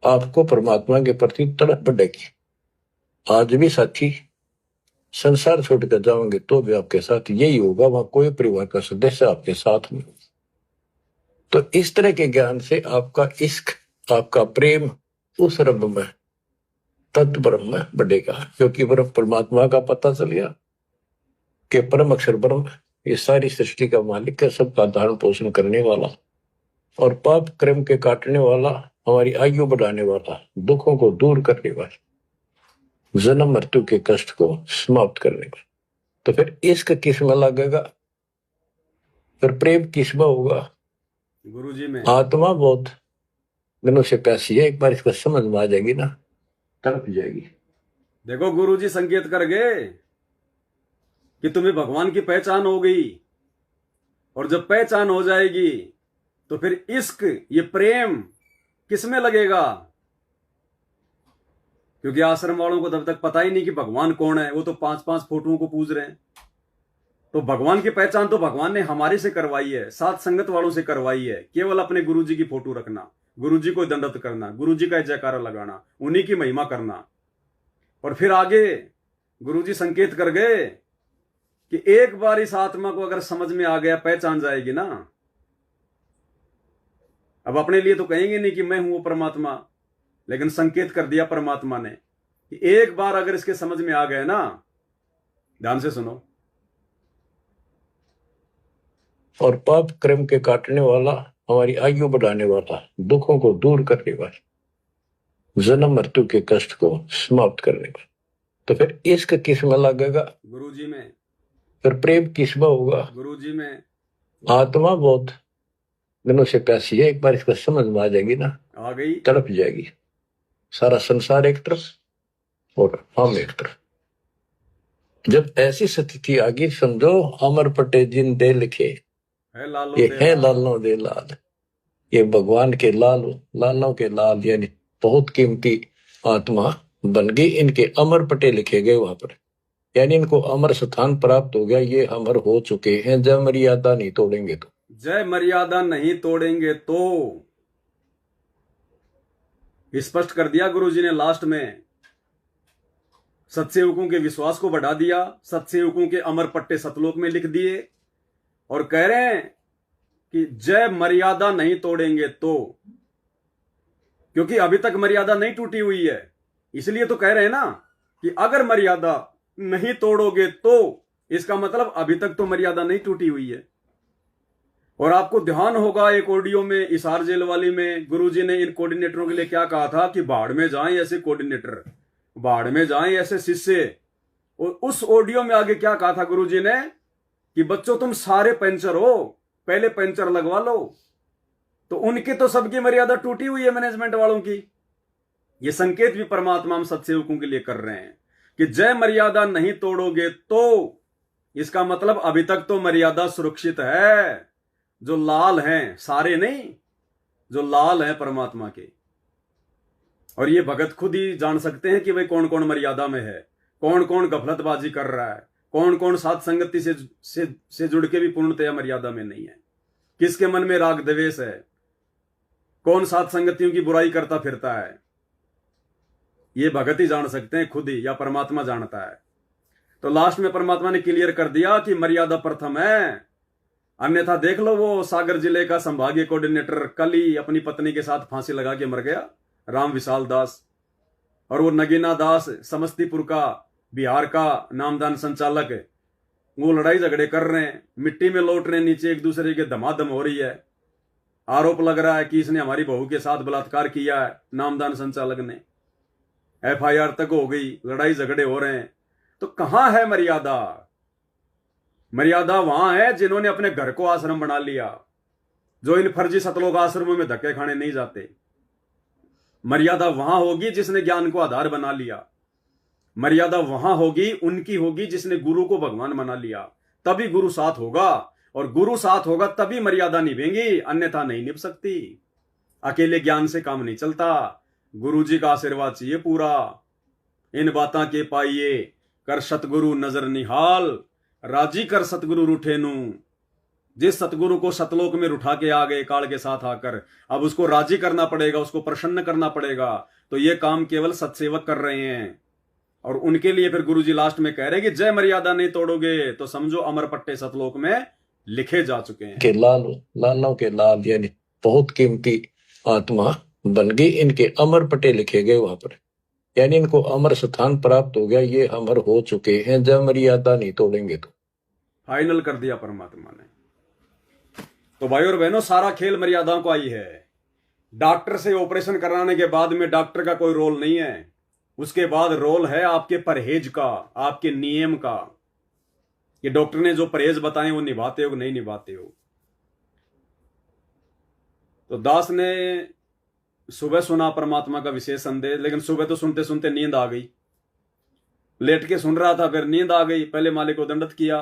आपको परमात्मा के प्रति तड़प बढ़ेगी। आज भी साथी संसार छोड़कर जाओगे तो भी आपके साथ यही होगा, वहां कोई परिवार का सदस्य आपके साथ नहीं। तो इस तरह के ज्ञान से आपका इश्क, आपका प्रेम उस रब में, तत्व ब्रह्म में बढ़ेगा, क्योंकि ब्रह्म परमात्मा का पता चल गया कि परम अक्षर ब्रह्म ये सारी सृष्टि का मालिक है, सबका धारण पोषण करने वाला और पाप कर्म के काटने वाला, हमारी आयु बढ़ाने वाला, दुखों को दूर करने वाला, जन्म मृत्यु के कष्ट को समाप्त करने वाला। तो फिर इश्क किसमें लगेगा, फिर प्रेम किसमें होगा? गुरुजी में। आत्मा बहुत दिनों से प्यासी है, एक बार इसको समझ में आ जाएगी ना, तड़प जाएगी। देखो गुरुजी संकेत कर गए कि तुम्हें भगवान की पहचान हो गई, और जब पहचान हो जाएगी तो फिर इश्क, ये प्रेम किसमें लगेगा? क्योंकि आश्रम वालों को तब तक पता ही नहीं कि भगवान कौन है, वो तो 5-5 फोटोओं को पूज रहे हैं। तो भगवान की पहचान तो भगवान ने हमारे से करवाई है, साथ संगत वालों से करवाई है। केवल अपने गुरुजी की फोटो रखना, गुरुजी को दंडवत करना, गुरुजी का जयकारा लगाना, उन्हीं की महिमा करना। और फिर आगे गुरुजी संकेत कर गए कि एक बार इस आत्मा को अगर समझ में आ गया, पहचान जाएगी ना, अब अपने लिए तो कहेंगे नहीं कि मैं हूं वो परमात्मा, लेकिन संकेत कर दिया परमात्मा ने कि एक बार अगर इसके समझ में आ गए ना, ध्यान से सुनो, और पाप कर्म के काटने वाला, हमारी आयु बढ़ाने वाला, दुखों को दूर करने वाला, जन्म मृत्यु के कष्ट को समाप्त करने वाला। तो फिर इश्क किसमें लगेगा? गुरुजी में। फिर प्रेम किसमें होगा? गुरुजी में। आत्मा बहुत दिनों से प्यासी है, एक बार इसका समझ में आ जाएगी ना, आ गई, तड़प जाएगी। सारा संसार एक तरफ और हम एक तरफ। जब ऐसी स्थिति आ गई, समझो अमर पटे जिन दे लिखे, है लालो ये दे है लाल। लालों दे लाल, ये भगवान के लाल, लालों के लाल, यानी बहुत कीमती आत्मा बन गई। इनके अमर पटे लिखे गए वहां पर, यानी इनको अमर स्थान प्राप्त हो गया। ये अमर हो चुके हैं, जब मर्यादा नहीं तोड़ेंगे तो। जय मर्यादा नहीं तोड़ेंगे तो स्पष्ट कर दिया गुरुजी ने लास्ट में। सत्सेवकों के विश्वास को बढ़ा दिया, सत्सेवकों के अमर पट्टे सतलोक में लिख दिए और कह रहे हैं कि जय मर्यादा नहीं तोड़ेंगे तो, क्योंकि अभी तक मर्यादा नहीं टूटी हुई है। इसलिए तो कह रहे हैं ना कि अगर मर्यादा नहीं तोड़ोगे तो, इसका मतलब अभी तक तो मर्यादा नहीं टूटी हुई है। और आपको ध्यान होगा एक ऑडियो में इसार जेल वाली में गुरुजी ने इन कोऑर्डिनेटरों के लिए क्या कहा था कि बाढ़ में जाएं ऐसे कोऑर्डिनेटर, बाढ़ में जाएं ऐसे शिष्य। और उस ऑडियो में आगे क्या कहा था गुरुजी ने कि बच्चों तुम सारे पंचर हो, पहले पंचर लगवा लो। तो उनकी तो सबकी मर्यादा टूटी हुई है, मैनेजमेंट वालों की। ये संकेत भी परमात्मा हम सत्सेवकों के लिए कर रहे हैं कि जय मर्यादा नहीं तोड़ोगे तो, इसका मतलब अभी तक तो मर्यादा सुरक्षित है। जो लाल हैं, सारे नहीं, जो लाल हैं परमात्मा के। और ये भगत खुद ही जान सकते हैं कि भाई कौन कौन मर्यादा में है, कौन कौन गफलतबाजी कर रहा है, कौन कौन साथ संगति से जुड़ के भी पूर्णतया मर्यादा में नहीं है, किसके मन में राग द्वेष है, कौन साथ संगतियों की बुराई करता फिरता है। ये भगत ही जान सकते हैं खुद ही, या परमात्मा जानता है। तो लास्ट में परमात्मा ने क्लियर कर दिया कि मर्यादा प्रथम है, अन्यथा देख लो वो सागर जिले का संभागीय कोऑर्डिनेटर कल ही अपनी पत्नी के साथ फांसी लगा के मर गया, राम विशाल दास। और वो नगीना दास समस्तीपुर का, बिहार का नामदान संचालक, वो लड़ाई झगड़े कर रहे हैं, मिट्टी में लौट रहे हैं, नीचे एक दूसरे के धमाधम हो रही है। आरोप लग रहा है कि इसने हमारी बहू के साथ बलात्कार किया है, नामदान संचालक ने। FIR तक हो गई, लड़ाई झगड़े हो रहे हैं। तो कहां है मर्यादा? मर्यादा वहां है जिन्होंने अपने घर को आश्रम बना लिया, जो इन फर्जी सतलोक आश्रमों में धक्के खाने नहीं जाते। मर्यादा वहां होगी जिसने ज्ञान को आधार बना लिया। मर्यादा वहां होगी, उनकी होगी जिसने गुरु को भगवान बना लिया। तभी गुरु साथ होगा, और गुरु साथ होगा तभी मर्यादा निभेंगी, अन्यथा नहीं निभ सकती। अकेले ज्ञान से काम नहीं चलता, गुरु जी का आशीर्वाद चाहिए पूरा। इन बातां के पाइए कर सतगुरु नजर निहाल, राजी कर सतगुरु रूठेनु। जिस सतगुरु को सतलोक में उठा के आ गए काल के साथ आकर, अब उसको राजी करना पड़ेगा, उसको प्रसन्न करना पड़ेगा। तो ये काम केवल सत्सेवक कर रहे हैं। और उनके लिए फिर गुरुजी लास्ट में कह रहे हैं कि जय मर्यादा नहीं तोड़ोगे तो समझो अमर पट्टे सतलोक में लिखे जा चुके हैं। के लाल, लालों के लाल, यानी बहुत कीमती आत्मा बन गई। इनके अमर पटे लिखे गए वहां पर, यानी इनको अमर स्थान प्राप्त हो गया। ये अमर हो चुके हैं, जब मर्यादा नहीं तोड़ेंगे तो। फाइनल कर दिया परमात्मा ने। तो भाई और बहनों, सारा खेल मर्यादाओं को आई है। डॉक्टर से ऑपरेशन कराने के बाद में डॉक्टर का कोई रोल नहीं है, उसके बाद रोल है आपके परहेज का, आपके नियम का, कि डॉक्टर ने जो परहेज बताए वो निभाते हो कि नहीं निभाते हो। तो दास ने सुबह सुना परमात्मा का विशेष संदेश, लेकिन सुबह तो सुनते सुनते नींद आ गई। लेट के सुन रहा था, फिर नींद आ गई। पहले मालिक को दंडत किया,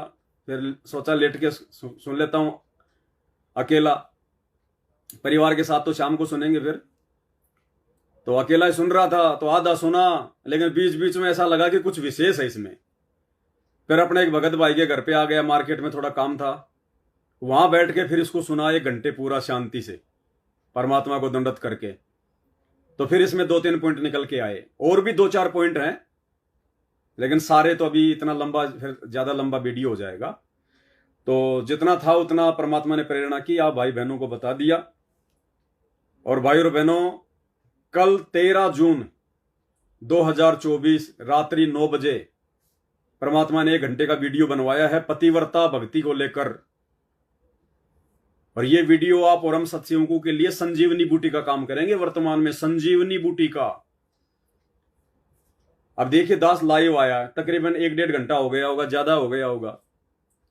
फिर सोचा लेट के सुन लेता हूं अकेला, परिवार के साथ तो शाम को सुनेंगे। फिर तो अकेला ही सुन रहा था, तो आधा सुना, लेकिन बीच बीच में ऐसा लगा कि कुछ विशेष है इसमें। फिर अपने एक भगत भाई के घर पे आ गया, मार्केट में थोड़ा काम था, वहां बैठ के फिर इसको सुना 1 घंटे पूरा शांति से, परमात्मा को दंडत करके। तो फिर इसमें 2-3 पॉइंट निकल के आए, और भी 2-4 पॉइंट हैं, लेकिन सारे तो अभी इतना लंबा, फिर ज्यादा लंबा वीडियो हो जाएगा। तो जितना था उतना परमात्मा ने प्रेरणा की, आप भाई बहनों को बता दिया। और भाई और बहनों, कल 13 जून 2024 रात्रि 9 बजे परमात्मा ने 1 घंटे का वीडियो बनवाया है पतिव्रता भक्ति को लेकर। और ये वीडियो आप और हम सत्संगों के लिए संजीवनी बूटी का काम करेंगे। वर्तमान में संजीवनी बूटी का अब देखिए दास लाइव आया, तकरीबन 1-1.5 घंटा हो गया होगा, ज्यादा हो गया होगा,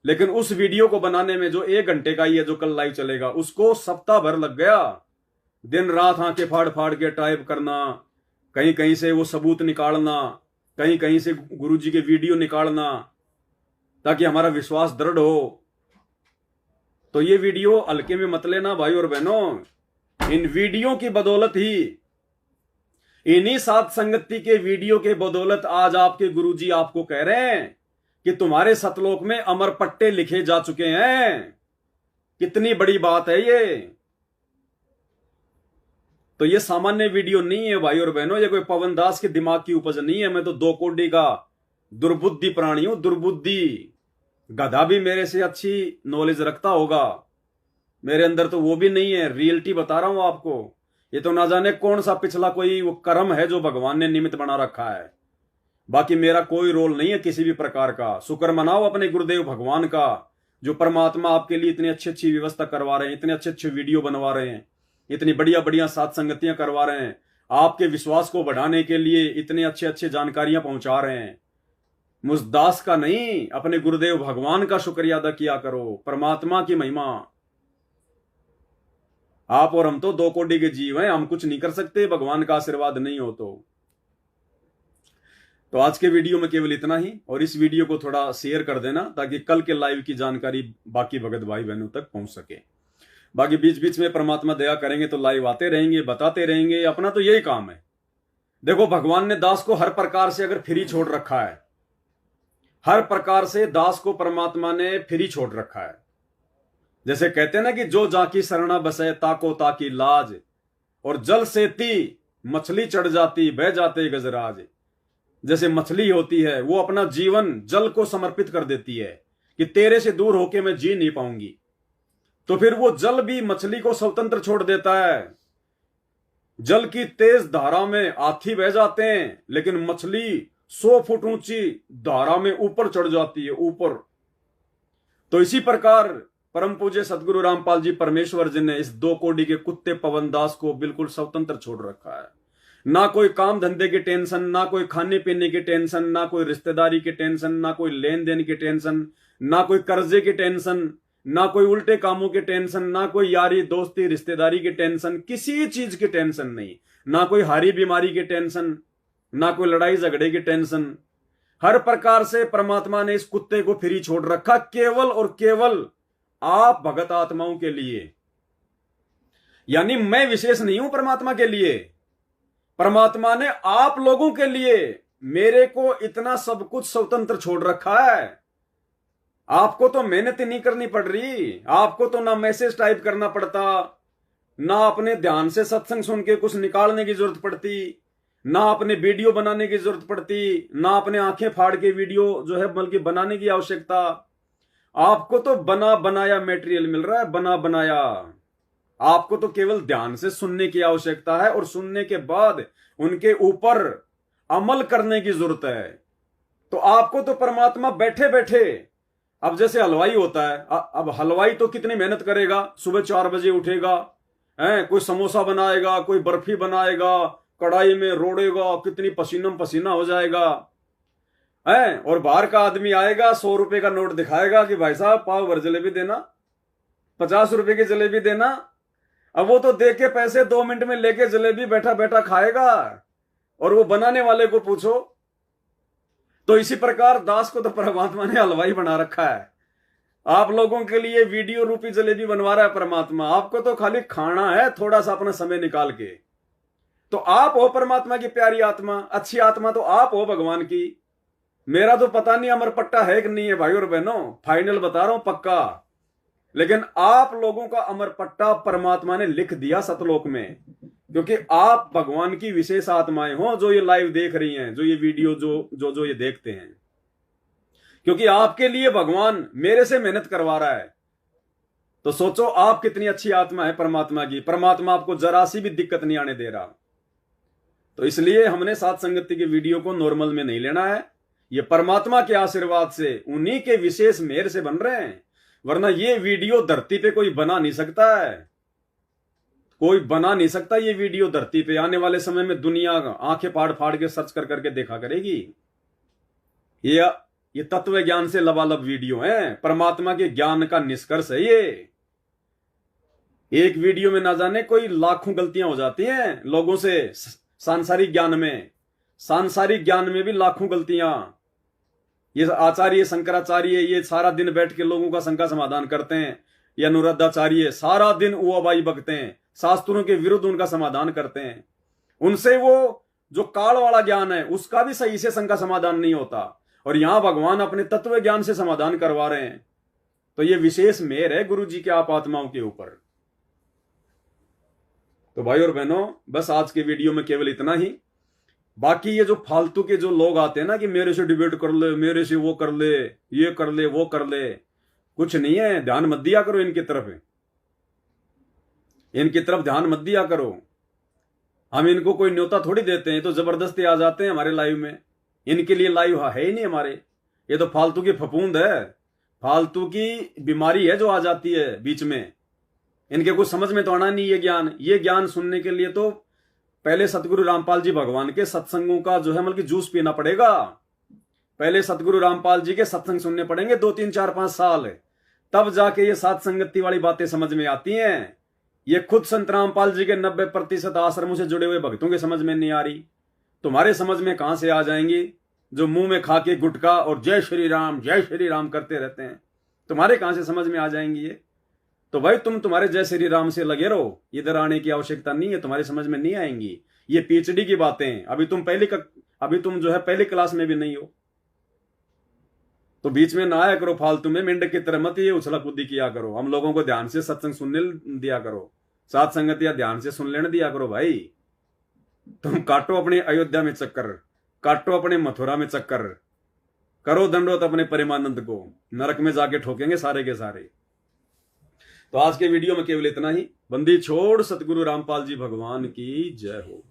लेकिन उस वीडियो को बनाने में जो 1 घंटे का ही है जो कल लाइव चलेगा, उसको सप्ताह भर लग गया। दिन रात आंखें फाड़ फाड़ के टाइप करना, कहीं कहीं से वो सबूत निकालना, कहीं कहीं से गुरुजी के वीडियो निकालना, ताकि हमारा विश्वास दृढ़ हो। तो ये वीडियो हल्के में मत लेना भाई और बहनों। इन वीडियो की बदौलत ही, इन्हीं सात संगति के वीडियो के बदौलत आज आपके गुरुजी आपको कह रहे हैं कि तुम्हारे सतलोक में अमर पट्टे लिखे जा चुके हैं। कितनी बड़ी बात है ये। तो ये सामान्य वीडियो नहीं है भाई और बहनों, ये कोई पवन दास के दिमाग की उपज नहीं है। मैं तो 2 कोड़ी का दुर्बुद्धि प्राणी हूं, दुर्बुद्धि। गधा भी मेरे से अच्छी नॉलेज रखता होगा, मेरे अंदर तो वो भी नहीं है। रियलिटी बता रहा हूं आपको। ये तो ना जाने कौन सा पिछला कोई वो कर्म है जो भगवान ने निमित्त बना रखा है। बाकी मेरा कोई रोल नहीं है किसी भी प्रकार का। शुक्र मनाओ अपने गुरुदेव भगवान का, जो परमात्मा आपके लिए इतनी अच्छी अच्छी व्यवस्था करवा रहे हैं, इतने अच्छे अच्छे वीडियो बनवा रहे हैं, इतनी बढ़िया बढ़िया सात संगतियां करवा रहे हैं, आपके विश्वास को बढ़ाने के लिए इतने अच्छे अच्छे जानकारियां पहुंचा रहे हैं। मुझ दास का नहीं, अपने गुरुदेव भगवान का शुक्रिया अदा किया करो। परमात्मा की महिमा। आप और हम तो 2 कोड़ी के जीव हैं, हम कुछ नहीं कर सकते भगवान का आशीर्वाद नहीं हो तो आज के वीडियो में केवल इतना ही, और इस वीडियो को थोड़ा शेयर कर देना ताकि कल के लाइव की जानकारी बाकी भगत भाई बहनों तक पहुंच सके। बाकी बीच बीच में परमात्मा दया करेंगे तो लाइव आते रहेंगे, बताते रहेंगे, अपना तो यही काम है। देखो भगवान ने दास को हर प्रकार से अगर फ्री छोड़ रखा है, हर प्रकार से दास को परमात्मा ने फ्री छोड़ रखा है। जैसे कहते हैं ना कि जो जाकी शरणा बसे ताको ताकी लाज, और जल सेती मछली चढ़ जाती बह जाते गजराज। जैसे मछली होती है वो अपना जीवन जल को समर्पित कर देती है कि तेरे से दूर होके मैं जी नहीं पाऊंगी, तो फिर वो जल भी मछली को स्वतंत्र छोड़ देता है। जल की तेज धारा में हाथी बह जाते हैं, लेकिन मछली 100 फुट ऊंची धारा में ऊपर चढ़ जाती है, ऊपर। तो इसी प्रकार परम पूज्य सदगुरु रामपाल जी परमेश्वर जी ने इस 2 कोड़ी के कुत्ते पवन दास को बिल्कुल स्वतंत्र छोड़ रखा है। ना कोई काम धंधे की टेंशन, ना कोई खाने पीने की टेंशन, ना कोई रिश्तेदारी की टेंशन, ना कोई लेन देन की टेंशन, ना कोई कर्जे की टेंशन, ना कोई उल्टे कामों की टेंशन, ना कोई यारी दोस्ती रिश्तेदारी की टेंशन, किसी चीज की टेंशन नहीं। ना कोई हारी बीमारी की टेंशन, ना कोई लड़ाई झगड़े की टेंशन। हर प्रकार से परमात्मा ने इस कुत्ते को फ्री छोड़ रखा, केवल और केवल आप भगत आत्माओं के लिए। यानी मैं विशेष नहीं हूं परमात्मा के लिए, परमात्मा ने आप लोगों के लिए मेरे को इतना सब कुछ स्वतंत्र छोड़ रखा है। आपको तो मेहनत ही नहीं करनी पड़ रही, आपको तो ना मैसेज टाइप करना पड़ता, ना अपने ध्यान से सत्संग सुन के कुछ निकालने की जरूरत पड़ती, ना अपने वीडियो बनाने की जरूरत पड़ती, ना अपने आंखें फाड़ के वीडियो जो है बल्कि बनाने की आवश्यकता। आपको तो बना बनाया मटेरियल मिल रहा है, बना बनाया। आपको तो केवल ध्यान से सुनने की आवश्यकता है, और सुनने के बाद उनके ऊपर अमल करने की जरूरत है। तो आपको तो परमात्मा बैठे बैठे, अब जैसे हलवाई होता है, अब हलवाई तो कितनी मेहनत करेगा, सुबह 4 बजे उठेगा, कोई समोसा बनाएगा, कोई बर्फी बनाएगा, कढ़ाई में रोड़ेगा, कितनी पसीना पसीना हो जाएगा, और बाहर का आदमी आएगा, 100 रुपए का नोट दिखाएगा कि भाई साहब पाव भर जलेबी देना, 50 रुपए की जलेबी देना। अब वो तो दे के पैसे 2 मिनट में लेके जलेबी बैठा बैठा खाएगा, और वो बनाने वाले को पूछो। तो इसी प्रकार दास को तो परमात्मा ने हलवाई बना रखा है। आप लोगों के लिए वीडियो रूपी जलेबी बनवा रहा है परमात्मा, आपको तो खाली खाना है थोड़ा सा अपना समय निकाल के। तो आप हो परमात्मा की प्यारी आत्मा, अच्छी आत्मा तो आप हो भगवान की। मेरा तो पता नहीं अमर पट्टा है कि नहीं है भाई और बहनों, फाइनल बता रहा हूं पक्का, लेकिन आप लोगों का अमर पट्टा परमात्मा ने लिख दिया सतलोक में, क्योंकि आप भगवान की विशेष आत्माएं हो जो ये लाइव देख रही हैं, जो ये वीडियो जो ये देखते हैं। क्योंकि आपके लिए भगवान मेरे से मेहनत करवा रहा है। तो सोचो आप कितनी अच्छी आत्मा है परमात्मा की। परमात्मा आपको जरा सी भी दिक्कत नहीं आने दे रहा। तो इसलिए हमने सात संगति के वीडियो को नॉर्मल में नहीं लेना है। ये परमात्मा के आशीर्वाद से, उन्हीं के विशेष मेहर से बन रहे हैं। वरना ये वीडियो धरती पे कोई बना नहीं सकता है, कोई बना नहीं सकता ये वीडियो धरती पे। आने वाले समय में दुनिया आंखें फाड़ फाड़ के सर्च कर करके देखा करेगी। ये तत्व ज्ञान से लबालब वीडियो है, परमात्मा के ज्ञान का निष्कर्ष है ये। एक वीडियो में ना जाने कोई लाखों गलतियां हो जाती हैं लोगों से। सांसारिक ज्ञान में भी लाखों गलतियां। ये आचार्य शंकराचार्य ये सारा दिन बैठ के लोगों का शंका समाधान करते हैं, ये अनुराधाचार्य सारा दिन उबाई बकते हैं, शास्त्रों के विरुद्ध उनका समाधान करते हैं। उनसे वो जो काल वाला ज्ञान है उसका भी सही से शंका समाधान नहीं होता, और यहां भगवान अपने तत्व ज्ञान से समाधान करवा रहे हैं। तो ये विशेष मेहर है गुरु जी के आप आत्माओं के ऊपर। तो भाई और बहनों, बस आज के वीडियो में केवल इतना ही। बाकी ये जो फालतू के जो लोग आते हैं ना कि मेरे से डिबेट कर ले, मेरे से वो कर ले, ये कर ले, वो कर ले, कुछ नहीं है। ध्यान मत दिया करो इनकी तरफ ध्यान मत दिया करो। हम इनको कोई न्योता थोड़ी देते हैं, तो जबरदस्ती आ जाते हैं हमारे लाइव में। इनके लिए लाइव है ही नहीं हमारे। ये तो फालतू की फफूंद है, फालतू की बीमारी है जो आ जाती है बीच में। इनके कुछ समझ में तो आना नहीं ये ज्ञान सुनने के लिए तो पहले सतगुरु रामपाल जी भगवान के सत्संगों का जो है मतलब जूस पीना पड़ेगा। पहले सतगुरु रामपाल जी के सत्संग सुनने पड़ेंगे 2, 3, 4, 5 साल, तब जाके ये सात संगति वाली बातें समझ में आती हैं। ये खुद संत रामपाल जी के 90% आश्रमों से जुड़े हुए भक्तों के समझ में नहीं आ रही, तुम्हारे समझ में कहां से आ जाएंगी? जो मुंह में खा के गुटखा और जय श्री राम करते रहते हैं, तुम्हारे कहां से समझ में आ जाएंगी ये? तो भाई तुम्हारे जय श्री राम से लगे रहो, इधर आने की आवश्यकता नहीं है, तुम्हारी समझ में नहीं आएंगी। ये पीएचडी की बातें, अभी तुम जो है पहली क्लास में भी नहीं हो, तो बीच में ना आया करो फालतू में मेंढक की तरह मत ये उछला कूदी किया करो। हम लोगों को ध्यान से सत्संग सुनने दिया करो, सात संगतियां ध्यान से सुन लेने दिया करो। भाई तुम काटो अपने अयोध्या में चक्कर, काटो अपने मथुरा में चक्कर, करो दंडोत अपने परमानंद को, नरक में जाके ठोकेंगे सारे के सारे। तो आज के वीडियो में केवल इतना ही। बंदी छोड़ सतगुरु रामपाल जी भगवान की जय हो।